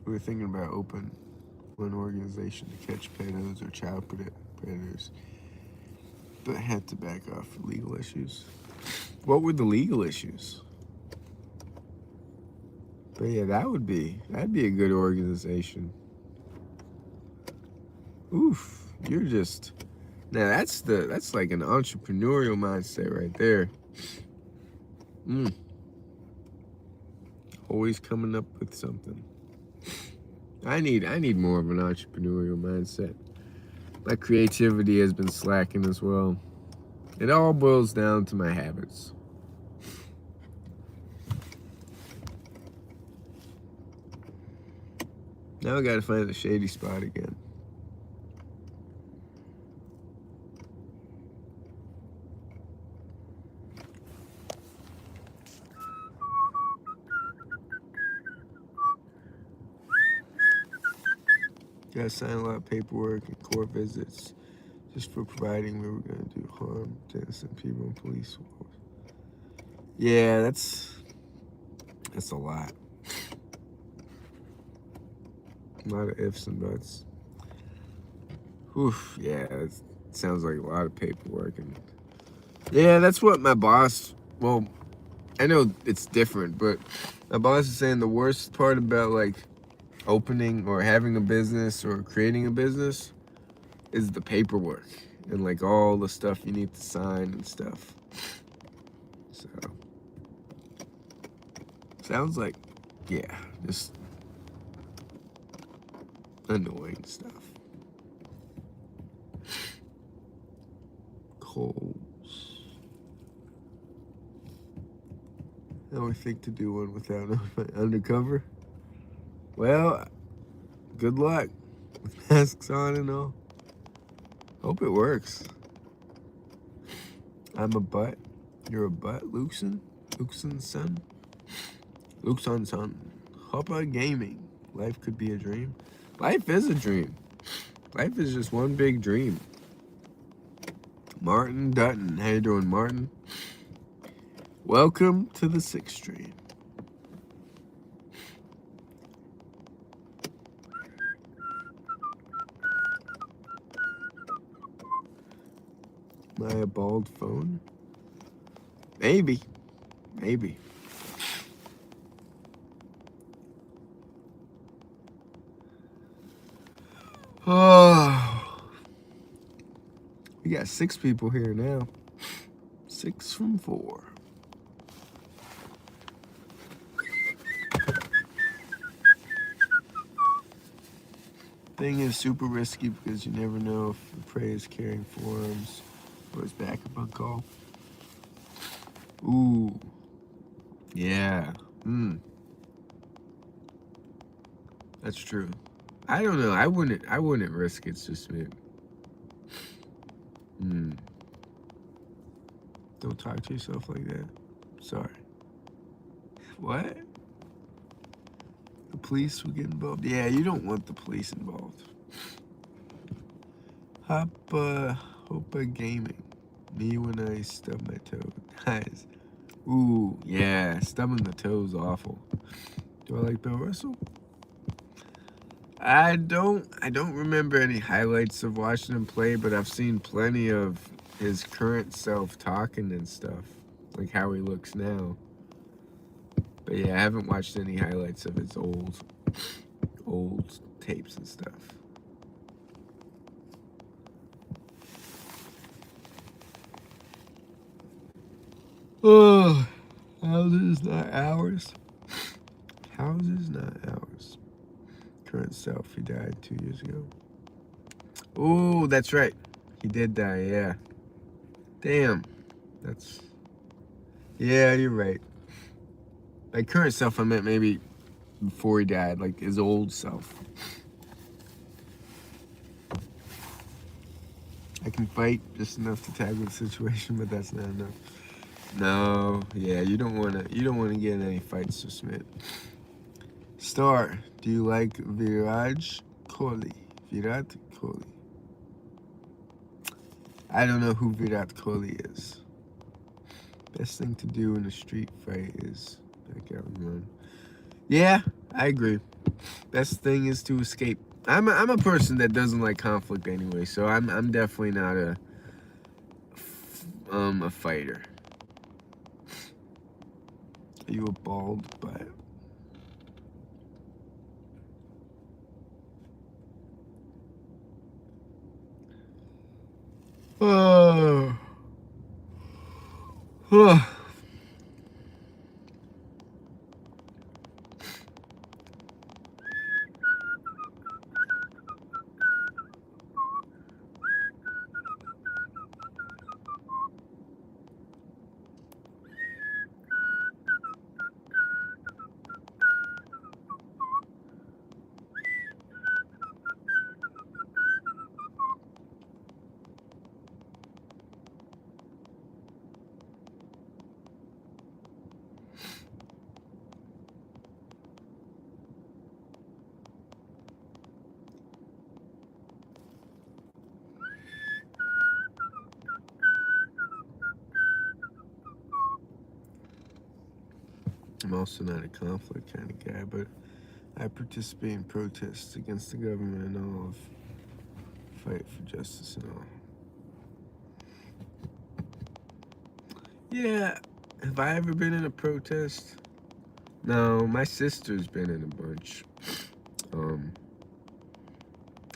We were thinking about open one organization to catch pedos or child predators, but had to back off for legal issues. What were the legal issues? But yeah, that'd be a good organization. Oof, you're just now that's like an entrepreneurial mindset right there. Always coming up with something. I need more of an entrepreneurial mindset. My creativity has been slacking as well. It all boils down to my habits. Now I gotta find a shady spot again. Gotta sign a lot of paperwork and court visits just for providing we were gonna do harm to innocent people and police. Yeah, that's a lot. A lot of ifs and buts. Oof, yeah, it sounds like a lot of paperwork. And yeah, that's what my boss, well, I know it's different, but my boss is saying the worst part about like opening or having a business or creating a business is the paperwork and like all the stuff you need to sign and stuff. So sounds like, yeah, just annoying stuff. Coals. Now I think to do one without undercover. Well, good luck with masks on and all. Hope it works. I'm a butt. You're a butt, Luxon? Luxon's son? Luxon's son. Hoppa Gaming. Life could be a dream. Life is a dream. Life is just one big dream. Martin Dutton. How you doing, Martin? Welcome to the 6th Stream. Am I a bald phone? Maybe. Maybe. Oh. We got 6 people here now. 6 from 4. Thing is super risky because you never know if the prey is carrying forearms or is backup on call. Ooh. Yeah. That's true. I don't know. I wouldn't risk it, just me. Don't talk to yourself like that. Sorry. What? The police will get involved? Yeah, you don't want the police involved. Hoppa Gaming. Me when I stub my toe. Nice. Ooh, yeah. Stubbing the toe is awful. Do I like Bill Russell? I don't remember any highlights of watching him play, but I've seen plenty of his current self talking and stuff, like how he looks now. But yeah, I haven't watched any highlights of his old tapes and stuff. Oh, houses not ours. Houses not ours. Current self, he died 2 years ago. Oh, that's right. He did die, yeah. Damn. Yeah, you're right. Like current self, I meant maybe before he died, like his old self. I can fight just enough to tackle the situation, but that's not enough. No, yeah, you don't wanna get in any fights, Smith. Star, do you like Virat Kohli? Virat Kohli. I don't know who Virat Kohli is. Best thing to do in a street fight is back out and run. Yeah, I agree. Best thing is to escape. I'm a person that doesn't like conflict anyway, so I'm definitely not a fighter. Are you a bald butt? Oh. Oh. I'm also not a conflict kind of guy, but I participate in protests against the government and all of fight for justice and all. Yeah, have I ever been in a protest? No, my sister's been in a bunch.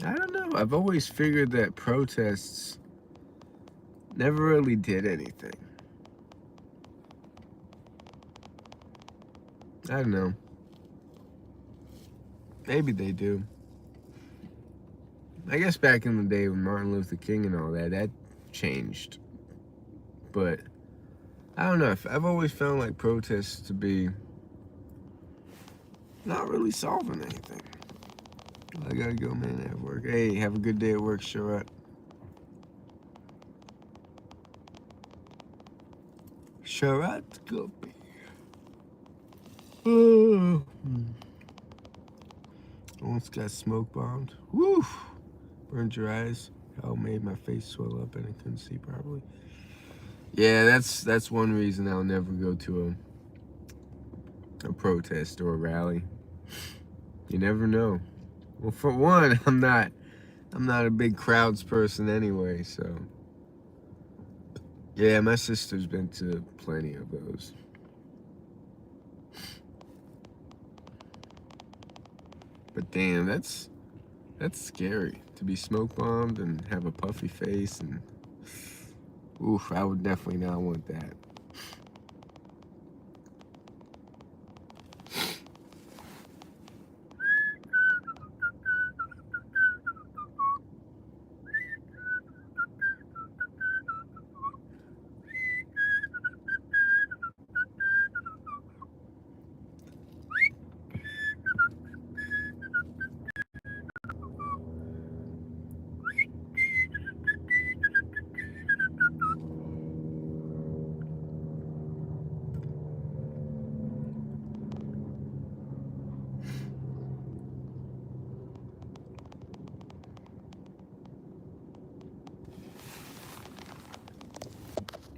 I don't know. I've always figured that protests never really did anything. I don't know. Maybe they do. I guess back in the day with Martin Luther King and all that, that changed. But I don't know. I've always found like protests to be not really solving anything. I gotta go, man. At work. Hey, have a good day at work, Sharad. Sharad, go be. Oh. Almost got smoke bombed. Woo! Burned your eyes. Hell made my face swell up and I couldn't see properly. Yeah, that's one reason I'll never go to a protest or a rally. You never know. Well, for one, I'm not a big crowds person anyway, so yeah, my sister's been to plenty of those. But damn, that's scary to be smoke bombed and have a puffy face and oof, I would definitely not want that.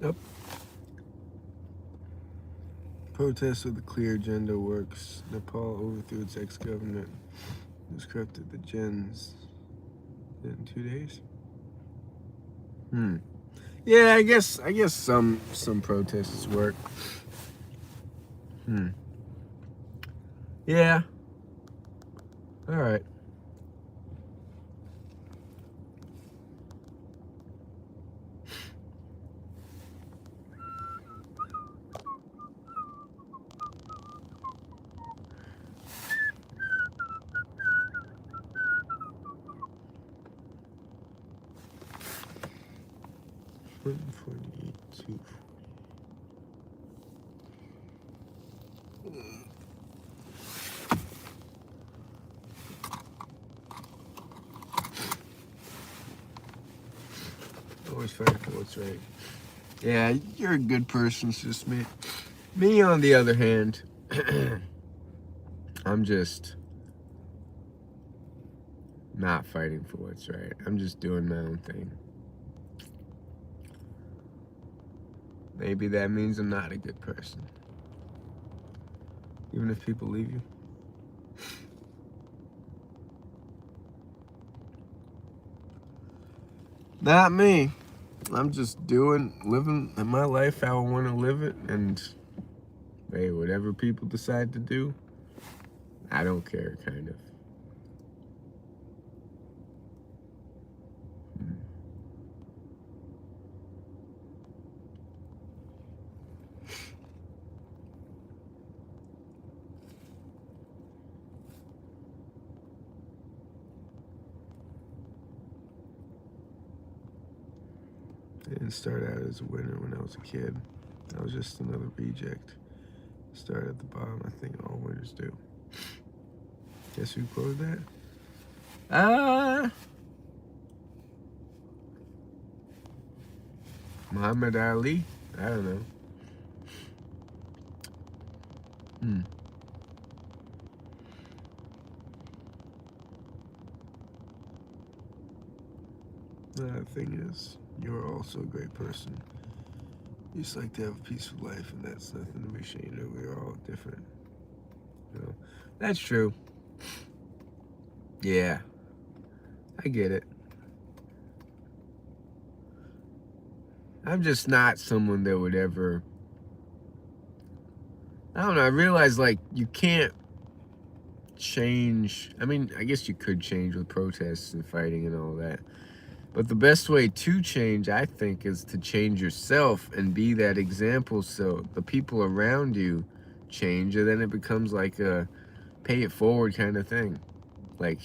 Yep. Protest with a clear agenda works. Nepal overthrew its ex-government. It was corrupted the gens in 2 days. Yeah, I guess some protests work. Yeah. All right. Always fighting for what's right. Yeah, you're a good person, sis, me. Me, on the other hand, I'm just not fighting for what's right. I'm just doing my own thing. Maybe that means I'm not a good person. Even if people leave you. Not me. I'm just living my life how I want to live it, and hey, whatever people decide to do, I don't care, kind of. I didn't start out as a winner when I was a kid. I was just another reject. Start at the bottom. I think all winners do. Guess who quoted that? Muhammad Ali? I don't know. The thing is, you're also a great person. You just like to have a peaceful life, and that's nothing to be ashamed of. We're all different. You know? That's true. Yeah, I get it. I'm just not someone that would ever... I don't know, I realize, like, you can't change... I mean, I guess you could change with protests and fighting and all that. But the best way to change, I think, is to change yourself and be that example so the people around you change, and then it becomes like a pay it forward kind of thing. Like,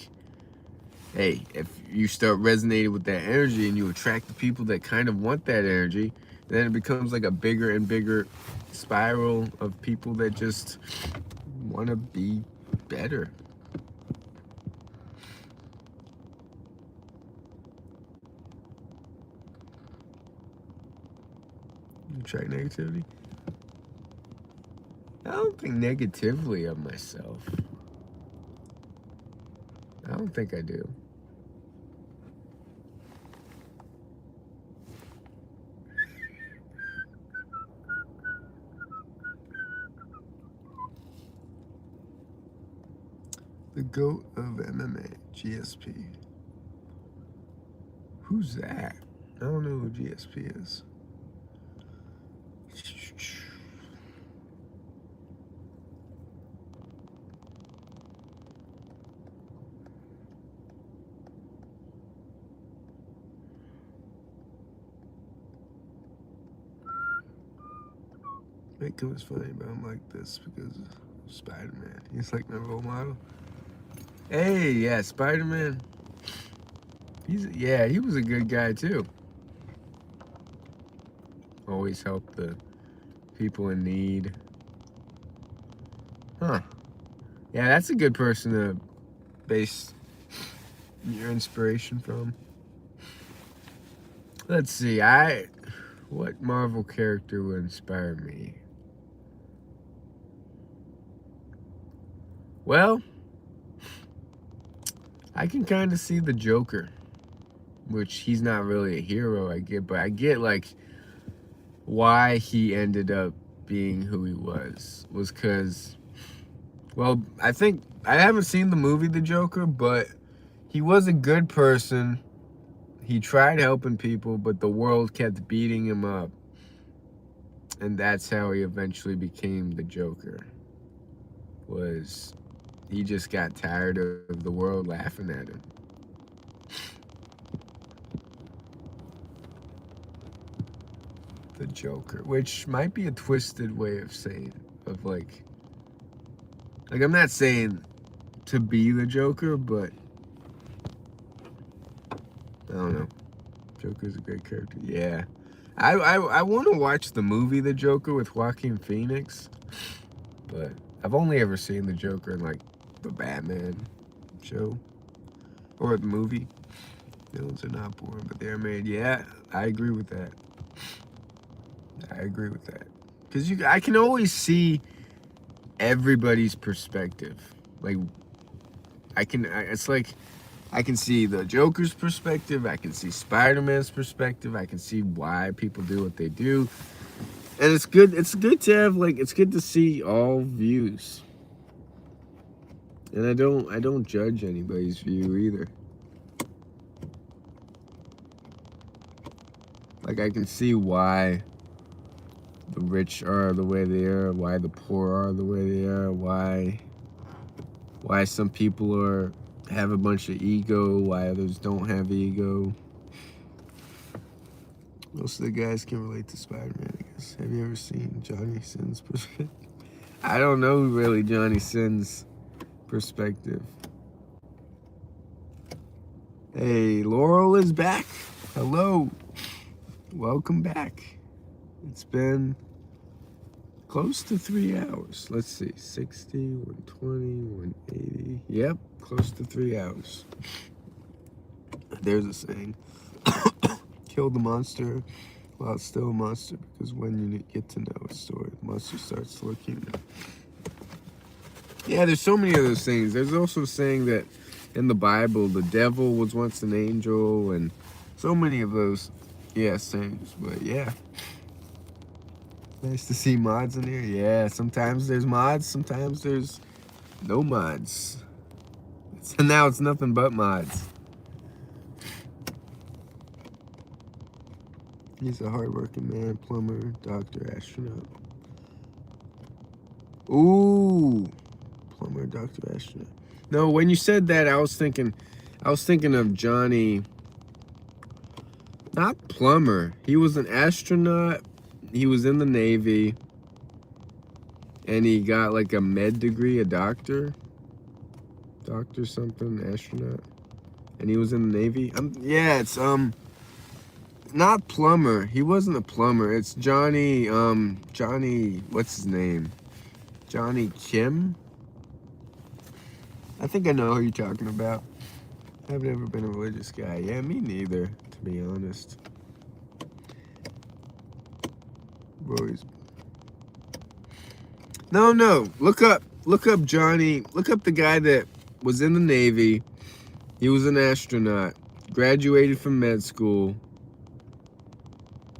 hey, if you start resonating with that energy and you attract the people that kind of want that energy, then it becomes like a bigger and bigger spiral of people that just want to be better. You attract negativity? I don't think negatively of myself. I don't think I do. The GOAT of MMA, GSP. Who's that? I don't know who GSP is. Mako is funny, but I'm like this because of Spider-Man. He's like my role model. Hey, yeah, Spider-Man. He was a good guy too. Always helped the people in need. Huh. Yeah, that's a good person to base your inspiration from. Let's see, what Marvel character would inspire me? Well, I can kind of see the Joker, which he's not really a hero, but I get like why he ended up being who he was because, well, I think I haven't seen the movie The Joker, but he was a good person. He tried helping people, but the world kept beating him up. And that's how he eventually became the Joker. He just got tired of the world laughing at him. The Joker, which might be a twisted way of saying, like I'm not saying to be the Joker, but I don't know. Joker's a great character. Yeah. I want to watch the movie The Joker with Joaquin Phoenix, but I've only ever seen the Joker in like the Batman show or the movie. Villains are not born, but they're made. Yeah, I agree with that. Because I can always see everybody's perspective. Like, it's like I can see the Joker's perspective. I can see Spider-Man's perspective. I can see why people do what they do. And it's good to have, like, it's good to see all views. And I don't judge anybody's view either. Like, I can see why the rich are the way they are, why the poor are the way they are, why some people have a bunch of ego, why others don't have ego. Most of the guys can relate to Spider-Man, I guess. Have you ever seen Johnny Sin's perspective? I don't know really Johnny Sin's perspective. Hey, Laurel is back. Hello. Welcome back. It's been close to 3 hours. Let's see. 60, 120, 180. Yep, close to 3 hours. There's a saying. Kill the monster while it's still a monster, because when you get to know its story, the monster starts to look human. Yeah, there's so many of those things. There's also a saying that in the Bible, the devil was once an angel, and so many of those, sayings. But yeah, nice to see mods in here. Yeah, sometimes there's mods, sometimes there's no mods. So now it's nothing but mods. He's a hardworking man, plumber, doctor, astronaut. Ooh, plumber, doctor, astronaut. No, when you said that, I was thinking of Johnny, not plumber. He was an astronaut. He was in the Navy, and he got like a med degree, a doctor something, astronaut, and he was in the Navy. It's not plumber. He wasn't a plumber. It's Johnny, what's his name? Johnny Kim? I think I know who you're talking about. I've never been a religious guy. Yeah, me neither, to be honest. Boys. No. Look up Johnny. Look up the guy that was in the Navy. He was an astronaut. Graduated from med school.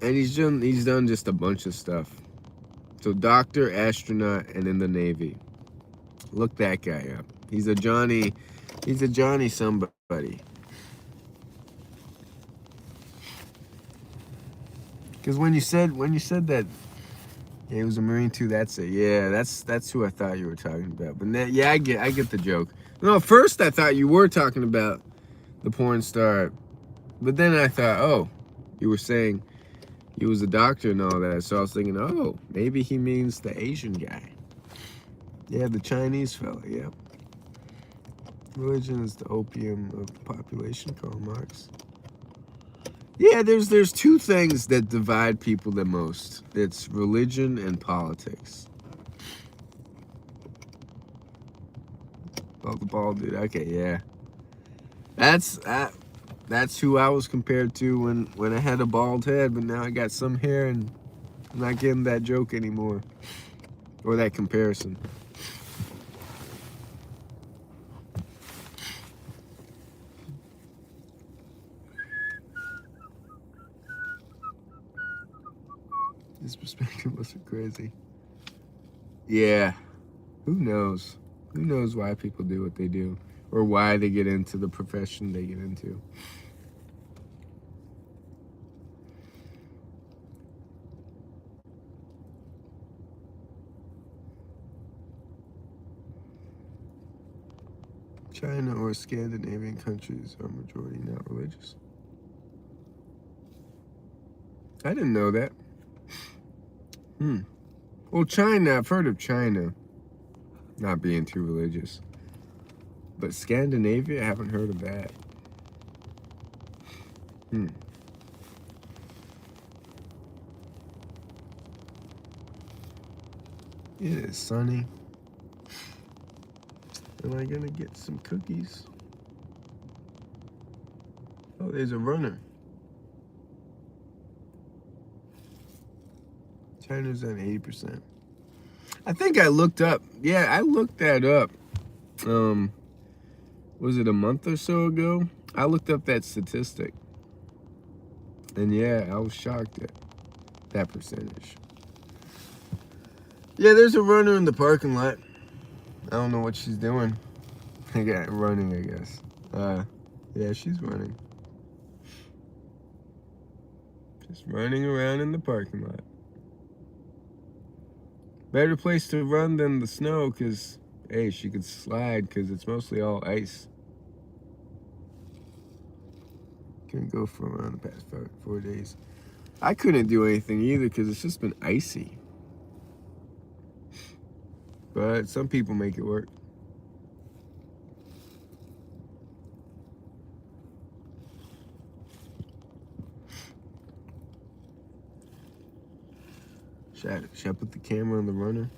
And he's done just a bunch of stuff. So doctor, astronaut, and in the Navy. Look that guy up. He's a Johnny somebody. Because when you said that he was a Marine too, that's it. Yeah, that's who I thought you were talking about. But I get the joke. No, first I thought you were talking about the porn star. But then I thought, oh, you were saying he was a doctor and all that. So I was thinking, oh, maybe he means the Asian guy. Yeah, the Chinese fella, yeah. Religion is the opium of the population, Karl Marx. Yeah, there's two things that divide people the most. It's religion and politics. Oh, the bald dude. Okay, yeah. That's who I was compared to when I had a bald head, but now I got some hair and I'm not getting that joke anymore. Or that comparison. His perspective must be crazy. Yeah. Who knows? Who knows why people do what they do? Or why they get into the profession they get into. China or Scandinavian countries are majority not religious. I didn't know that. Well, China, I've heard of China not being too religious. But Scandinavia, I haven't heard of that. It is sunny. Am I gonna get some cookies? Oh, there's a runner. China's at 80%. I think I looked up. Yeah, I looked that up. Was it a month or so ago? I looked up that statistic. And yeah, I was shocked at that percentage. Yeah, there's a runner in the parking lot. I don't know what she's doing. Running, I guess. Yeah, she's running. Just running around in the parking lot. Better place to run than the snow, because, hey, she could slide because it's mostly all ice. Couldn't go for a run the past 4 days. I couldn't do anything either because it's just been icy. But some people make it work. Should I put the camera on the runner?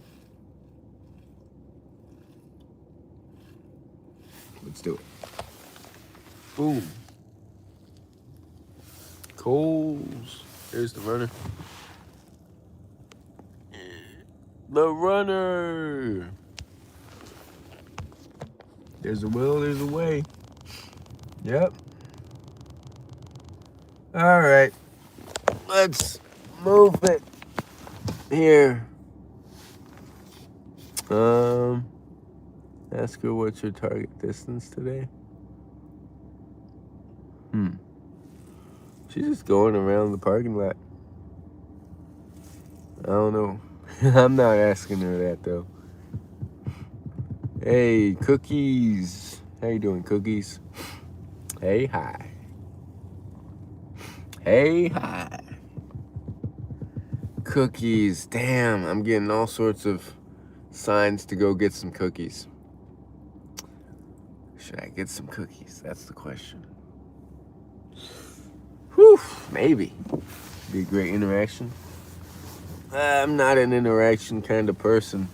Let's do it. Boom. Coles. There's the runner. The runner. There's a will, there's a way. Yep. All right. Let's move it here. Ask her what's your target distance today. She's just going around the parking lot. I don't know. I'm not asking her that though. Hey, Cookies. How you doing, Cookies? Hey, hi. Hey, hi. Cookies. Damn, I'm getting all sorts of signs to go get some cookies. Should I get some cookies? That's the question. Whew, maybe. Be a great interaction. I'm not an interaction kind of person.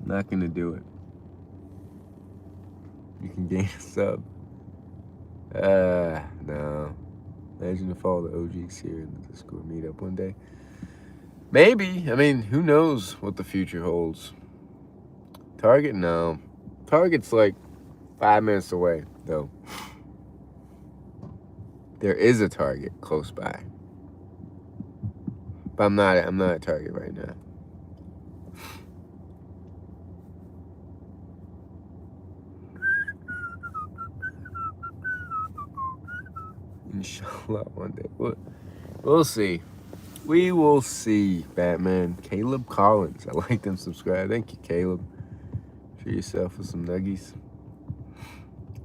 Not gonna do it. You can gain a sub. No. Imagine if all the OGs here in the Discord meet up one day. Maybe. I mean, who knows what the future holds. Target? No. Target's like 5 minutes away, though. There is a Target close by. But I'm not at Target right now. Inshallah one day. We'll see. We will see, Batman. Caleb Collins. I like them subscribe. Thank you, Caleb. Treat yourself with some nuggies.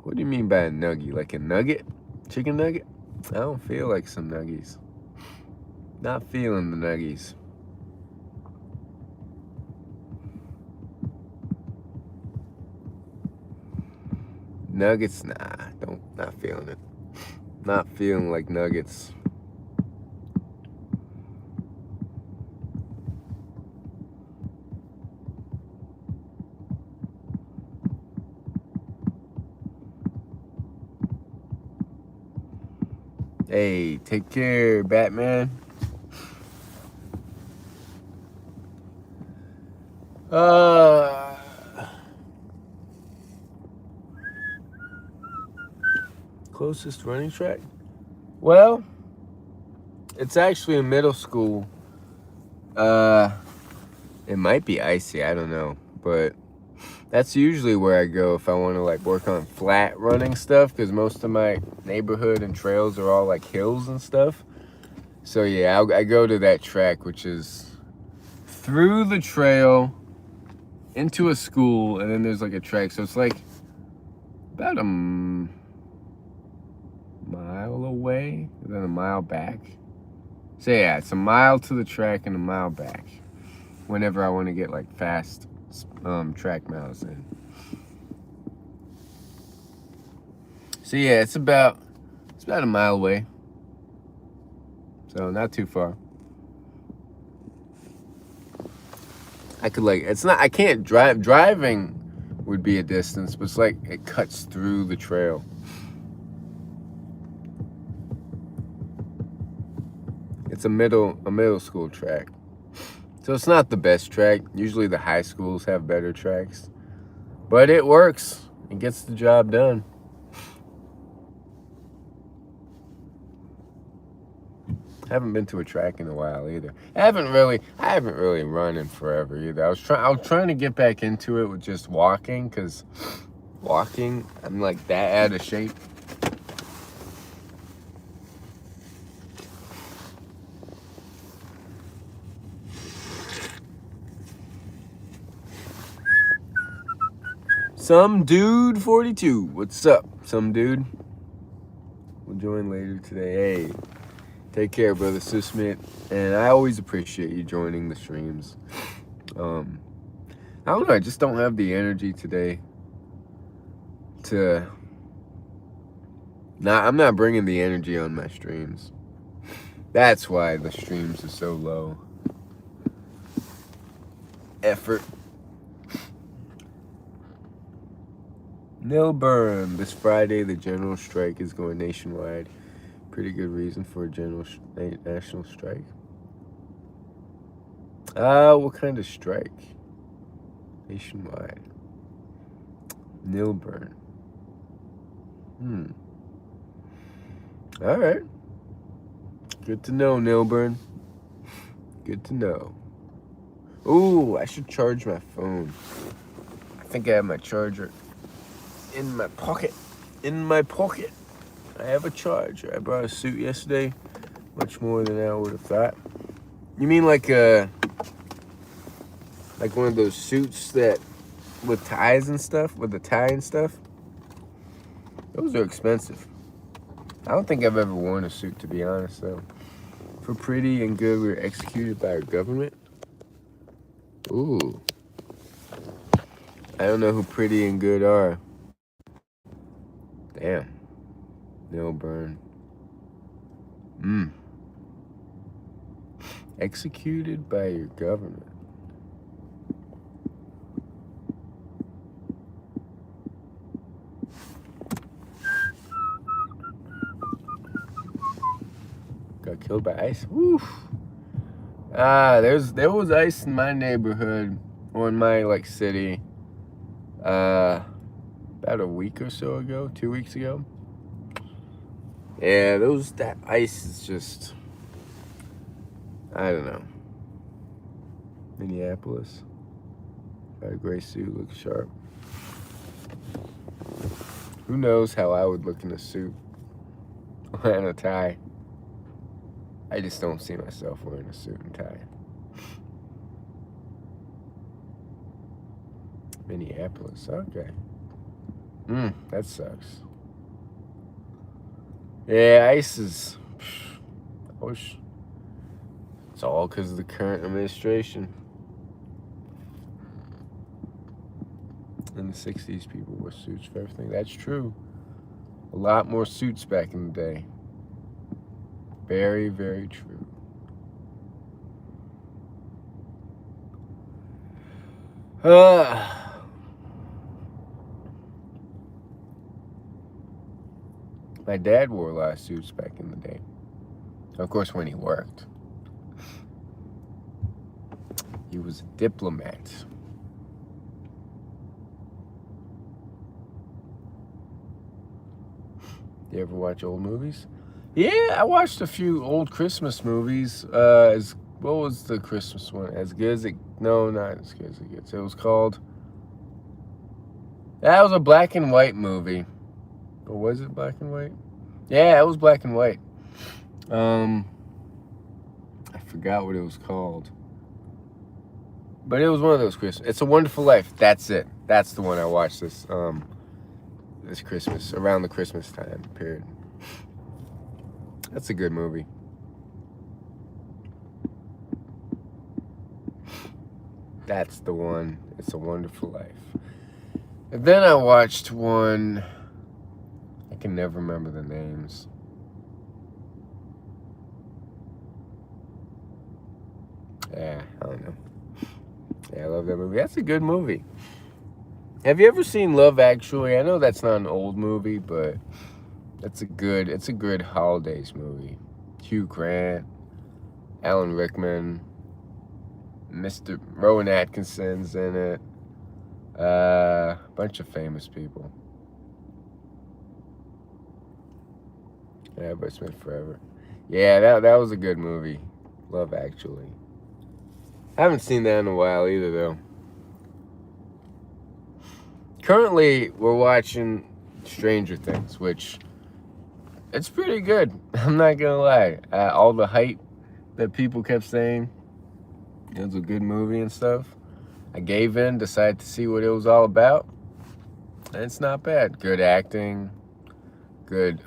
What do you mean by a nuggie? Like a nugget? Chicken nugget? I don't feel like some nuggies. Not feeling the nuggies. Nuggets? Nah, not feeling it. Not feeling like nuggets. Hey, take care, Batman. Closest running track? Well, it's actually a middle school. It might be icy, I don't know, but that's usually where I go if I want to like work on flat running stuff, because most of my neighborhood and trails are all like hills and stuff. So yeah, I go to that track, which is through the trail into a school, and then there's like a track. So it's like about a mile away, and then a mile back. So yeah, it's a mile to the track and a mile back whenever I want to get like fast track miles in. So yeah, it's about a mile away. So not too far. I could like, it's not, I can't drive. Driving would be a distance, but it's like it cuts through the trail. It's a middle school track. So it's not the best track. Usually the high schools have better tracks. But it works. It gets the job done. Haven't been to a track in a while either. I haven't really run in forever either. I was trying to get back into it with just walking, because walking, I'm like that out of shape. Some dude 42. What's up, some dude? We'll join later today. Hey, take care, brother Susmit. And I always appreciate you joining the streams. I don't know, I just don't have the energy today to... I'm not bringing the energy on my streams. That's why the streams are so low effort. Milburn, this Friday the general strike is going nationwide. Pretty good reason for a general national strike. What kind of strike? Nationwide. Milburn. All right. Good to know, Milburn. Good to know. Ooh, I should charge my phone. I think I have my charger in my pocket. In my pocket. I have a charger. I brought a suit yesterday. Much more than I would have thought. You mean like one of those suits that with ties and stuff? With the tie and stuff? Those are expensive. I don't think I've ever worn a suit, to be honest, though. For pretty and good, we were executed by our government. Ooh. I don't know who pretty and good are. Damn. Milburn. Executed by your government. Got killed by ice. Woo. There was ice in my neighborhood or in my city. About a week or so ago, 2 weeks ago. Yeah, that ice is just, I don't know. Minneapolis. Got a gray suit, looks sharp. Who knows how I would look in a suit and a tie. I just don't see myself wearing a suit and tie. Minneapolis, okay. That sucks. Yeah, ICE is... I wish... It's all because of the current administration. In the 60s, people wore suits for everything. That's true. A lot more suits back in the day. Very, very true. My dad wore a lot of suits back in the day. Of course, when he worked. He was a diplomat. You ever watch old movies? Yeah, I watched a few old Christmas movies. What was the Christmas one? As Good as It... No, not As Good as It Gets. It was called... That was a black and white movie. Or was it black and white? Yeah, it was black and white. I forgot what it was called. But it was one of those Christmas... It's a Wonderful Life. That's it. That's the one I watched this Christmas. Around the Christmas time period. That's a good movie. That's the one. It's a Wonderful Life. And then I watched one... I can never remember the names. Yeah, I don't know. Yeah, I love that movie. That's a good movie. Have you ever seen Love Actually? I know that's not an old movie, but it's a good holidays movie. Hugh Grant, Alan Rickman, Mr. Rowan Atkinson's in it. Bunch of famous people. Yeah, but it's been forever. Yeah, that was a good movie. Love Actually. I haven't seen that in a while either, though. Currently, we're watching Stranger Things, which it's pretty good. I'm not gonna lie. All the hype that people kept saying it was a good movie and stuff, I gave in, decided to see what it was all about. And it's not bad. Good acting, good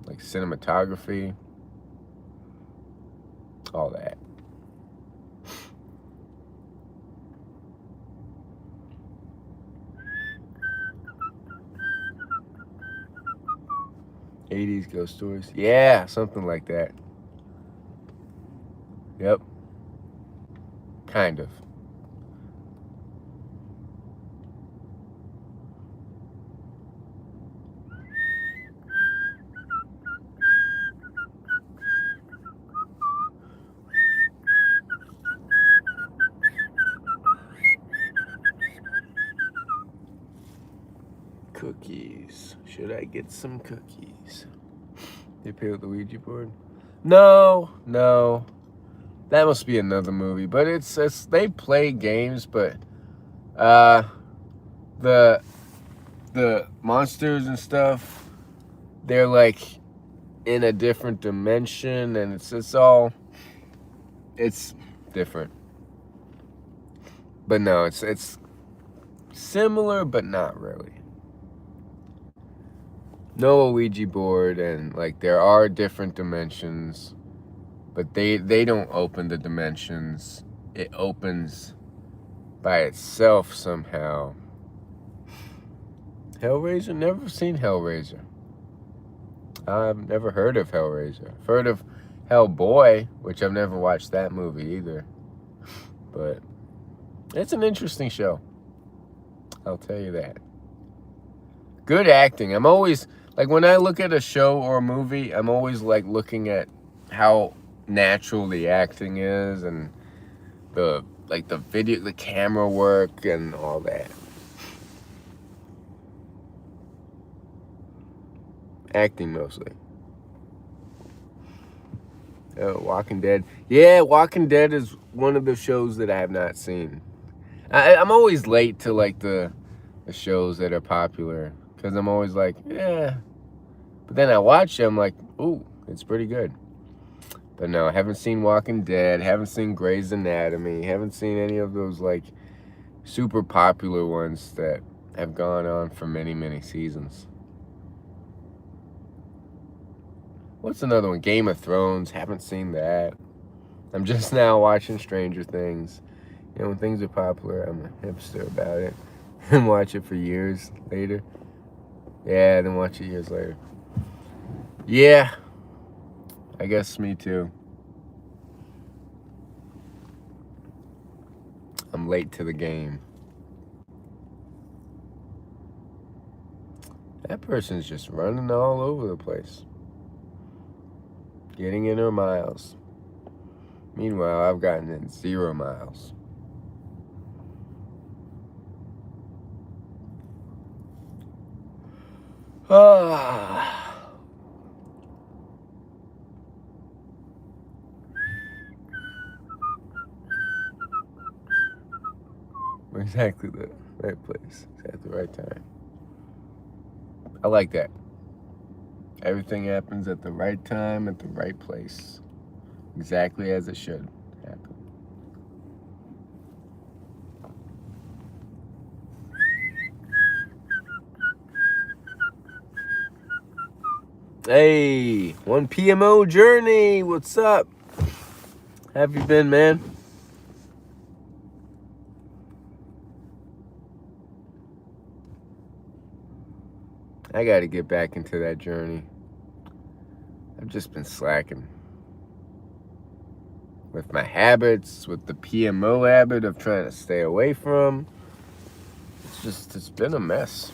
like cinematography, all that. '80s ghost stories. Yeah, something like that. Yep. Kind of. Cookies. Should I get some cookies? They play with the Ouija board? No, no. That must be another movie. But it's they play games, but the monsters and stuff, they're like in a different dimension, and it's different. But no, it's similar, but not really. No Ouija board, and like there are different dimensions, but they don't open the dimensions. It opens by itself somehow. Hellraiser? Never seen Hellraiser. I've never heard of Hellraiser. I've heard of Hellboy, which I've never watched that movie either. But it's an interesting show. I'll tell you that. Good acting. I'm always, like, when I look at a show or a movie, I'm always, like, looking at how natural the acting is and the camera work and all that. Acting mostly. Walking Dead. Yeah, Walking Dead is one of the shows that I have not seen. I'm always late to like the shows that are popular because I'm always like, yeah. But then I watch them like, ooh, it's pretty good. But no, I haven't seen Walking Dead, haven't seen Grey's Anatomy, haven't seen any of those like super popular ones that have gone on for many, many seasons. What's another one? Game of Thrones. Haven't seen that. I'm just now watching Stranger Things. You know, when things are popular, I'm a hipster about it. And watch it for years later. Yeah, then watch it years later. Yeah. I guess me too. I'm late to the game. That person's just running all over the place. Getting in her miles. Meanwhile, I've gotten in 0 miles. We're exactly the right place at the right time. I like that. Everything happens at the right time, at the right place. Exactly as it should happen. Hey, 1 PMO Journey, what's up? How have you been, man? I gotta get back into that journey. I've just been slacking. With my habits, with the PMO habit of trying to stay away from. It's been a mess.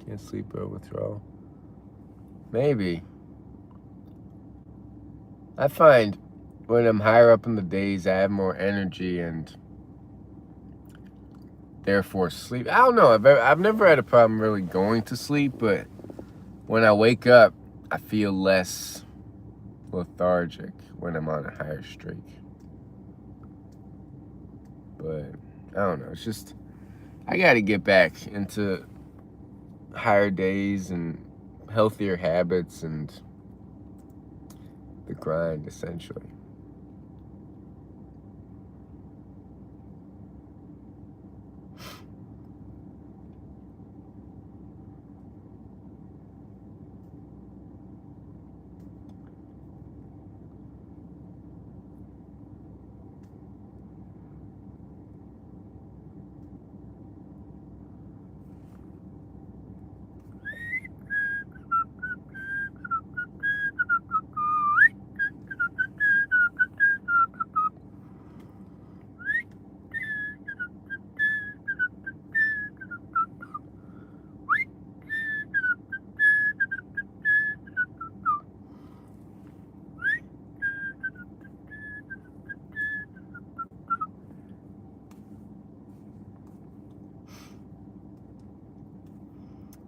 Can't sleep or withdrawal. Maybe. I find when I'm higher up in the days, I have more energy and therefore sleep. I don't know. I've never had a problem really going to sleep, but when I wake up, I feel less lethargic when I'm on a higher streak. But I don't know. It's just I got to get back into higher days and healthier habits and the grind, essentially.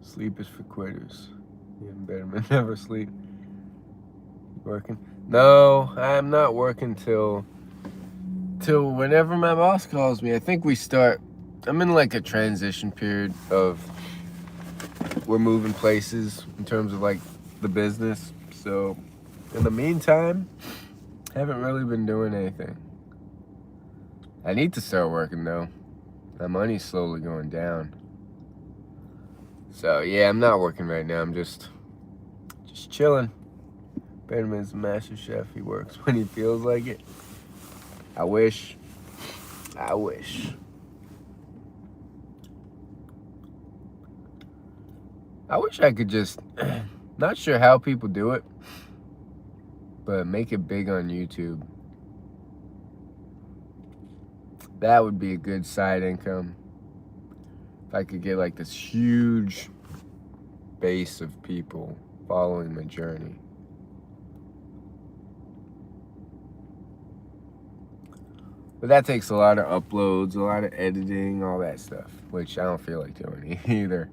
Sleep is for quitters. You better never sleep. Working? No, I'm not working till whenever my boss calls me. I think we start. I'm in like a transition period of we're moving places in terms of like the business. So in the meantime, haven't really been doing anything. I need to start working though. My money's slowly going down. So yeah, I'm not working right now. I'm just chilling. Benjamin's a master chef. He works when he feels like it. I wish. I wish I could just, not sure how people do it, but make it big on YouTube. That would be a good side income. If I could get like this huge base of people following my journey. But that takes a lot of uploads, a lot of editing, all that stuff, which I don't feel like doing either.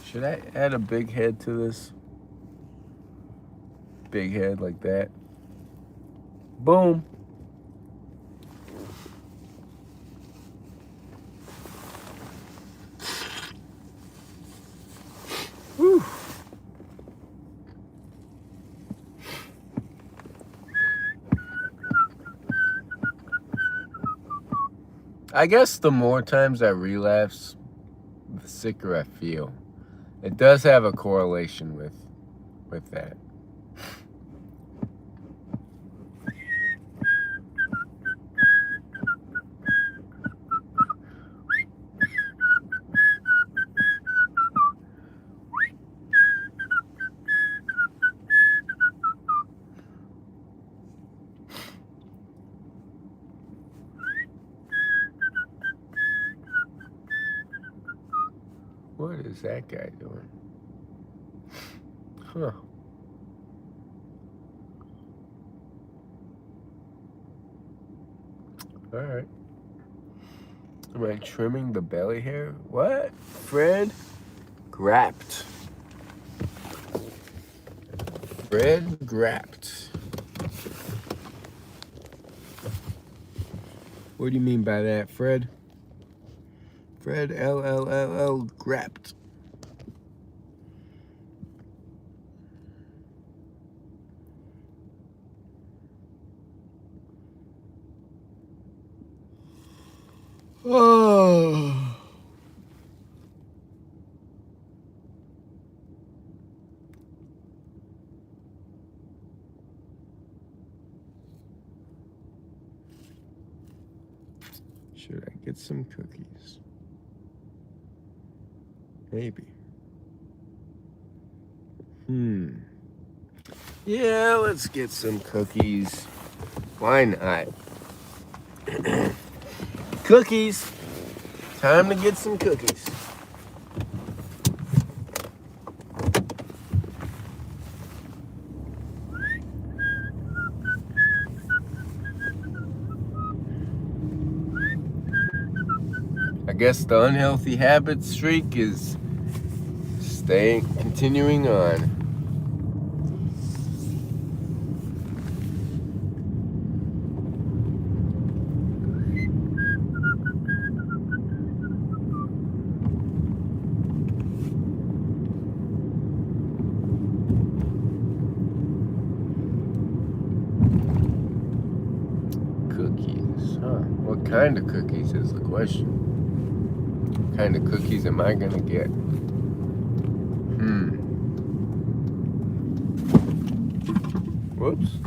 Should I add a big head to this? Big head like that. Boom. Whew. I guess the more times I relapse, the sicker I feel. It does have a correlation with that. What is that guy doing? Huh. All right. Am I trimming the belly hair? What? Fred Grapt. Fred Grapt. What do you mean by that, Fred? Fred LLLL Grapt. Oh. Should I get some cookies? Maybe. Yeah, let's get some cookies. Why not? Cookies. Time to get some cookies. I guess the unhealthy habit streak is continuing on. What kind of cookies is the question? What kind of cookies am I gonna get? Whoops.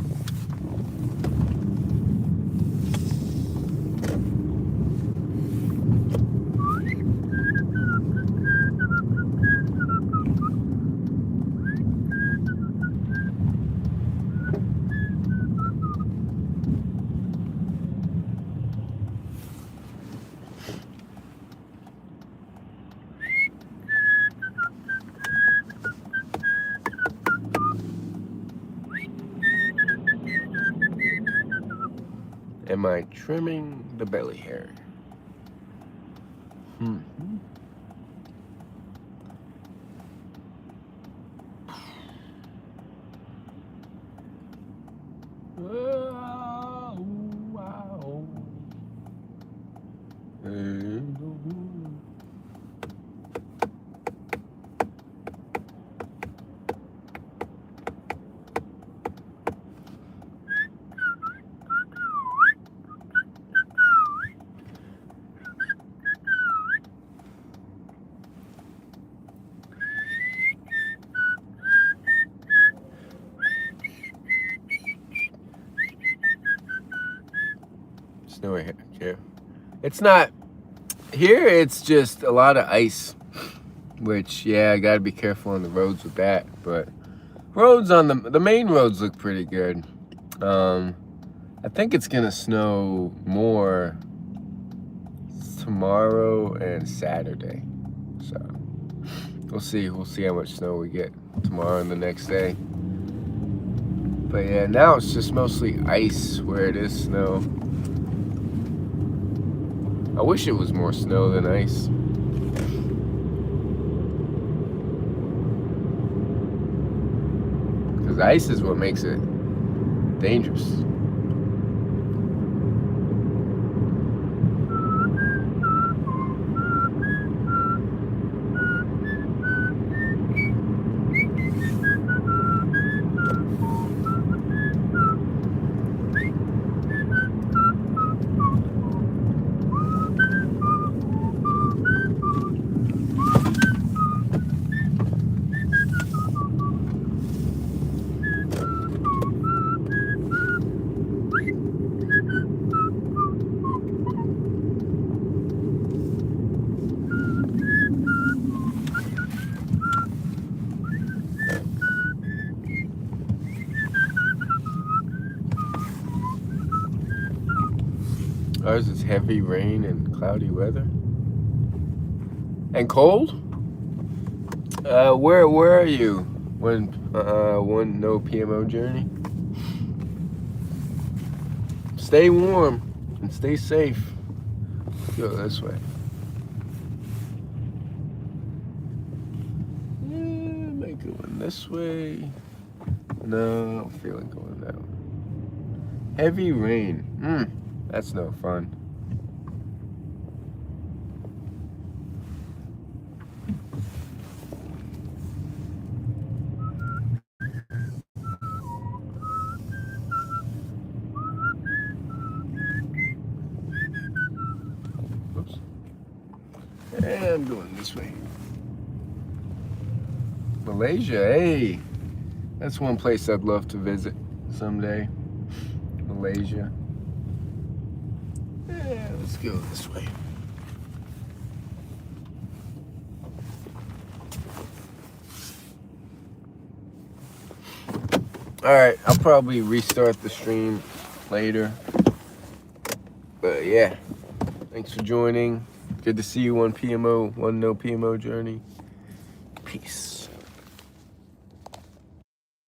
Am I trimming the belly hair? Snowy here. Yeah. It's not here. It's just a lot of ice, which yeah, I gotta be careful on the roads with that. But roads on the main roads look pretty good. I think it's gonna snow more tomorrow and Saturday. So we'll see. We'll see how much snow we get tomorrow and the next day. But yeah, now it's just mostly ice where it is snow. I wish it was more snow than ice. Because ice is what makes it dangerous. Ours is heavy rain and cloudy weather. And cold? Where are you when one no PMO journey? Stay warm and stay safe. Go this way. Yeah, might go in this way. No, I'm feeling going that way. Heavy rain. That's no fun. Oops. And I'm going this way. Malaysia, hey. That's one place I'd love to visit someday. Malaysia. Yeah, let's go this way. Alright, I'll probably restart the stream later. But yeah, thanks for joining. Good to see you on PMO, one no PMO journey. Peace.